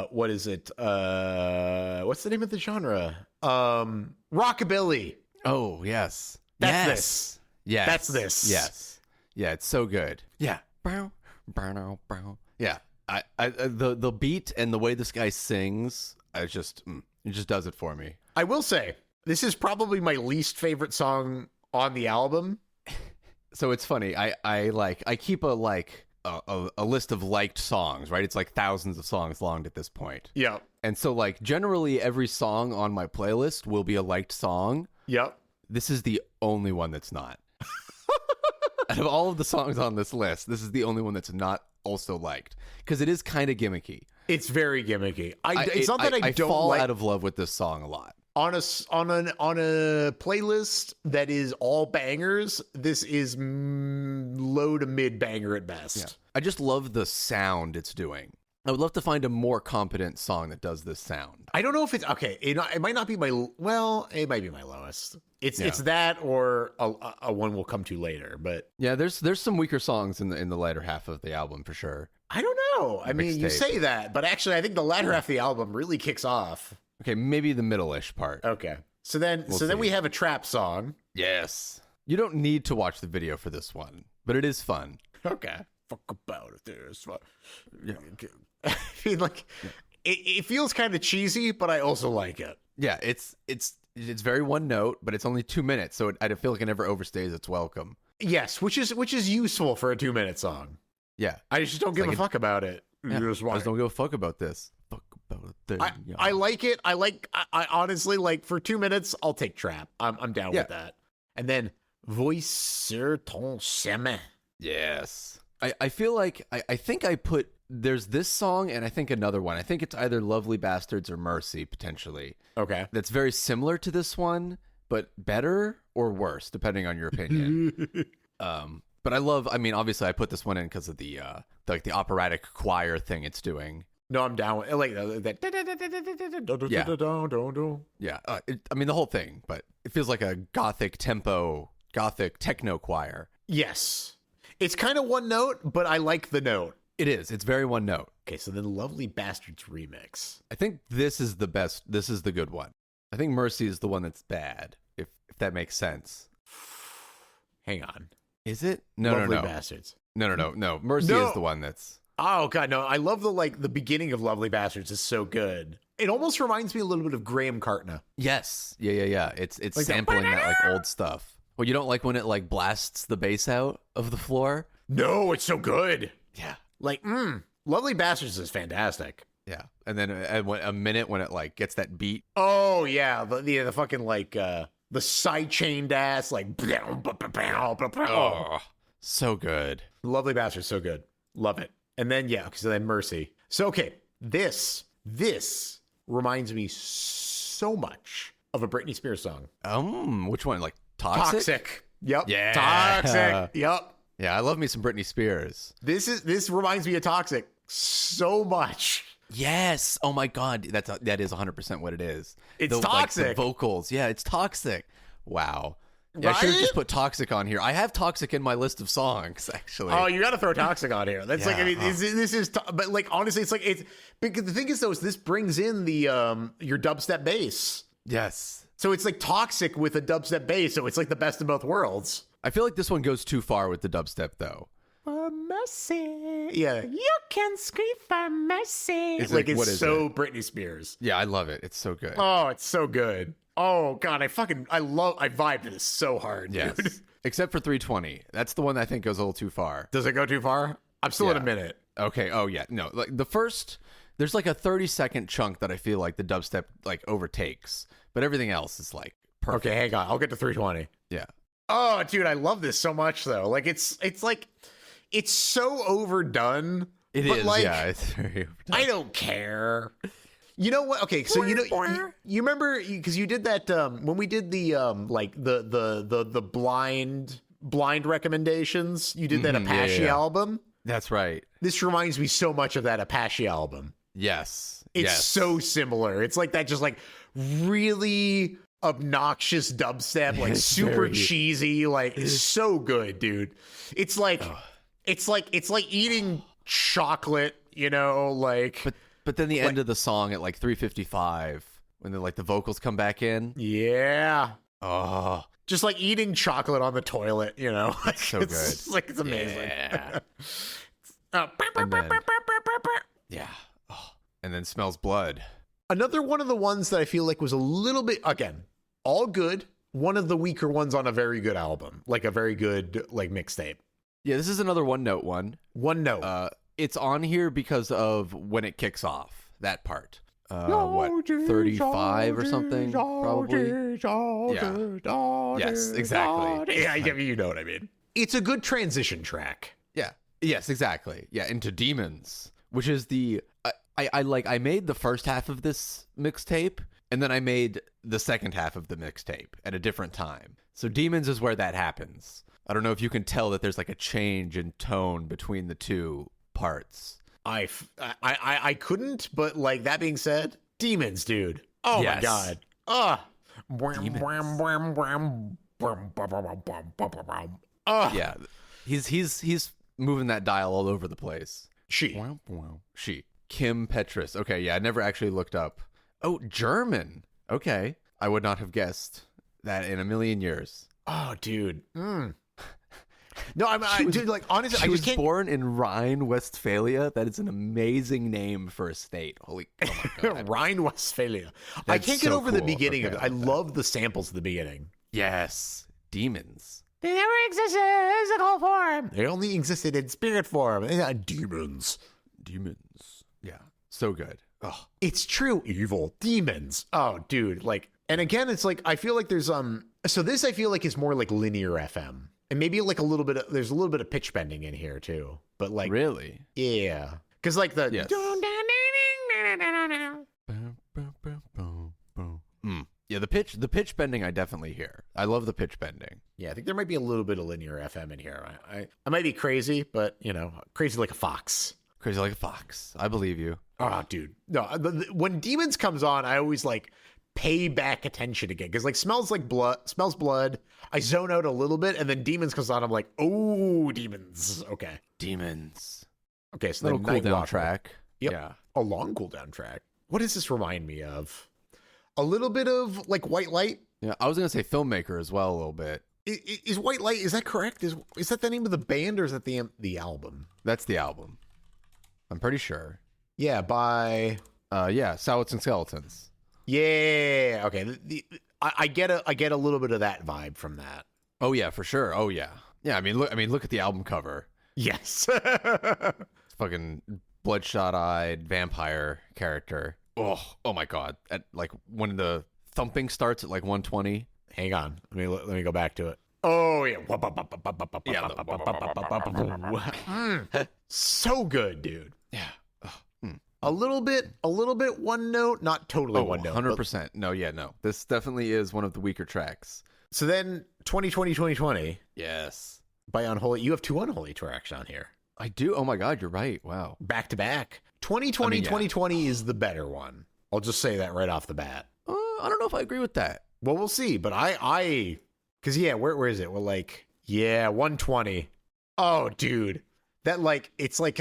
what is it? What's the name of the genre? Rockabilly. Oh, yes. That's yes. this. Yes. That's this. Yes. Yeah, it's so good. Yeah. Yeah. The beat and the way this guy sings, it just does it for me. I will say this is probably my least favorite song on the album. So it's funny. I keep a list of liked songs, right? It's like thousands of songs long at this point. Yep. And so like generally every song on my playlist will be a liked song. Yep. This is the only one that's not. Out of all of the songs on this list, this is the only one that's not also liked because it is kind of gimmicky. It's very gimmicky. It's not that I don't fall like out of love with this song a lot. on a playlist that is all bangers. This is low to mid banger at best. Yeah. I just love the sound it's doing. I would love to find a more competent song that does this sound. I don't know if it's okay. It might not be my it might be my lowest. It's that or a one we'll come to later. But yeah, there's some weaker songs in the later half of the album for sure. I don't know. I mean, you say that, but actually, I think the latter half of the album really kicks off. Okay, maybe the middle-ish part. Okay, so then we have a trap song. Yes, you don't need to watch the video for this one, but it is fun. Okay, fuck about it. There's fun. Yeah. I mean, like, it feels kind of cheesy, but I also like it. Yeah, it's very one note, but it's only 2 minutes, so I feel like it never overstays its welcome. Yes, which is useful for a 2-minute song. Yeah, I just don't give a fuck about it. Yeah, I just don't give a fuck about this. Fuck about it. I like it. I honestly like for 2 minutes. I'll take trap. I'm down with that. And then voice sur ton chemin. Yes, I feel like I think I put. There's this song and I think another one. I think it's either Lovely Bastards or Mercy, potentially. Okay. That's very similar to this one, but better or worse, depending on your opinion. But I mean, obviously I put this one in because of the operatic choir thing it's doing. No, I'm down with it. Like that. Yeah. I mean, the whole thing, but it feels like a gothic techno choir. Yes. It's kind of one note, but I like the note. It is. It's very one note. Okay, so then Lovely Bastards remix. I think this is the best. This is the good one. I think Mercy is the one that's bad, if that makes sense. Hang on. Is it? No. Lovely Bastards. No. Mercy is the one that's... Oh, God, no. I love the beginning of Lovely Bastards is so good. It almost reminds me a little bit of Graham Cartna. Yes. Yeah. It's like sampling that like old stuff. Well, you don't like when it like blasts the bass out of the floor? No, it's so good. Yeah. Like, Lovely Bastards is fantastic. Yeah. And then a minute when it like gets that beat. Oh, yeah. The fucking like, the side-chained ass, like, oh, so good. Lovely Bastards, so good. Love it. And then, so then Mercy. So, okay, this reminds me so much of a Britney Spears song. Which one? Like Toxic? Yep. Yeah. Toxic. Yep. Yeah, I love me some Britney Spears. This reminds me of Toxic so much. Yes. Oh my God. That is 100% what it is. It's Toxic. Like, the vocals. Yeah, it's Toxic. Wow. Yeah, right? I should have just put Toxic on here. I have Toxic in my list of songs, actually. Oh, you got to throw Toxic on here. That's like, I mean, this is, but like, honestly, because the thing is, though, is this brings in the, your dubstep bass. Yes. So it's like Toxic with a dubstep bass. So it's like the best of both worlds. I feel like this one goes too far with the dubstep, though. for mercy. Yeah, you can scream for mercy. It's like like, it's what is so Britney Spears. Yeah, I love it. It's so good. Oh, it's so good. Oh God, I vibe to this so hard, Yes. dude. Except for 320. That's the one that I think goes a little too far. Does it go too far? I'm still at a minute. Okay. Oh yeah. No, like the first, there's like a 30-second chunk that I feel like the dubstep like overtakes, but everything else is like perfect. Okay, hang on. I'll get to 320. Yeah. Oh, dude, I love this so much though. Like it's like it's so overdone. It but is. like, Yeah. It's very overdone. I don't care. You know what? Okay, so you remember because you did that when we did the like the blind recommendations. You did that Apache album. That's right. This reminds me so much of that Apache album. Yes. It's yes. so similar. It's like that, just like really obnoxious dubstep, like super cheesy, like so good, dude. It's like it's like eating chocolate, you know, like. But then the end of the song at like 3:55 when the vocals come back in. Yeah. Oh, just like eating chocolate on the toilet, you know. Like, so good. It's like it's amazing. Yeah. Yeah. Oh. And then Smells Blood. Another one of the ones that I feel like was a little bit, again, all good. One of the weaker ones on a very good album, like a very good like mixtape. Yeah, this is another one note one. One note. It's on here because of when it kicks off, that part. What, 35 or something, probably? Yeah. Yes, exactly. Yeah, you know what I mean. It's a good transition track. Yeah. Yes, exactly. Yeah, into Demons, which is the... I made the first half of this mixtape, and then I made the second half of the mixtape at a different time. So Demons is where that happens. I don't know if you can tell that there's like a change in tone between the two parts. I couldn't, but like that being said, Demons, dude. Oh yes. my God. Ah. Yeah. He's moving that dial all over the place. She. Kim Petras. Okay, yeah, I never actually looked up. Oh, German. Okay. I would not have guessed that in a million years. Oh, dude. No, dude, like, honestly, she I was just can't. Born in Rhine-Westphalia. That is an amazing name for a state. Holy, oh my God. Rhine-Westphalia. I can't get over the beginning of it. I love the samples at the beginning. Yes. Demons. They never existed in physical form. They only existed in spirit form. Demons. Yeah. So good. Oh, it's true. Evil. Demons. Oh, dude. Like, and again, it's like, I feel like there's, so this I feel like is more like linear FM. And maybe like there's a little bit of pitch bending in here too. But like, really? Yeah. Because like the. Yes. Yeah, the pitch bending I definitely hear. I love the pitch bending. Yeah, I think there might be a little bit of linear FM in here. I might be crazy, but you know, crazy like a fox. Crazy like a fox. I believe you. Oh, dude. No, when Demons comes on, I always like pay back attention again because like smells blood. I zone out a little bit, and then Demons comes on. I'm like, oh, Demons. Okay, Demons. Okay, so little then cooldown track. Yep. Yeah, a long cooldown track. What does this remind me of? A little bit of like White Light. Yeah, I was gonna say Filmmaker as well a little bit. Is White Light? Is that correct? Is that the name of the band or is that the album? That's the album. I'm pretty sure. Yeah, by Salads and Skeletons. Yeah. Okay. I get a little bit of that vibe from that. Oh yeah, for sure. Oh yeah. Yeah. I mean, look at the album cover. Yes. It's fucking bloodshot-eyed vampire character. Oh my God! At like when the thumping starts at like 120. Hang on. Let me go back to it. Oh yeah. So good, dude. Yeah. A little bit one note, not totally one note. 100%. No. This definitely is one of the weaker tracks. So then 2020. Yes. By Unholy, you have two Unholy tracks on here. I do. Oh my God, you're right. Wow. Back to back. 2020 is the better one. I'll just say that right off the bat. I don't know if I agree with that. Well, we'll see. But because where is it? Well, like, 120. Oh, dude, that like it's like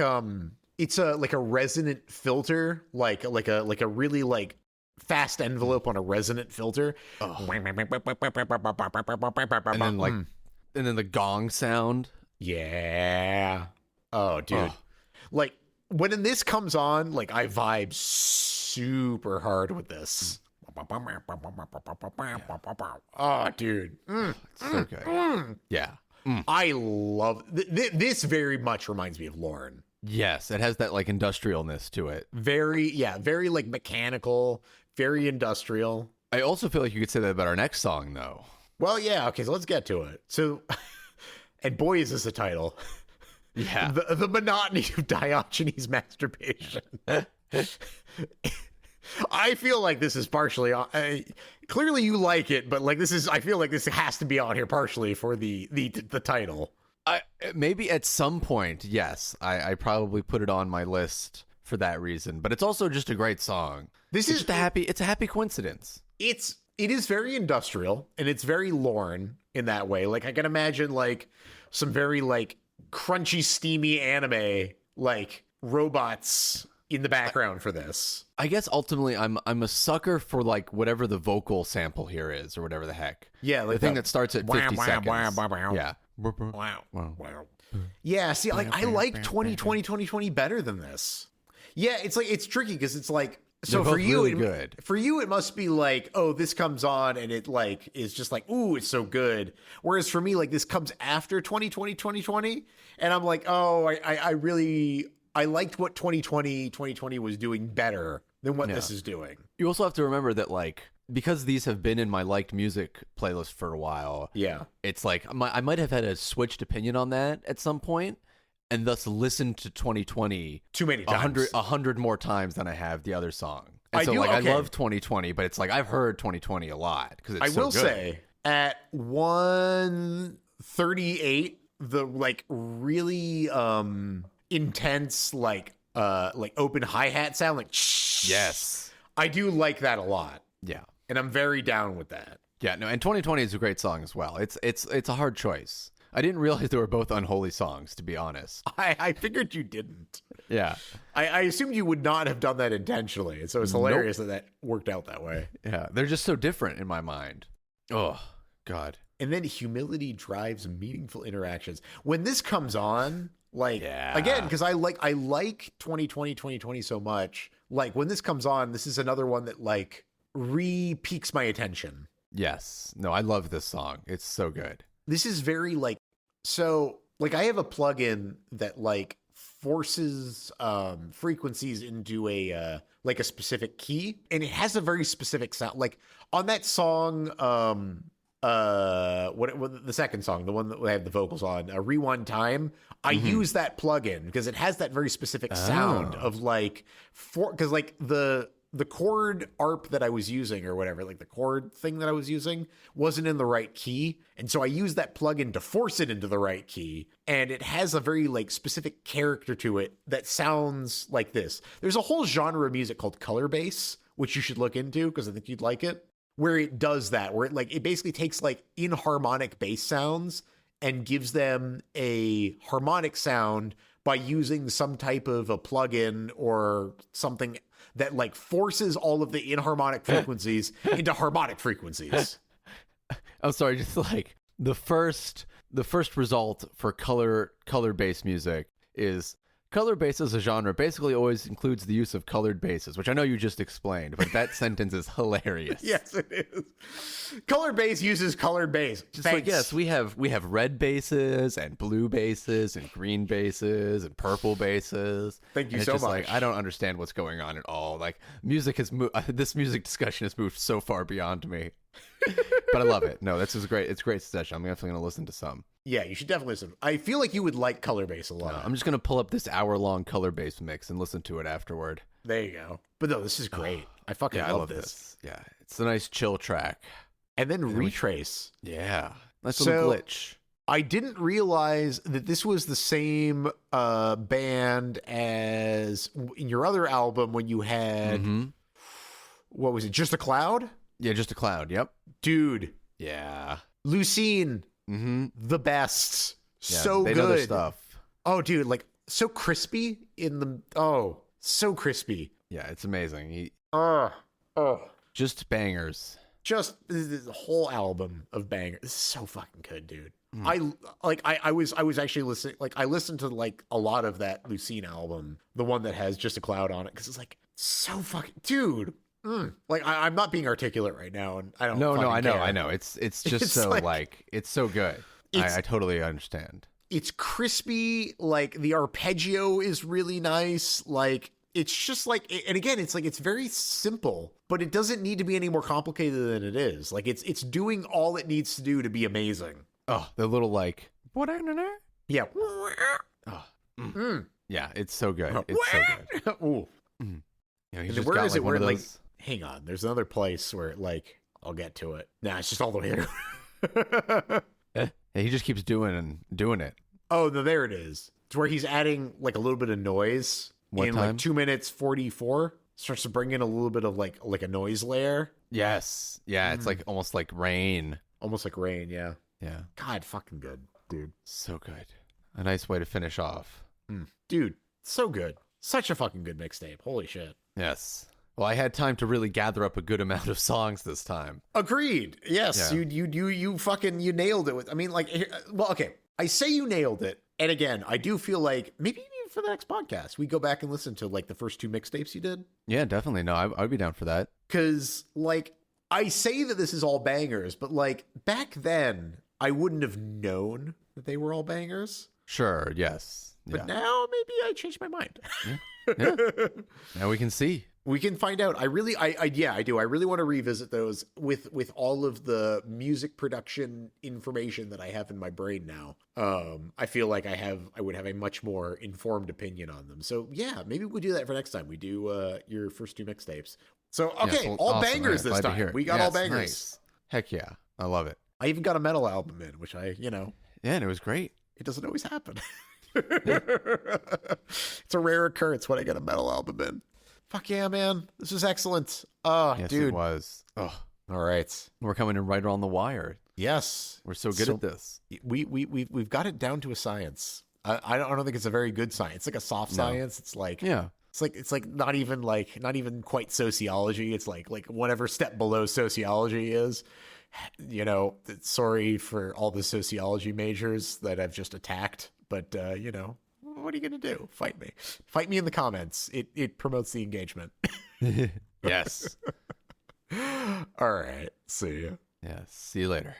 it's a like a resonant filter, like a really like fast envelope on a resonant filter. And then like and then the gong sound Yeah. Oh, dude. Like when this comes on, like I vibe super hard with this. Oh, dude. It's so good. Yeah. I love this. Very much reminds me of Lauren. Yes, it has that like industrialness to it. Very like mechanical, very industrial. I also feel like you could say that about our next song, though. Well, yeah, okay, so let's get to it. So, and boy, is this a title. Yeah. The monotony of Diogenes masturbation. I feel like this is partially clearly you like it, but like I feel like this has to be on here partially for the title. Maybe at some point, yes. I probably put it on my list for that reason, but it's also just a great song. It's a happy coincidence. It is very industrial and it's very Lauren in that way. Like I can imagine like some very like crunchy, steamy anime like robots in the background for this. I guess ultimately I'm a sucker for like whatever the vocal sample here is or whatever the heck. Yeah, like the thing that starts at 50 seconds. Yeah. Wow. Yeah, see, like I like 2020 better than this. Yeah, it's like it's tricky because it's like so They're for you, really good. For you, it must be like, oh, this comes on and it like is just like, ooh, it's so good. Whereas for me, like this comes after 2020, and I'm like, oh, I liked what 2020 was doing better than what this is doing. You also have to remember that like because these have been in my liked music playlist for a while. Yeah, it's like I might have had a switched opinion on that at some point. And thus listened to 2020 too many times, 100 more times than I have the other song. And I love 2020, but it's like I've heard 2020 a lot because it's so good. I will say at 138, the like really intense like open hi-hat sound like yes, I do like that a lot. Yeah, and I'm very down with that. Yeah, no, and 2020 is a great song as well. It's a hard choice. I didn't realize they were both unholy songs, to be honest. I figured you didn't. Yeah. I assumed you would not have done that intentionally. And so it's hilarious that worked out that way. Yeah. They're just so different in my mind. Oh, God. And then humility drives meaningful interactions. When this comes on, like, again, because I like 2020 so much. Like, when this comes on, this is another one that, like, re-peaks my attention. Yes. No, I love this song. It's so good. This is very like, so like I have a plugin that like forces frequencies into a like a specific key, and it has a very specific sound. Like on that song, what the second song, the one that we have the vocals on, Rewind Time, I use that plugin because it has that very specific sound of like because like the chord arp that I was using or whatever, like the chord thing that I was using wasn't in the right key. And so I used that plugin to force it into the right key. And it has a very like specific character to it that sounds like this. There's a whole genre of music called color bass, which you should look into because I think you'd like it, where it does that, where it basically takes like inharmonic bass sounds and gives them a harmonic sound by using some type of a plugin or something that like forces all of the inharmonic frequencies into harmonic frequencies. I'm sorry, just like the first result for color bass music is color bass as a genre basically always includes the use of colored basses, which I know you just explained, but that sentence is hilarious. Yes, it is. Color bass uses colored bass. Just like, yes, we have red basses and blue basses and green basses and purple basses. Thank you so much. Like, I don't understand what's going on at all. Like music has this music discussion has moved so far beyond me. But I love it. No, this is great. It's a great session. I'm definitely going to listen to some. Yeah, you should definitely listen. I feel like you would like color bass a lot. No, I'm just going to pull up this hour-long color bass mix and listen to it afterward. There you go. But no, this is great. I fucking love this. Yeah, it's a nice chill track. And then Retrace. Yeah. Nice little glitch. I didn't realize that this was the same band as in your other album when you had, what was it, Just a Cloud? Yeah, Just a Cloud, yep. Dude. Yeah. Lucene. The best. Yeah, so they good. Know their stuff. Oh, dude, like so crispy in the, so crispy. Yeah, it's amazing. Just bangers. Just the whole album of bangers. This is so fucking good, dude. I was actually listening, like I listened to like a lot of that Lucene album, the one that has Just a Cloud on it, because it's like so fucking dude. Like I'm not being articulate right now, and I don't. No, I know, care. I know. It's just so like it's so good. I totally understand. It's crispy. Like the arpeggio is really nice. Like it's just like, and again, it's like it's very simple, but it doesn't need to be any more complicated than it is. Like it's doing all it needs to do to be amazing. Oh, the little like Yeah. Oh, yeah, it's so good. It's so good. Ooh. You know, he's And just where got is like it? one Where of like, those. hang on. There's another place where like I'll get to it. Nah, it's just all the way there. Yeah, he just keeps doing it. Oh, no, there it is. It's where he's adding like a little bit of noise What in time? like 2 minutes 44. Starts to bring in a little bit of like a noise layer. Yes. Yeah, it's like almost like rain. Almost like rain, yeah. Yeah. God, fucking good, dude. So good. A nice way to finish off. Dude, so good. Such a fucking good mixtape. Holy shit. Yes. Well, I had time to really gather up a good amount of songs this time. Agreed. Yes, Yeah. you fucking you nailed it. I mean, like, well, okay. I say you nailed it, and again, I do feel like maybe for the next podcast we go back and listen to like the first 2 mixtapes you did, Yeah, definitely. No, I'd be down for that. because like I say that this is all bangers, but like back then I wouldn't have known that they were all bangers. Sure. Yes. But Yeah. now maybe I changed my mind. Yeah. Now we can see. We can find out. I do. I really want to revisit those with all of the music production information that I have in my brain now. I feel like I would have a much more informed opinion on them. So yeah, maybe we'll do that for next time. We do your first 2 mixtapes. So okay, Yes, well, all awesome. bangers Yeah, this glad to hear time. it. We got all Yes, bangers. nice. Heck yeah. I love it. I even got a metal album in, which Yeah, and it was great. it doesn't always happen. It's a rare occurrence when I get a metal album in. Fuck yeah, man. This was excellent. Oh, Yes, dude. it was. Oh, All right. we're coming in right on the wire. Yes. We're so good at this. We've got it down to a science. I don't think it's a very good science. It's like a soft science. It's like Yeah. it's like not even quite sociology. It's like whatever step below sociology is. You know, sorry for all the sociology majors that I've just attacked, but you know, what are you gonna do? Fight me. Fight me in the comments. It promotes the engagement. Yes. All right. See ya. Yeah. See you later.